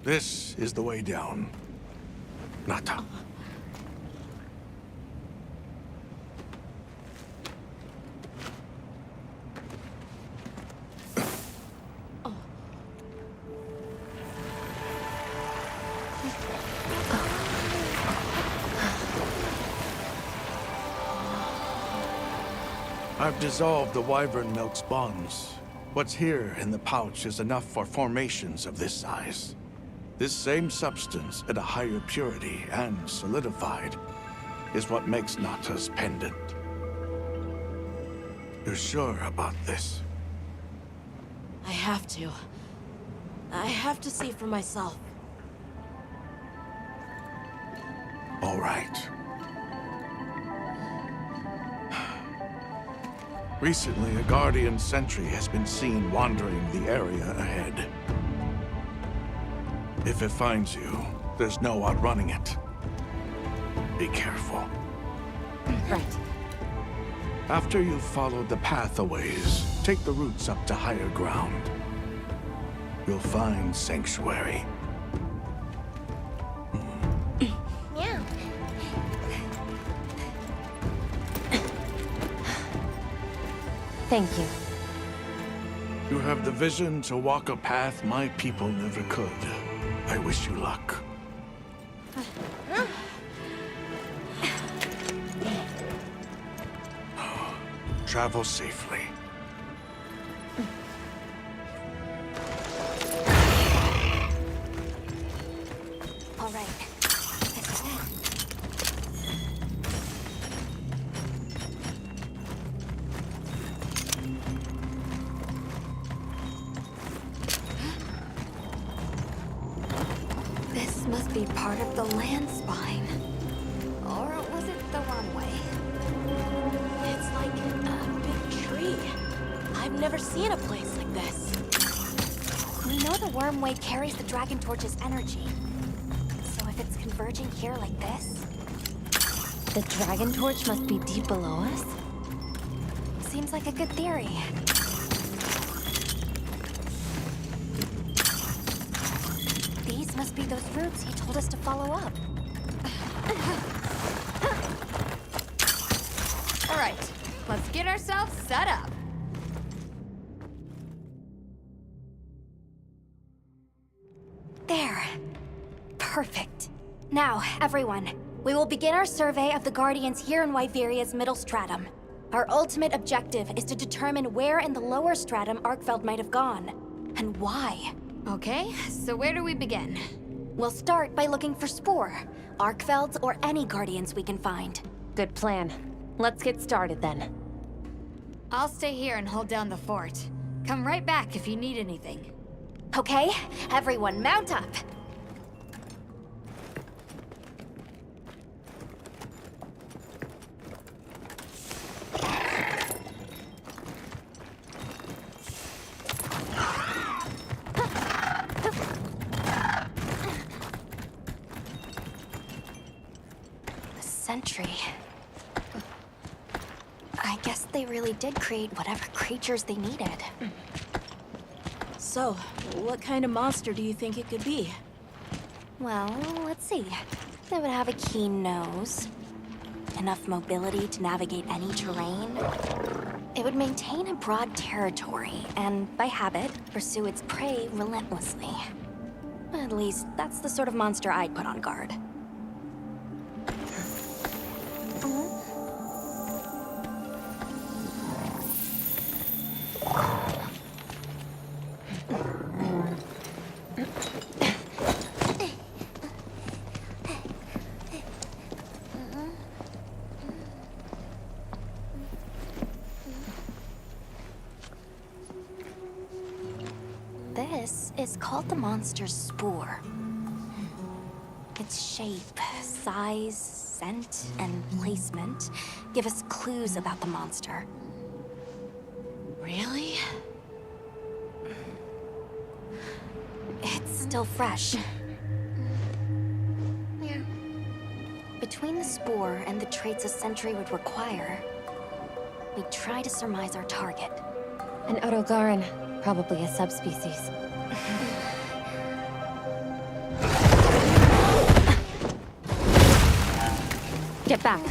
This is the way down. Nata. I've dissolved the Wyvern milk's bonds. What's here in the pouch is enough for formations of this size. This same substance at a higher purity and solidified is what makes Nata's pendant. You're sure about this? I have to. I have to see for myself. All right. Recently, a Guardian sentry has been seen wandering the area ahead. If it finds you, there's no outrunning it. Be careful. Right. After you've followed the pathways, take the routes up to higher ground. You'll find Sanctuary. Yeah. Thank you. You have the vision to walk a path my people never could. I wish you luck. Travel safely. All right. This is it. must be part of the land spine. Or was it the runway? It's like a big tree. I've never seen a place like this. We know the Wormway carries the Dragon Torch's energy. So if it's converging here like this... The Dragon Torch must be deep below us? Seems like a good theory. These must be those roots he told us to follow up. All right, let's get ourselves set up. There. Perfect. Now, everyone, we will begin our survey of the Guardians here in Wyveria's middle stratum. Our ultimate objective is to determine where in the lower stratum Arkfeld might have gone, and why. Okay, so where do we begin? We'll start by looking for Spore, Arkfelds, or any Guardians we can find. Good plan. Let's get started then. I'll stay here and hold down the fort. Come right back if you need anything. Okay, everyone mount up. The sentry. I guess they really did create whatever creatures they needed. So, what kind of monster do you think it could be? Well, let's see. They would have a keen nose, enough mobility to navigate any terrain. It would maintain a broad territory, and by habit, pursue its prey relentlessly. At least, that's the sort of monster I'd put on guard. This is called the monster's spore. Its shape, size, scent, and placement give us clues about the monster. Really? It's still fresh. Between the spore and the traits a sentry would require, we try to surmise our target. An Odogaran, probably a subspecies. Get back.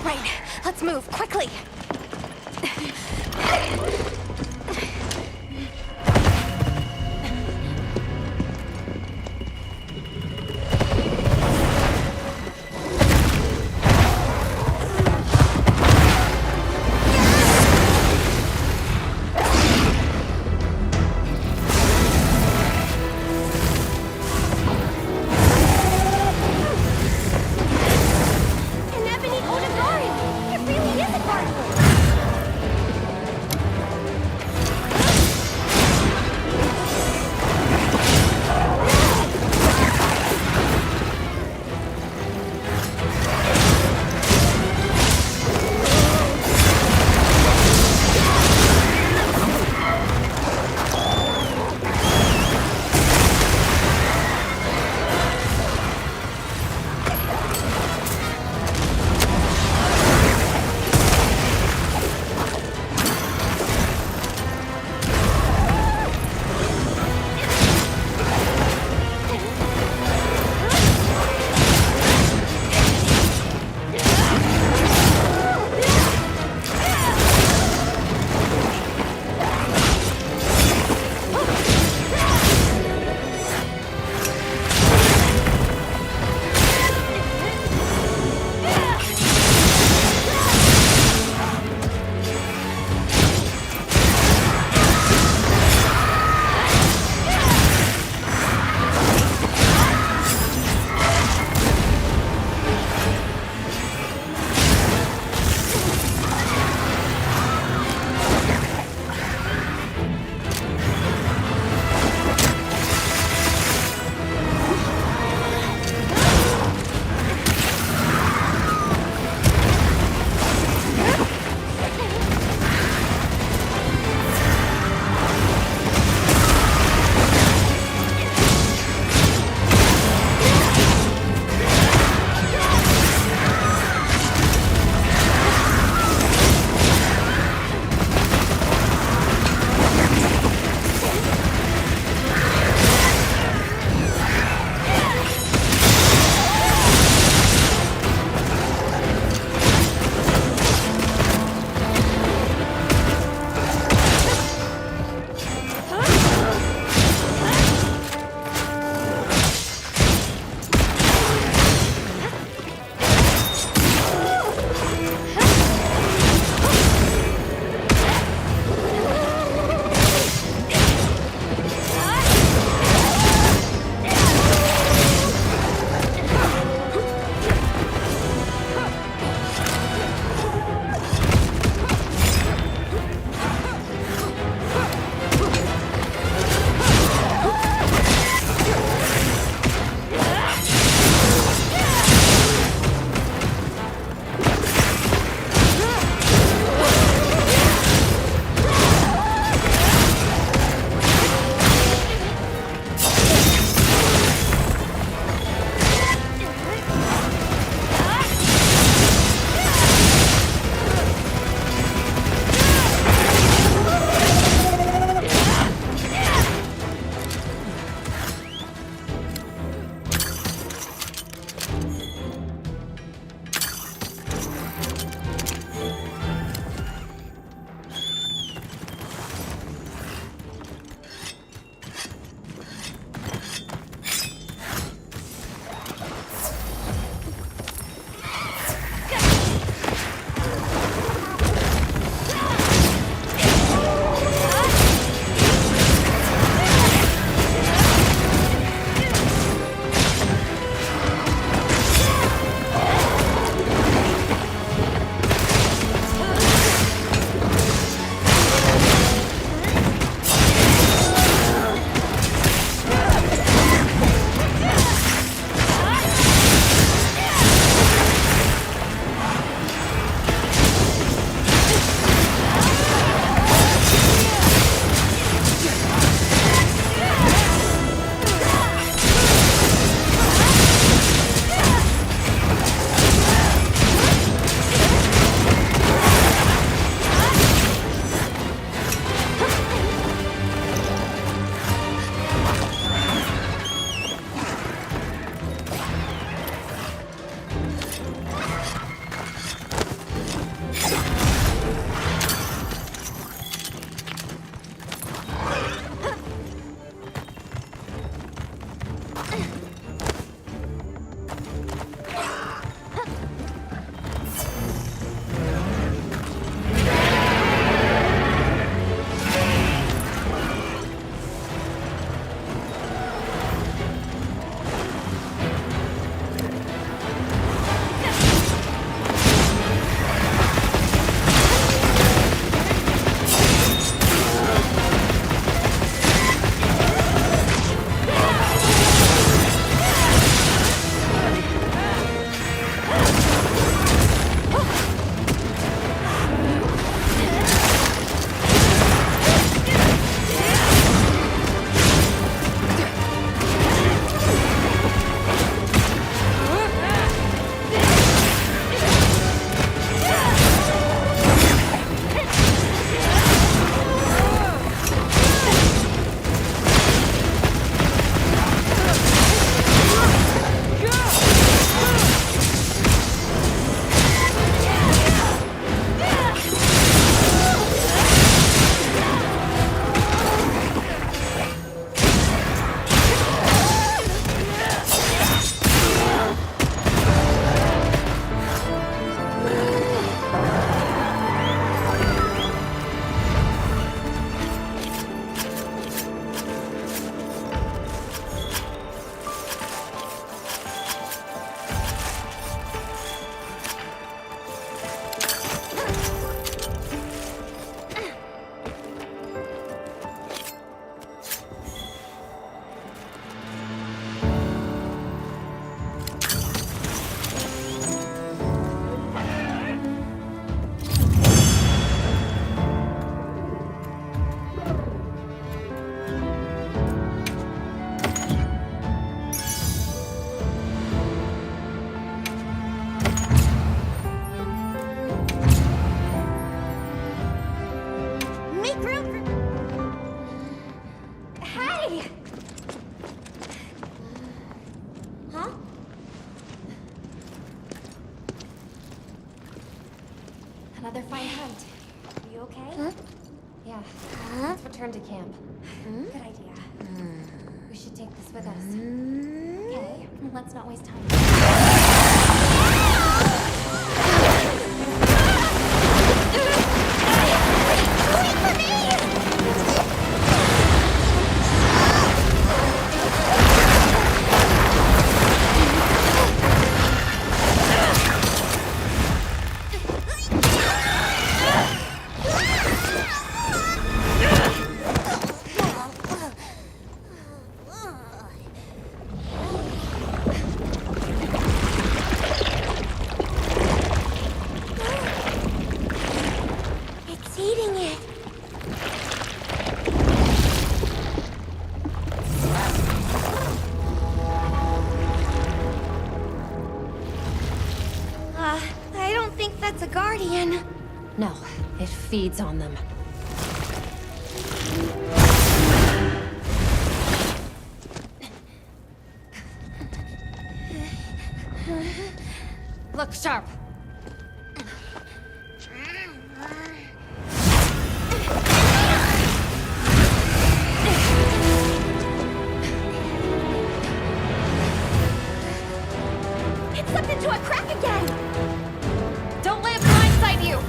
Right, let's move, quickly! another fine hunt. Are you okay? Huh? Yeah. Let's return to camp. Good idea. We should take this with us. Okay, let's not waste time. It's eating it. I don't think that's a guardian. No, it feeds on them. Look sharp. It slipped into a crack again. Don't let it blindside you!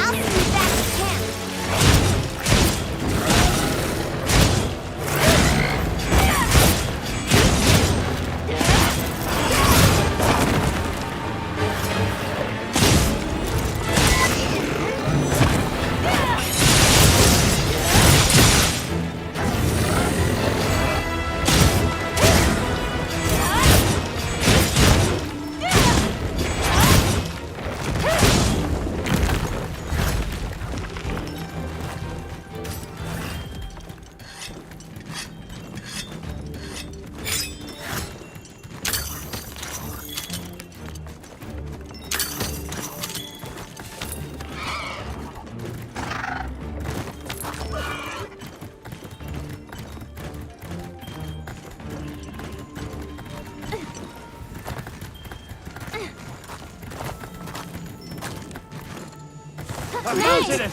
I'll send you back to camp. I'm losing it!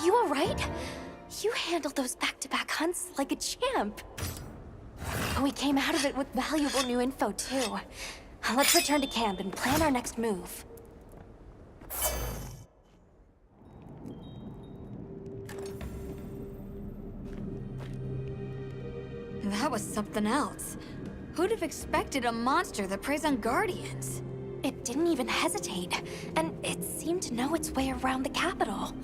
you all right? You handled those back-to-back hunts like a champ. We came out of it with valuable new info, too. Let's return to camp and plan our next move. That was something else. Who'd have expected a monster that preys on Guardians? It didn't even hesitate, and it seemed to know its way around the capital.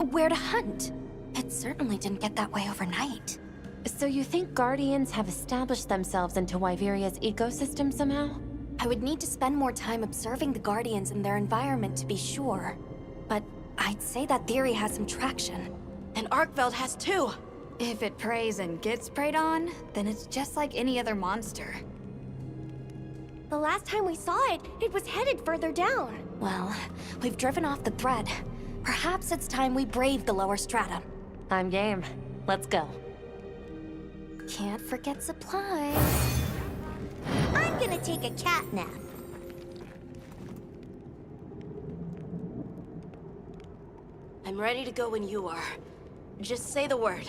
Where to hunt. It certainly didn't get that way overnight. So you think Guardians have established themselves into Wyveria's ecosystem somehow? I would need to spend more time observing the Guardians and their environment to be sure. But I'd say that theory has some traction. And Arkveld has too. If it preys and gets preyed on, then it's just like any other monster. The last time we saw it, it was headed further down. Well, we've driven off the thread. Perhaps it's time we brave the lower strata. I'm game. Let's go. Can't forget supplies. I'm gonna take a cat nap. I'm ready to go when you are. Just say the word.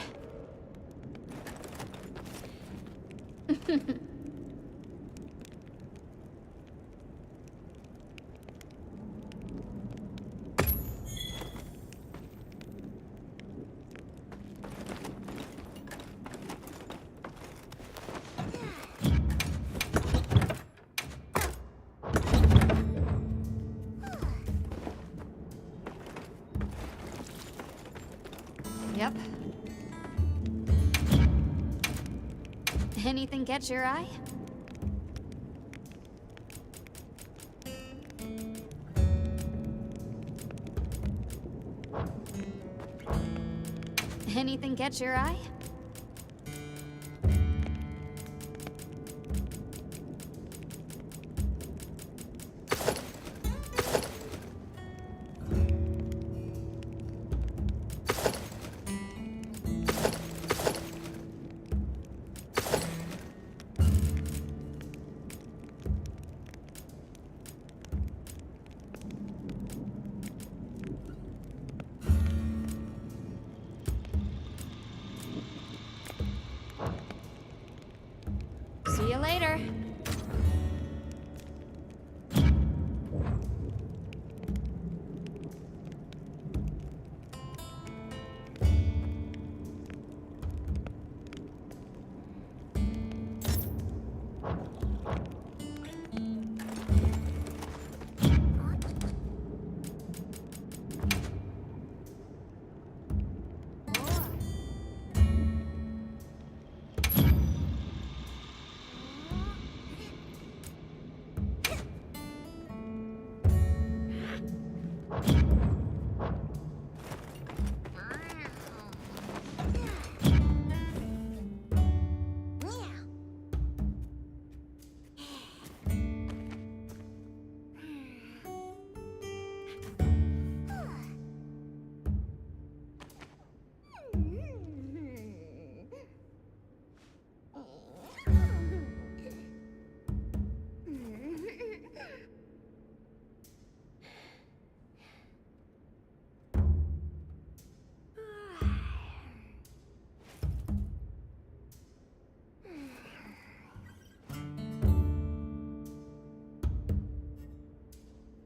Yep. Anything catch your eye? Anything catch your eye? See you later.